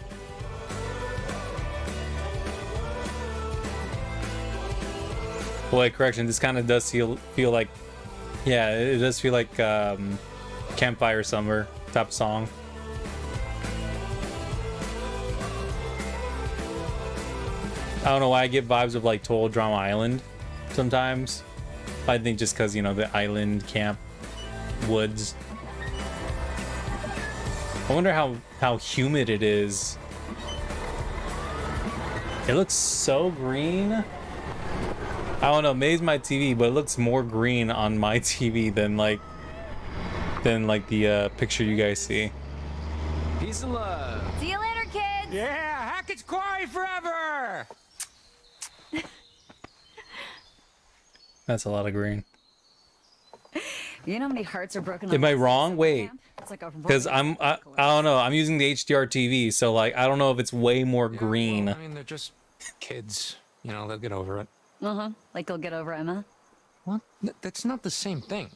Boy, correction, this kind of does feel like, yeah, it does feel like campfire summer. type song. I don't know why I get vibes of like Total Drama Island sometimes. I think just because, you know, the island camp woods. I wonder how humid it is. It looks so green. I don't know, maybe it's my TV, but it looks more green on my TV than like the picture you guys see. Peace and love. See you later, kids. Yeah, Hackett's Quarry forever. That's a lot of green. You know how many hearts are broken? Am I wrong? Wait, It's like a because I don't know. I'm using the HDR TV, so like I don't know if it's way more green. Well, I mean, they're just kids. You know, they'll get over it. Like they'll get over Emma. What? That's not the same thing.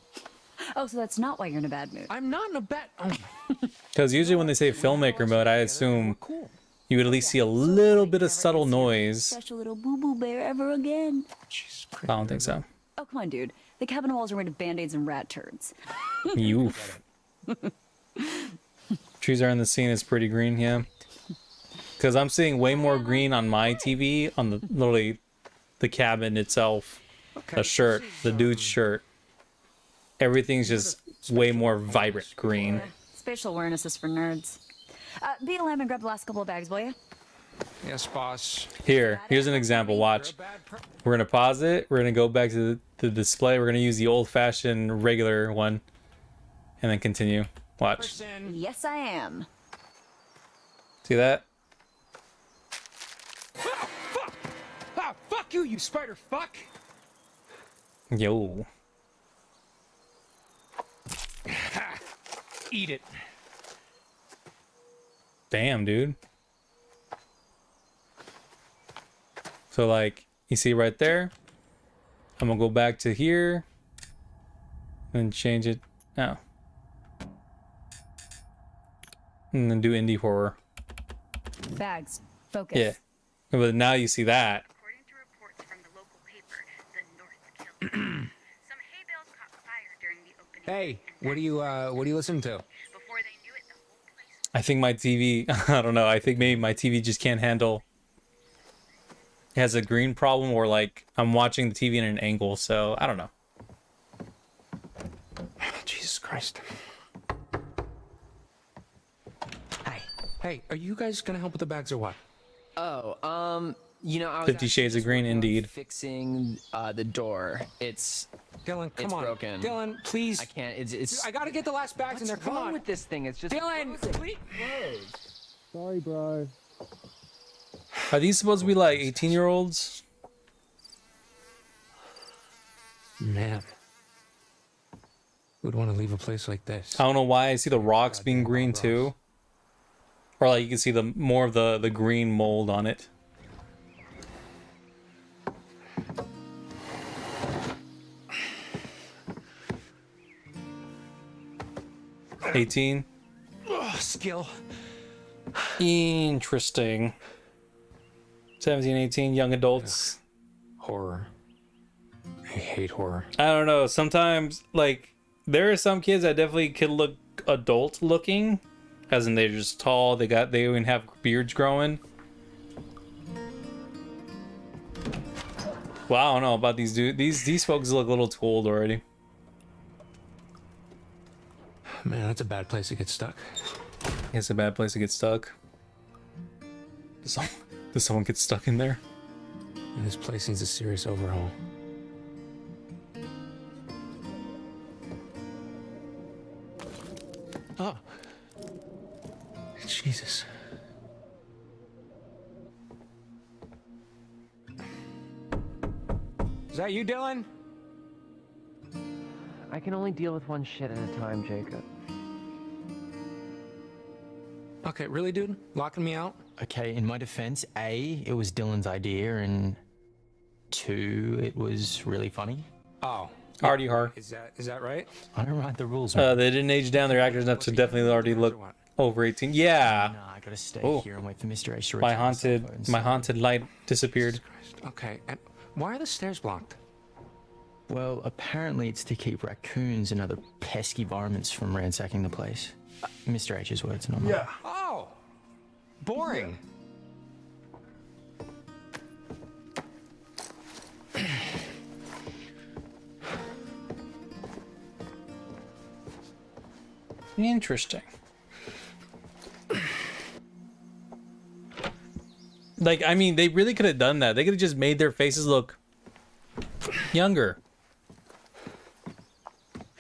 Oh, so that's not why you're in a bad mood. I'm not in a bad. Oh. Because usually when they say filmmaker mode, I assume you would at least see a little bit of subtle noise. Special little boo-boo bear ever again. I don't think so. Oh, come on, dude. The cabin walls are made of band-aids and rat turds. Oof. Trees are in the scene is pretty green, yeah. Because I'm seeing way more green on my TV, on the literally the cabin itself, the shirt, the dude's shirt. Everything's just way more vibrant green. Spatial awareness is for nerds. Be a lamb and grab the last couple of bags, will you? Yes, boss. Here's an example. Watch. We're gonna pause it. We're gonna go back to the display. We're gonna use the old-fashioned regular one, and then continue. Watch. Yes, I am. See that? Oh, fuck! Ah, fuck you, you spider fuck! Yo. Eat it. Damn, dude. So like, you see right there? I'm gonna go back to here and change it now. And then do indie horror. Bags. Focus. Yeah. But now you see that. According to reports from the local paper, the North killed some hay bales caught fire during the opening. Hey, what do you listen to? Before they knew it, the whole place I think my TV, I don't know, I think maybe my TV just can't handle, it has a green problem, or like I'm watching the TV in an angle, so I don't know. Jesus Christ. Hi. Hey, are you guys gonna help with the bags or what? Oh, you know, I was 50 Shades of Green, indeed. fixing the door. It's Dylan, come on. broken. Dylan, please. I can't. It's. I gotta get the last bags in there. Come on. with this thing? It's just. Dylan, please. Sorry, bro. Are these supposed to be like 18-year-olds? Man, who'd want to leave a place like this? I don't know why I see the rocks being green too. Or like you can see the more of the green mold on it. $18. Oh, skill. Interesting. 17, 18, young adults. Horror. I hate horror. I don't know. Sometimes, like, there are some kids that definitely could look adult looking, as in they're just tall. They even have beards growing. Well, I don't know about these dudes. These folks look a little too old already. Man, that's a bad place to get stuck. It's a bad place to get stuck. Does someone get stuck in there? This place needs a serious overhaul. Oh. Jesus. Is that you, Dylan? I can only deal with one shit at a time, Jacob. Okay, really, dude? Locking me out? Okay, in my defense, A, it was Dylan's idea, and 2, it was really funny. Oh. Already hard. Is that right? I don't write the rules. They didn't age down their actors enough to definitely already look over 18. Yeah. No, I gotta stay Oh. here and wait for Mr. H to My return his cell phone, my so- haunted light disappeared. Okay, and why are the stairs blocked? Well, apparently it's to keep raccoons and other pesky varmints from ransacking the place. Mr. H's words, not mine. Yeah. Oh, boring. Interesting. Like, I mean, they really could have done that. They could have just made their faces look younger.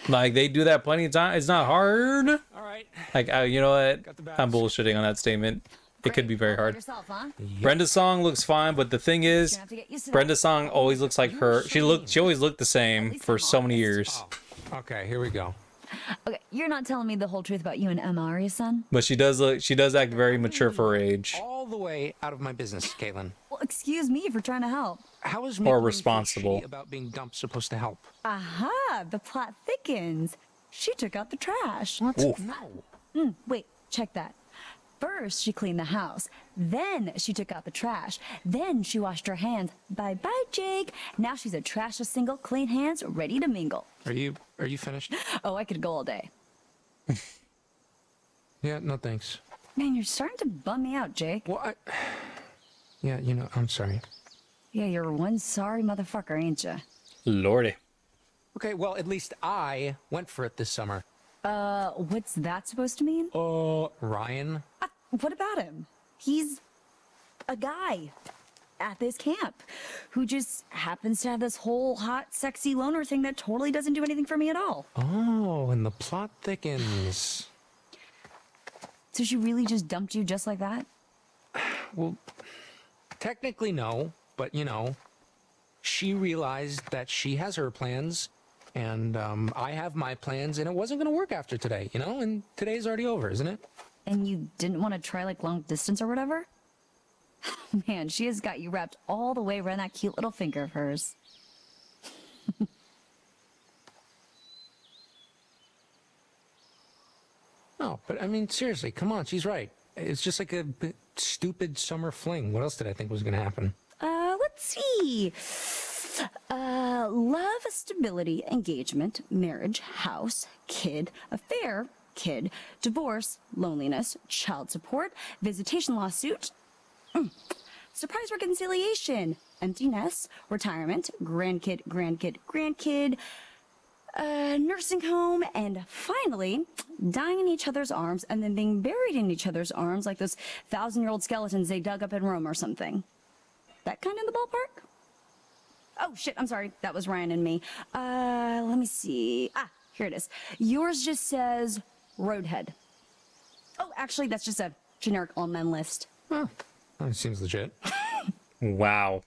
Like, they do that plenty of times. It's not hard. All right. Like, you know what? I'm bullshitting on that statement. It could be very hard. Brenda's song looks fine, but the thing is, Brenda's song always looks like her. She always looked the same for so many years. Okay, here we go. Okay, you're not telling me the whole truth about you and Emma, are you, son? But she does act very mature for her age. All the way out of my business, Caitlin. Well, excuse me for trying to help. How is Or responsible. about being dumped supposed to help? Aha, the plot thickens. She took out the trash. What? Oof. No. Wait, check that. First, she cleaned the house. Then she took out the trash. Then she washed her hands. Bye-bye, Jake. Now she's a trashless single, clean hands, ready to mingle. Are you finished? Oh, I could go all day. Yeah, no thanks. Man, you're starting to bum me out, Jake. Well, yeah, you know, I'm sorry. Yeah, you're one sorry motherfucker, ain't ya? Lordy. Okay, well, at least I went for it this summer. What's that supposed to mean? Ryan? What about him? He's a guy at this camp who just happens to have this whole hot, sexy loner thing that totally doesn't do anything for me at all. Oh, and the plot thickens. So she really just dumped you just like that? Well, technically no, but you know, she realized that she has her plans, and I have my plans, and it wasn't going to work after today, you know? And today's already over, isn't it? And you didn't want to try like long distance or whatever? Man, she has got you wrapped all the way around that cute little finger of hers. No, but I mean, seriously, come on, she's right. It's just like a stupid summer fling. What else did I think was going to happen? Let's see. Love, stability, engagement, marriage, house, kid, affair, kid, divorce, loneliness, child support, visitation lawsuit, surprise reconciliation, empty nest, retirement, grandkid, nursing home, and finally, dying in each other's arms and then being buried in each other's arms like those 1,000-year-old skeletons they dug up in Rome or something. That kind in the ballpark? Oh, shit, I'm sorry. That was Ryan and me. Let me see. Here it is. Yours just says Roadhead. Oh, actually, that's just a generic all-men list. Oh, that seems legit. Wow.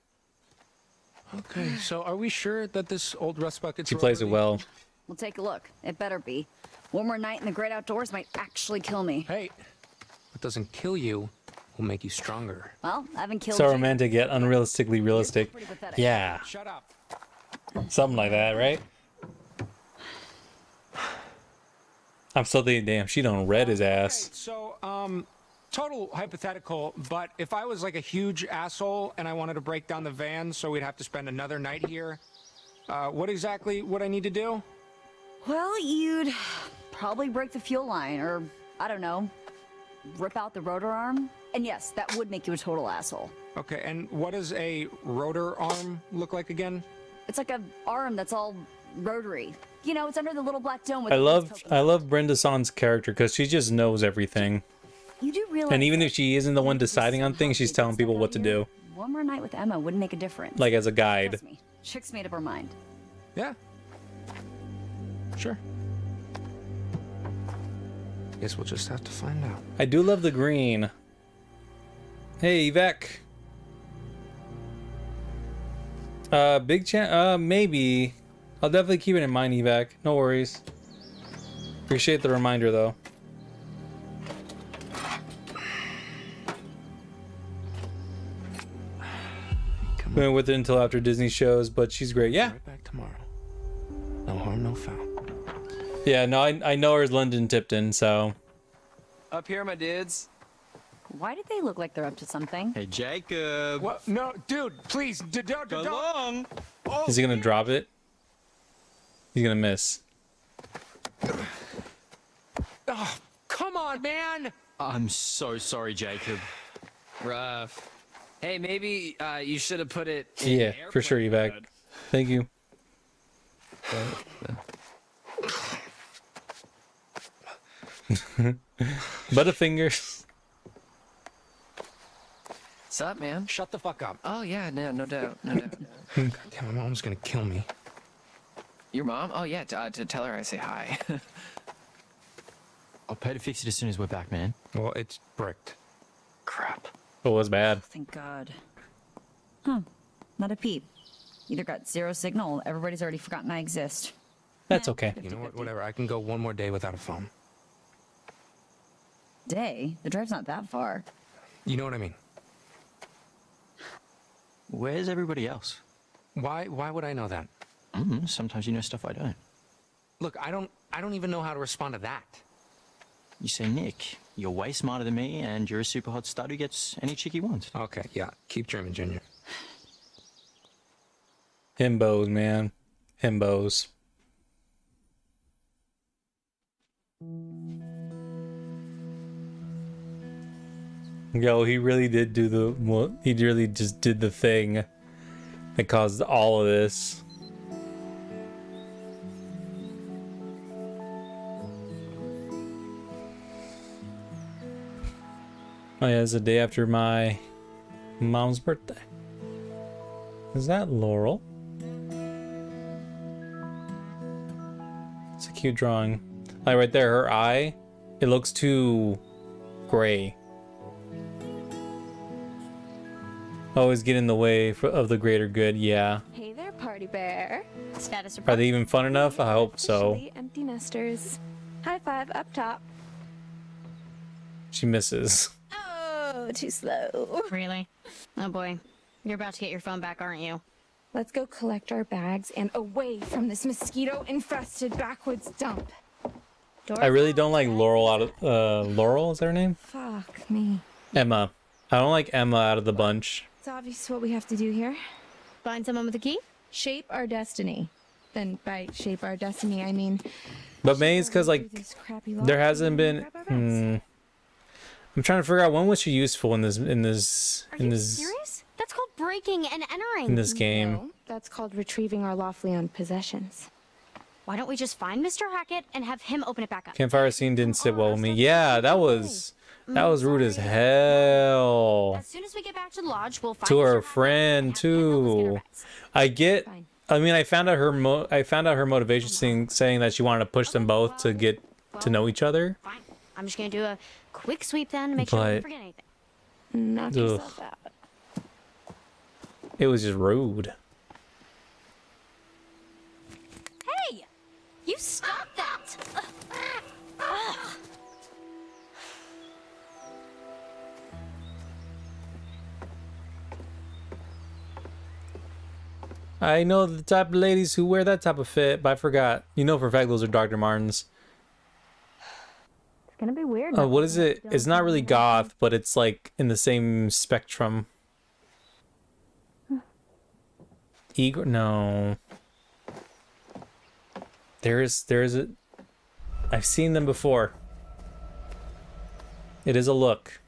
Okay, so are we sure that this old rust bucket... She plays it well. We'll take a look. It better be. One more night in the great outdoors might actually kill me. Hey, what doesn't kill you will make you stronger. Well, I haven't killed So you. romantic yet unrealistically realistic. Pretty pathetic. Yeah. Shut up. Something like that, right? I'm still thinking, damn, she done read his ass. Okay, so, total hypothetical, but if I was like a huge asshole and I wanted to break down the van so we'd have to spend another night here, what exactly would I need to do? Well, you'd probably break the fuel line, or, I don't know, rip out the rotor arm. And yes, that would make you a total asshole. Okay, and what does a rotor arm look like again? It's like a arm that's all rotary. You know, it's under the little black dome with I love Brenda Son's character because she just knows everything. You do realize, And even if she isn't the one deciding on things, she's telling people what to do. one more night with Emma wouldn't make a difference. Like as a guide. Trust me, Chick's made up her mind. Yeah. Sure. Guess we'll just have to find out. I do love the green. Hey, Vec. Big chance. Maybe. I'll definitely keep it in mind, Evac. No worries. Appreciate the reminder, though. Went with it until after Disney shows, but she's great. Yeah. Right back tomorrow. No harm, no foul. Yeah, no, I know her as London Tipton, so. Up here, my dudes. Why did they look like they're up to something? Hey, Jacob. What? No, dude, please, don't. Go long. Oh, Is he gonna drop it? He's gonna miss. oh, come on, man. I'm so sorry, Jacob. Rough. Hey, maybe you should have put it in Yeah, airplane for sure, Evac. mode. Thank you. Butterfingers. What's up, man? Shut the fuck up. Oh yeah, no doubt, no doubt. God damn, my mom's gonna kill me. Your mom? Oh yeah, to tell her I say hi. I'll pay to fix it as soon as we're back, man. Well, it's bricked. Crap. It was bad. Thank God. Huh. Not a peep. Either got zero signal, or everybody's already forgotten I exist. That's okay. You know what? Whatever. I can go one more day without a phone. Day? The drive's not that far. You know what I mean? Where's everybody else? Why would I know that? Sometimes you know stuff I don't. Look, I don't even know how to respond to that. You say, Nick, you're way smarter than me, and you're a super hot stud who gets any chick he wants. Okay, yeah. Keep dreaming, Junior. Himbos, man. Himbos. Yo, he really did do the... Well, he really just did the thing that caused all of this. Oh yeah, it's the day after my mom's birthday. Is that Laurel? It's a cute drawing. Like right there, her eye, it looks too gray. Always get in the way of the greater good, yeah. Hey there, party bear. Status Are report. they even fun enough? I hope so. Officially empty nesters. High five up top. She misses. Oh, too slow. Really? Oh boy. You're about to get your phone back, aren't you? Let's go collect our bags and away from this mosquito-infested backwoods dump. I really don't like Laurel out of Laurel, is that her name? Fuck me. Emma. I don't like Emma out of the bunch. It's obvious what we have to do here. Find someone with a key? Shape our destiny. Then by shape our destiny, I mean... But May's because like there hasn't been I'm trying to figure out when was she useful in this Serious? That's called breaking and entering. in this game. No, that's called retrieving our lawfully owned possessions. Why don't we just find Mr. Hackett and have him open it back up? Campfire scene didn't sit well with me. Yeah, that was rude as hell. As soon as we get back to the lodge, we'll find To Mr. her Hackett friend too. I mean, I found out her motivation saying that she wanted to push them both to get to know each other. Fine. I'm just gonna do a quick sweep then to make sure I don't But- forget anything. Knock yourself out. It was just rude. Hey! You stop that! Ugh. I know the type of ladies who wear that type of fit, but I forgot. You know for a fact those are Dr. Martens. It's gonna be weird. What is it? It's not really goth, but it's like in the same spectrum. Igor? No. There's a... I've seen them before. It is a look.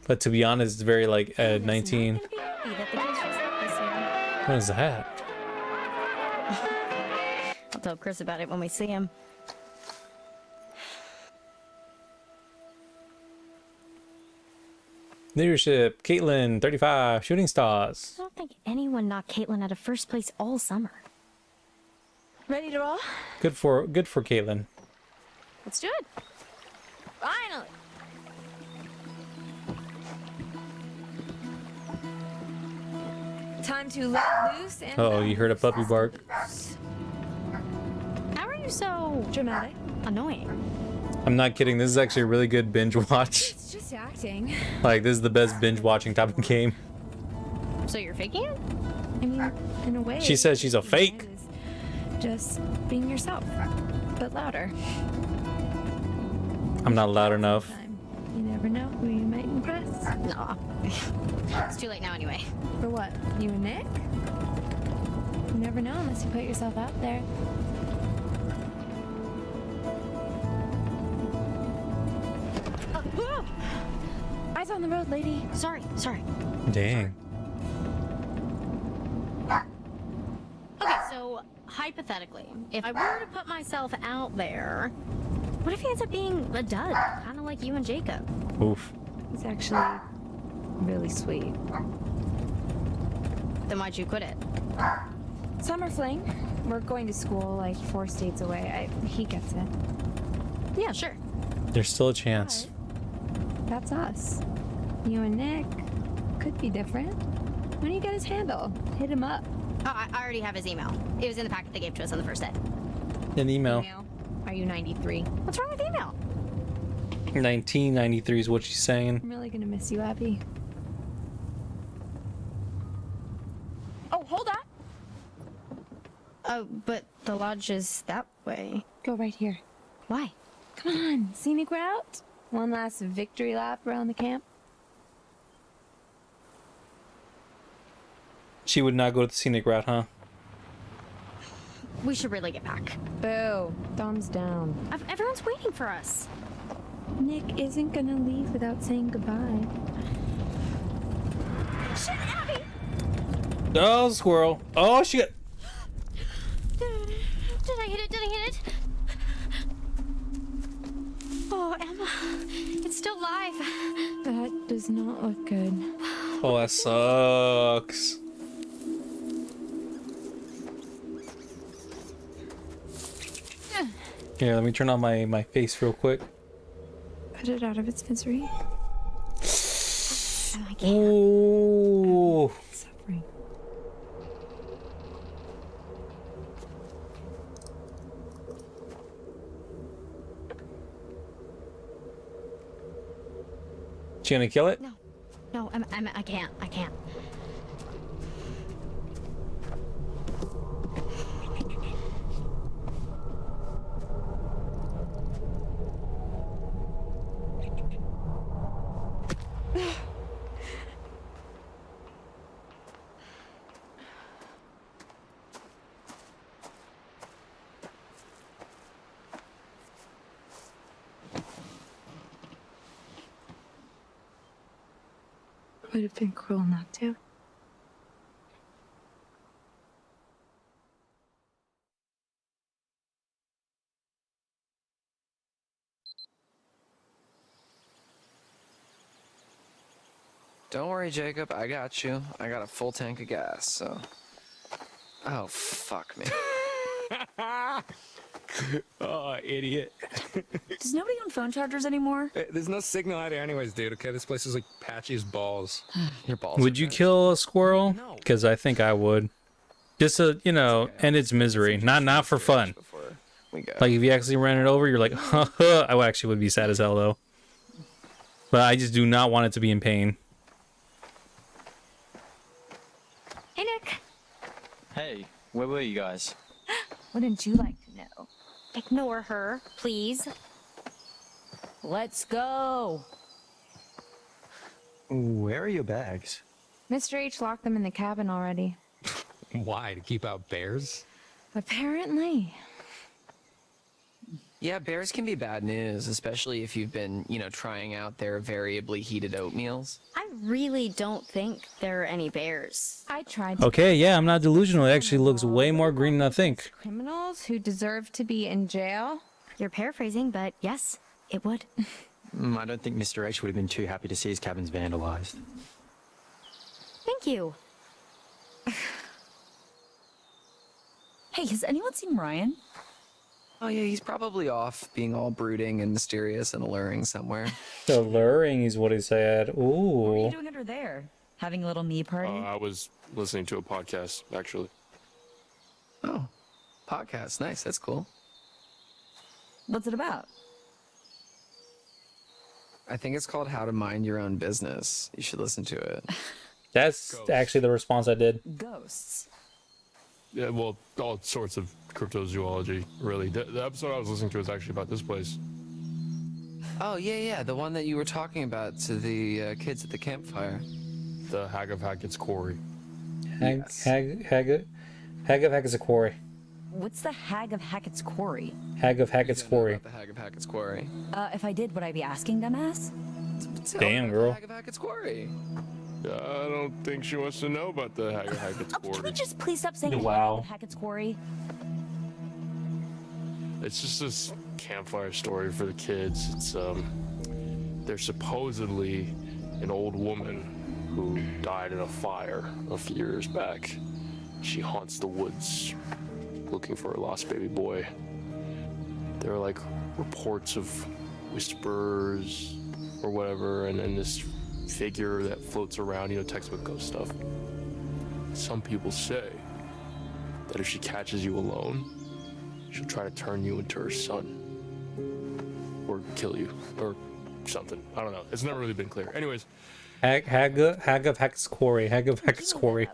But to be honest, it's very like 19... What is that? I'll tell Chris about it when we see him. Leadership, Caitlin, 35, shooting stars. I don't think anyone knocked Caitlin out of first place all summer. Ready to roll? Good for Caitlin. Let's do it. Finally. Time to let loose and... Oh, you heard a puppy bark. How are you so dramatic? Annoying. I'm not kidding. This is actually a really good binge watch. It's just acting. Like, this is the best binge watching type of game. So you're faking it? I mean, in a way. She says she's a fake. Just being yourself, but louder. I'm not loud enough. You never know who you might impress. Nah. It's too late now anyway. For what? You and Nick? You never know unless you put yourself out there. on the road, lady. Sorry. Dang. Okay, so hypothetically, if I were to put myself out there, what if he ends up being a dud? Kind of like you and Jacob. Oof. He's actually really sweet. Then why'd you quit it? Summer fling. We're going to school like 4 states away. He gets it. Yeah, sure. There's still a chance. That's us. You and Nick could be different. When do you get his handle? Hit him up. Oh, I already have his email. It was in the packet they gave to us on the first day. An email. Are you 93? What's wrong with email? 1993 is what she's saying. I'm really gonna miss you, Abby. Oh, hold on. Oh, but the lodge is that way. Go right here. Why? Come on, scenic route. One last victory lap around the camp. She would not go to the scenic route, huh? We should really get back. Boo. Thumbs down. Everyone's waiting for us. Nick isn't gonna leave without saying goodbye. Shit, Abby! Oh, squirrel. Oh, she got... Did I hit it? Oh, Emma. It's still live. That does not look good. Oh, that sucks. Here, let me turn on my face real quick. Put it out of its misery. Ooh. Suffering. She gonna kill it? No, I can't. Would have been cruel not to. Don't worry, Jacob. I got you. I got a full tank of gas, so. Oh, fuck me. Oh, idiot. Does nobody own phone chargers anymore? There's no signal out here anyways, dude, okay? This place is like patchy as balls. Your balls. Would you kill a squirrel? Because I think I would. Just to, you know, end its misery. Not for fun. Like, if you actually ran it over, you're like, I actually would be sad as hell, though. But I just do not want it to be in pain. Hey, Nick. Hey, where were you guys? Wouldn't you like to know? Ignore her, please. Let's go. Where are your bags? Mr. H locked them in the cabin already. Why? To keep out bears? Apparently. Yeah, bears can be bad news, especially if you've been, trying out their variably heated oatmeals. I really don't think there are any bears. I tried to. Okay, yeah, I'm not delusional. It actually looks way more green than I think. Criminals who deserve to be in jail? You're paraphrasing, but yes, it would. I don't think Mr. H would have been too happy to see his cabins vandalized. Thank you. Hey, has anyone seen Ryan? Oh yeah, he's probably off being all brooding and mysterious and alluring somewhere. Alluring is what he said. Ooh. What are you doing under there? Having a little me party? I was listening to a podcast, actually. Oh, podcast. Nice. That's cool. What's it about? I think it's called How to Mind Your Own Business. You should listen to it. That's actually the response I did. Ghosts. Yeah, well, all sorts of cryptozoology, really. The episode I was listening to is actually about this place. Oh, yeah, the one that you were talking about to the kids at the campfire. The Hag of Hackett's Quarry. Hag of Hackett's Quarry. What's the Hag of Hackett's Quarry? Hag of Hackett's Quarry. The Hag of Hackett's Quarry. If I did, would I be asking, dumbass? Damn, girl. Hag of Hackett's Quarry. I don't think she wants to know about the Hag of Hackett's Can we Quarry. just please stop saying Wow. Hag of Hackett's Quarry? It's just this campfire story for the kids. It's there's supposedly an old woman who died in a fire a few years back. She haunts the woods looking for her lost baby boy. There are like reports of whispers or whatever, and then this figure that floats around, you know, textbook ghost stuff. Some people say that if she catches you alone, she'll try to turn you into her son. Or kill you. Or something. I don't know. It's never really been clear. Anyways. Hag of Hackett's Quarry. Hag of Hackett's Quarry.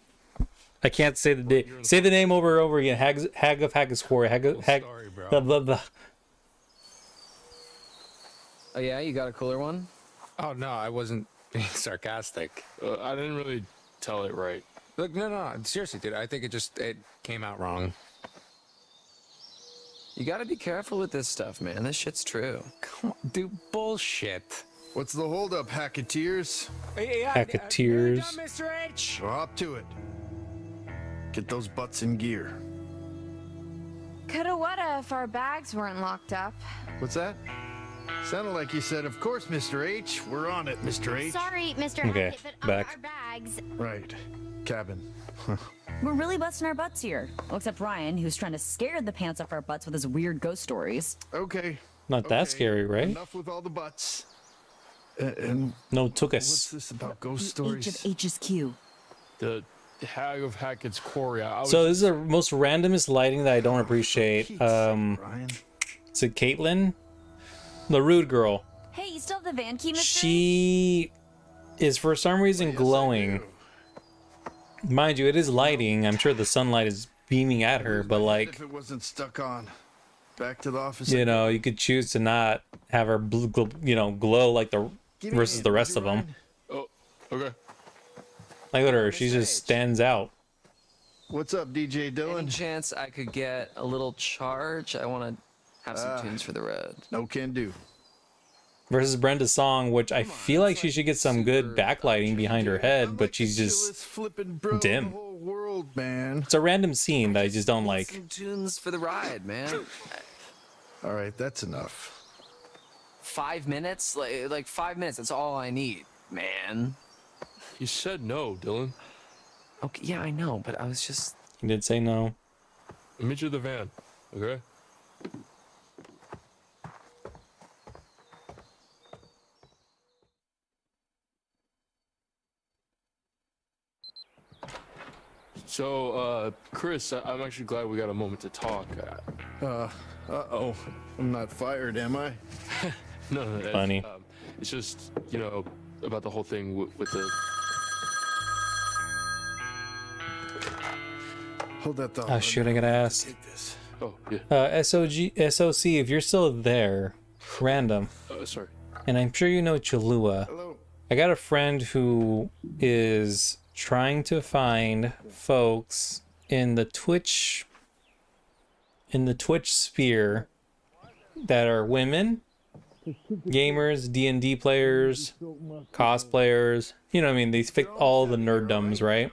I can't say the name. Say the name over and over again. Hag of Hackett's Quarry. Sorry, bro. Blah, blah, blah. Oh yeah, you got a cooler one? Oh no, I wasn't being sarcastic. I didn't really tell it right. Look, no, seriously, dude. I think it came out wrong. You gotta be careful with this stuff, man. This shit's true. Come on, dude, bullshit. What's the holdup, Hacketeers? Hacketeers. Mr. H. We're up to it. Get those butts in gear. Coulda woulda if our bags weren't locked up. What's that? Sounded like you said, of course, Mr. H. We're on it, Mr. H. Sorry, Mr. Okay, Hackett, but back. our bags. Right. Cabin. We're really busting our butts here. Well, except Ryan, who's trying to scare the pants off our butts with his weird ghost stories. Okay. Not that scary, right? Enough with all the butts. And No took what's us. this about ghost H stories? of H's Q. The Hag of Hackett's Quarry. I was So this is the most randomest lighting that I don't appreciate. Is it Caitlin? The rude girl. Hey, you still have the van key, Mr. She is for some reason glowing. Mind you, it is lighting. I'm sure the sunlight is beaming at her, but like, If it wasn't stuck on. Back to the office. you know, you could choose to not have her, glow like the versus the rest of them. Oh, okay. Like look at her, she just stands out. What's up, DJ Any Dylan? chance I could get a little charge? I want to have some tunes for the road. No can do. Versus Brenda's song, which I feel like she should get some good backlighting behind her head, but she's just Flippin' bro, dim. The whole world, man. It's a random scene that I just don't like. Some tunes for the ride, man. All right, that's enough. 5 minutes? Like 5 minutes. That's all I need, man. You said no, Dylan. Okay, yeah, I know, but I was just... He did say no. I'll meet you at the van, okay? So, Chris, I'm actually glad we got a moment to talk. Uh-oh. I'm not fired, am I? No, Funny. It's just, you know, about the whole thing with the... Hold that thought. Oh shoot, I gotta ask. Take this. Oh, yeah. SOC, if you're still there, random. Sorry. And I'm sure you know Cholula. Hello. I got a friend who is trying to find folks in the Twitch sphere that are women, gamers, D&D players, cosplayers. You know what I mean? They fit all the nerddoms, right?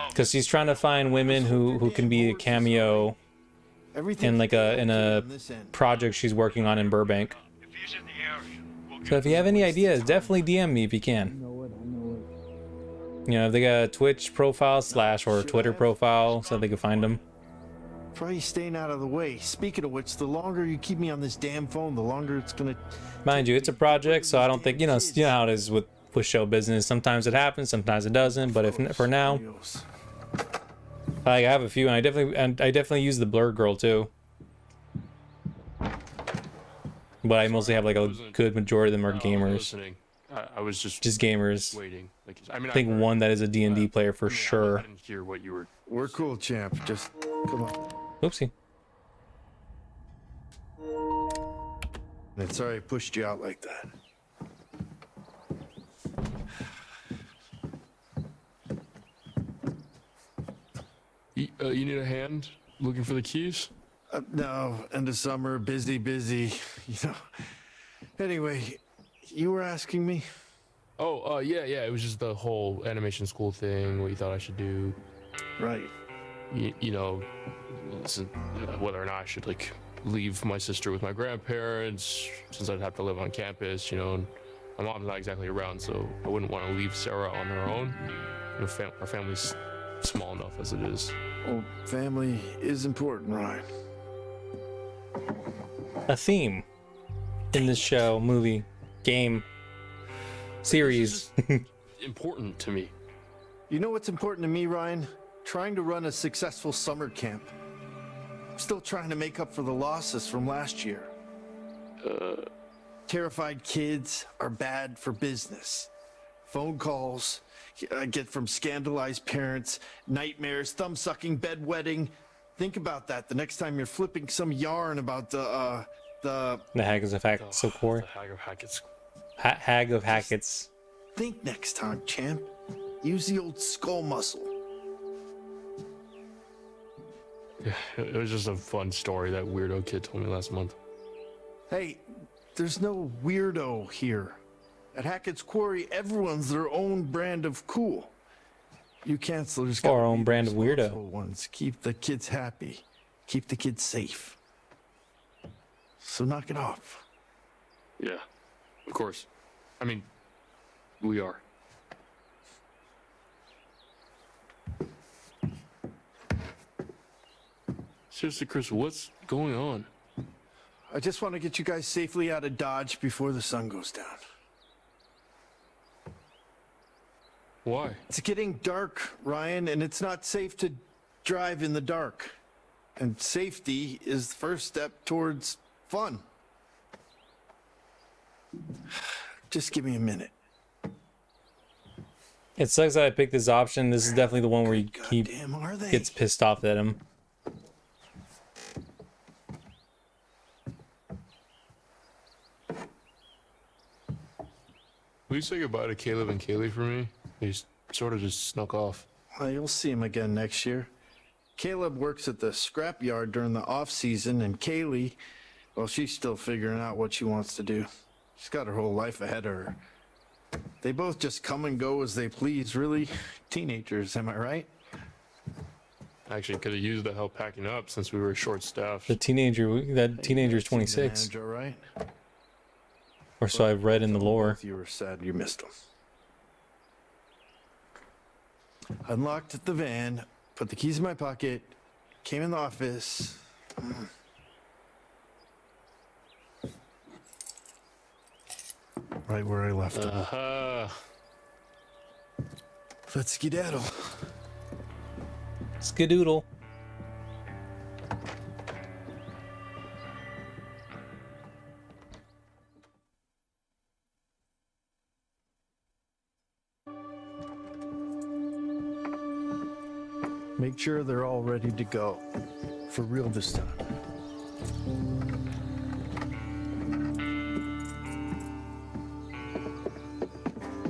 Because he's trying to find women who can be a cameo in like in a project she's working on in Burbank. So if you have any ideas, definitely DM me if you can. You know, if they got a Twitch profile / or Twitter profile, so they can find them. Probably staying out of the way. Speaking of which, the longer you keep me on this damn phone, the longer it's gonna... Mind you, it's a project, so I don't think, you know how it is with show business. Sometimes it happens, sometimes it doesn't. But if for now, I have a few, and I definitely use the Blur Girl too. But I mostly have like a good majority of them are gamers. I was just gamers. Waiting. Like, I think one that is a D&D player for sure. I didn't hear what you were... We're cool, champ. Just come on. Oopsie. And sorry I pushed you out like that. You need a hand looking for the keys? No, end of summer, busy. You know. Anyway, you were asking me? Oh, yeah. It was just the whole animation school thing, what you thought I should do. Right. You know, listen, whether or not I should, like, leave my sister with my grandparents, since I'd have to live on campus, you know, and my mom's not exactly around, so I wouldn't want to leave Sarah on her own. You know, our family's small enough as it is. Well, family is important, Ryan. A theme in this show, movie, game, series. Important to me. You know what's important to me, Ryan? Trying to run a successful summer camp. I'm still trying to make up for the losses from last year. Terrified kids are bad for business. Phone calls I get from scandalized parents, nightmares, thumb-sucking, bedwetting. Think about that the next time you're flipping some yarn about the Hag of Hackett's of Quarry. The Hag of Hackett's. Hag of Hackett's. Think next time, champ. Use the old skull muscle. Yeah, it was just a fun story that weirdo kid told me last month. Hey, there's no weirdo here. At Hackett's Quarry, everyone's their own brand of cool. You cancelers got our own brand of weirdo. Ones. Keep the kids happy. Keep the kids safe. So knock it off. Yeah, of course. I mean, we are. Seriously, Chris, what's going on? I just want to get you guys safely out of Dodge before the sun goes down. Why? It's getting dark, Ryan, and it's not safe to drive in the dark. And safety is the first step towards fun. Just give me a minute. It sucks that I picked this option. This is definitely the one where he gets pissed off at him. Will you say goodbye to Caleb and Kaylee for me? They sort of just snuck off. Well, you'll see him again next year. Caleb works at the scrapyard during the off season, and Kaylee, well, she's still figuring out what she wants to do. She's got her whole life ahead of her. They both just come and go as they please, really. Teenagers, am I right? Actually, could have used the help packing up since we were short-staffed. That teenager's 26. Manage, all right? Or so I've read in the lore. You were sad you missed him. Unlocked the van, put the keys in my pocket, came in the office. Right where I left him. Let's skedaddle. Skedoodle. Make sure they're all ready to go. For real this time.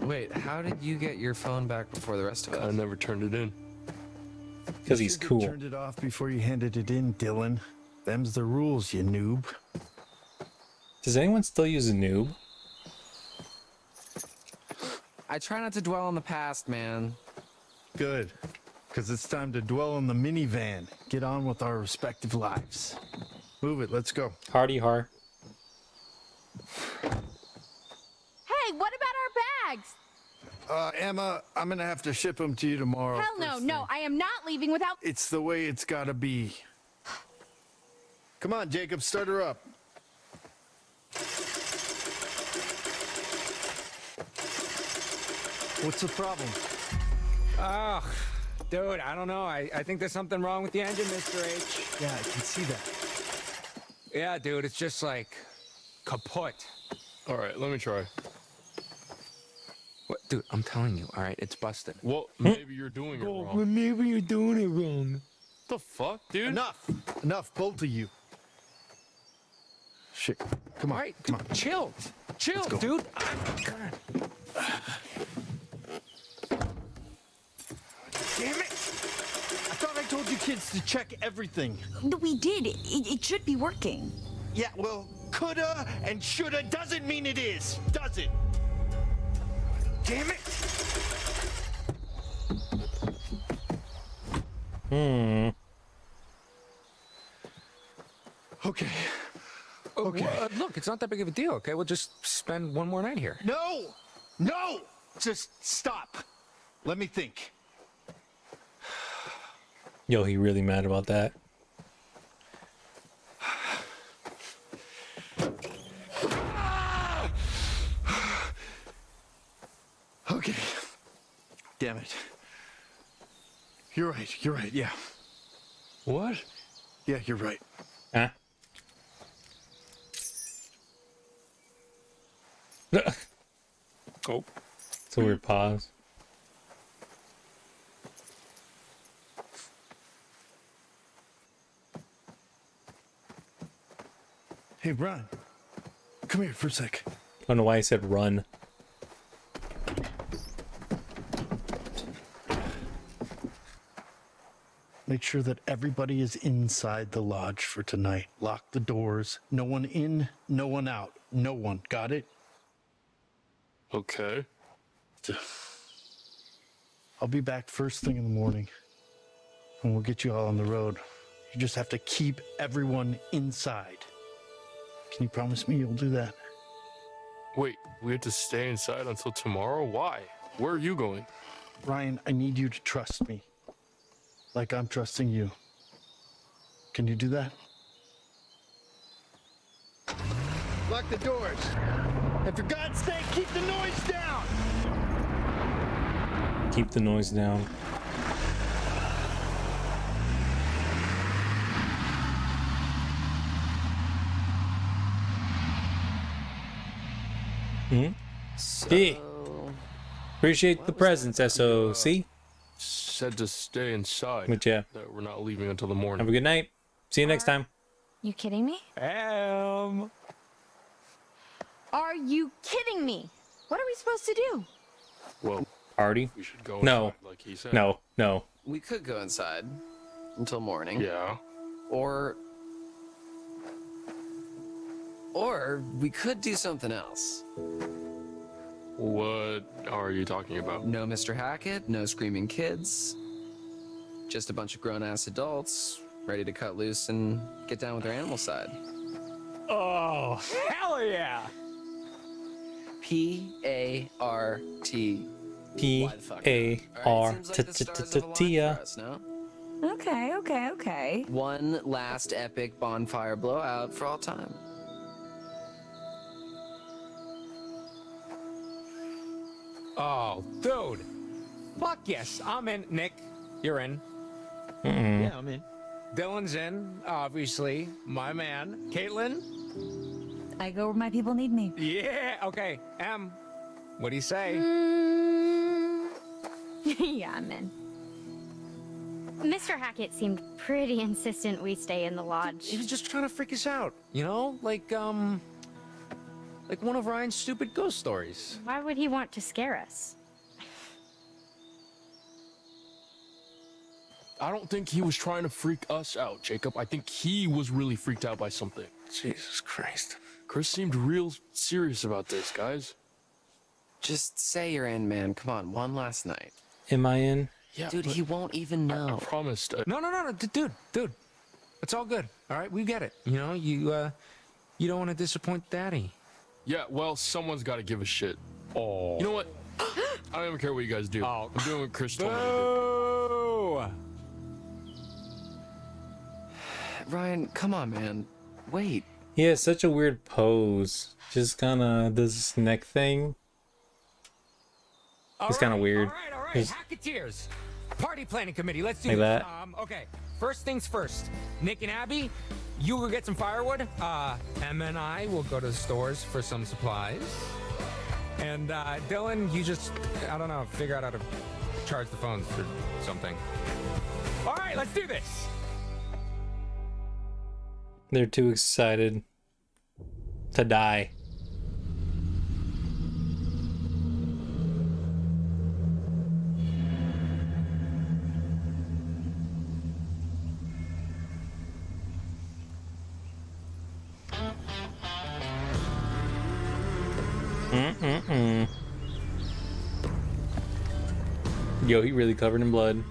Wait, how did you get your phone back before the rest of us? I never turned it in. Because he's cool. You turned it off before you handed it in, Dylan. Them's the rules, you noob. Does anyone still use a noob? I try not to dwell on the past, man. Good. Because it's time to dwell on the minivan. Get on with our respective lives. Move it, let's go. Hardy har. Hey, what about our bags? Emma, I'm gonna have to ship them to you tomorrow. Hell no, no, I am not leaving without. It's the way it's gotta be. Come on, Jacob, start her up. What's the problem? Ugh. Dude, I don't know. I think there's something wrong with the engine, Mr. H. Yeah, I can see that. Yeah, dude, it's just like kaput. All right, let me try. What, dude, I'm telling you, all right, it's busted. Well, maybe you're doing it wrong. Maybe you're doing it wrong. What the fuck, dude? Enough, both of you. Shit, come on, all right, come dude, on. Chill, dude. God. Damn it! I thought I told you kids to check everything. We did. It should be working. Yeah, well, coulda and shoulda doesn't mean it is, does it? Damn it! Okay. Okay. Look, it's not that big of a deal, okay? We'll just spend one more night here. No! No! Just stop. Let me think. Yo, he really mad about that. Okay. Damn it. You're right, yeah. What? Yeah, you're right. Huh? Oh. It's a weird pause. Hey, Brian. Come here for a sec. I don't know why I said run. Make sure that everybody is inside the lodge for tonight. Lock the doors. No one in, no one out. No one. Got it? Okay. I'll be back first thing in the morning. And we'll get you all on the road. You just have to keep everyone inside. Can you promise me you'll do that? Wait, we have to stay inside until tomorrow? Why? Where are you going? Ryan, I need you to trust me. Like I'm trusting you. Can you do that? Lock the doors. And for God's sake, keep the noise down! Keep the noise down. Hey. Appreciate the presents, SOC. Said to stay inside. But yeah. That we're not leaving until the morning. Have a good night. See you next time. You kidding me? Are you kidding me? What are we supposed to do? Well, party? We should go No. inside, like he said. No. No. We could go inside until morning. Yeah. Or we could do something else. What are you talking about? No Mr. Hackett, no screaming kids. Just a bunch of grown-ass adults ready to cut loose and get down with their animal side. Oh, hell yeah! P-A-R-T. P-A-R-T-T-T-Tia. Okay. One last epic bonfire blowout for all time. Oh, dude. Fuck yes, I'm in. Nick, you're in. Yeah, I'm in. Dylan's in, obviously. My man. Caitlin? I go where my people need me. Yeah, okay. Em, what do you say? Yeah, I'm in. Mr. Hackett seemed pretty insistent we stay in the lodge. He was just trying to freak us out, you know? Like one of Ryan's stupid ghost stories. Why would he want to scare us? I don't think he was trying to freak us out, Jacob. I think he was really freaked out by something. Jesus Christ. Chris seemed real serious about this, guys. Just say you're in, man. Come on, one last night. Am I in? Yeah, dude, he won't even know. I promised. No, dude. It's all good. All right, we get it. You know, you don't want to disappoint Daddy. Yeah, well, someone's got to give a shit. Oh. You know what? I don't even care what you guys do. Oh. I'm doing what Chris told me to do. Oh. Ryan, come on, man. Wait. He has such a weird pose. Just kind of does this neck thing. It's kind of weird. All right. Just Hacketeers. Party planning committee. Let's do like this. that. Okay. First things first. Nick and Abby, you go get some firewood. Emma and I will go to the stores for some supplies. And Dylan, you just, I don't know, figure out how to charge the phones or something. All right, let's do this. They're too excited to die. Yo, he really covered in blood.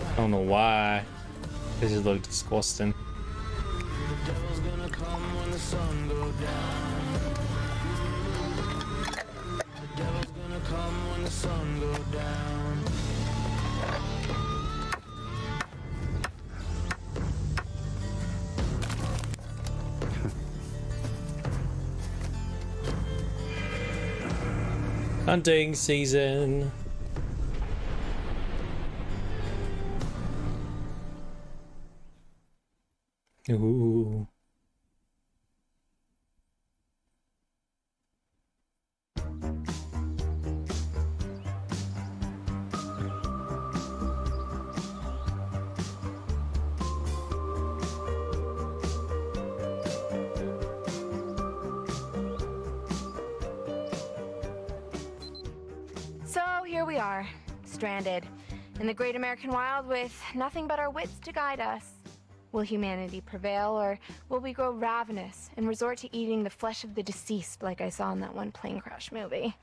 I don't know why. This just looked disgusting. Hunting season. Ooh. So here we are, stranded in the great American wild with nothing but our wits to guide us. Will humanity prevail, or will we grow ravenous and resort to eating the flesh of the deceased like I saw in that one plane crash movie?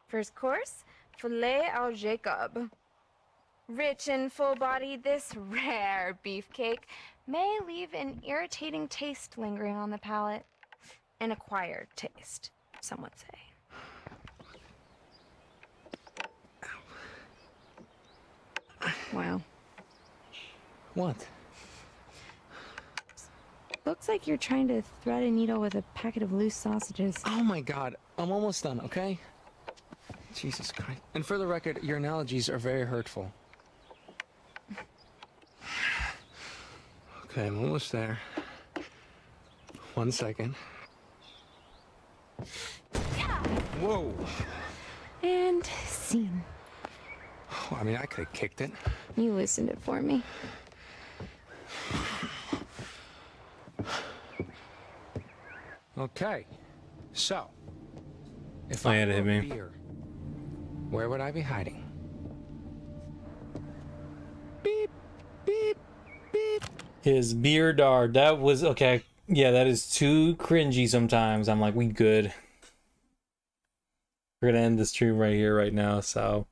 First course, filet au Jacob. Rich and full-bodied, this rare beefcake may leave an irritating taste lingering on the palate. An acquired taste, some would say. Wow. What? Looks like you're trying to thread a needle with a packet of loose sausages. Oh my god, I'm almost done, okay? Jesus Christ. And for the record, your analogies are very hurtful. Okay, I'm almost there. 1 second. Whoa. And scene. I mean, I could have kicked it. You loosened it for me. Okay, so if I I had to were hit a me. beer, where would I be hiding? His beer dart. That was okay. Yeah, that is too cringy sometimes. I'm like, we good. We're gonna end the stream right here, right now. So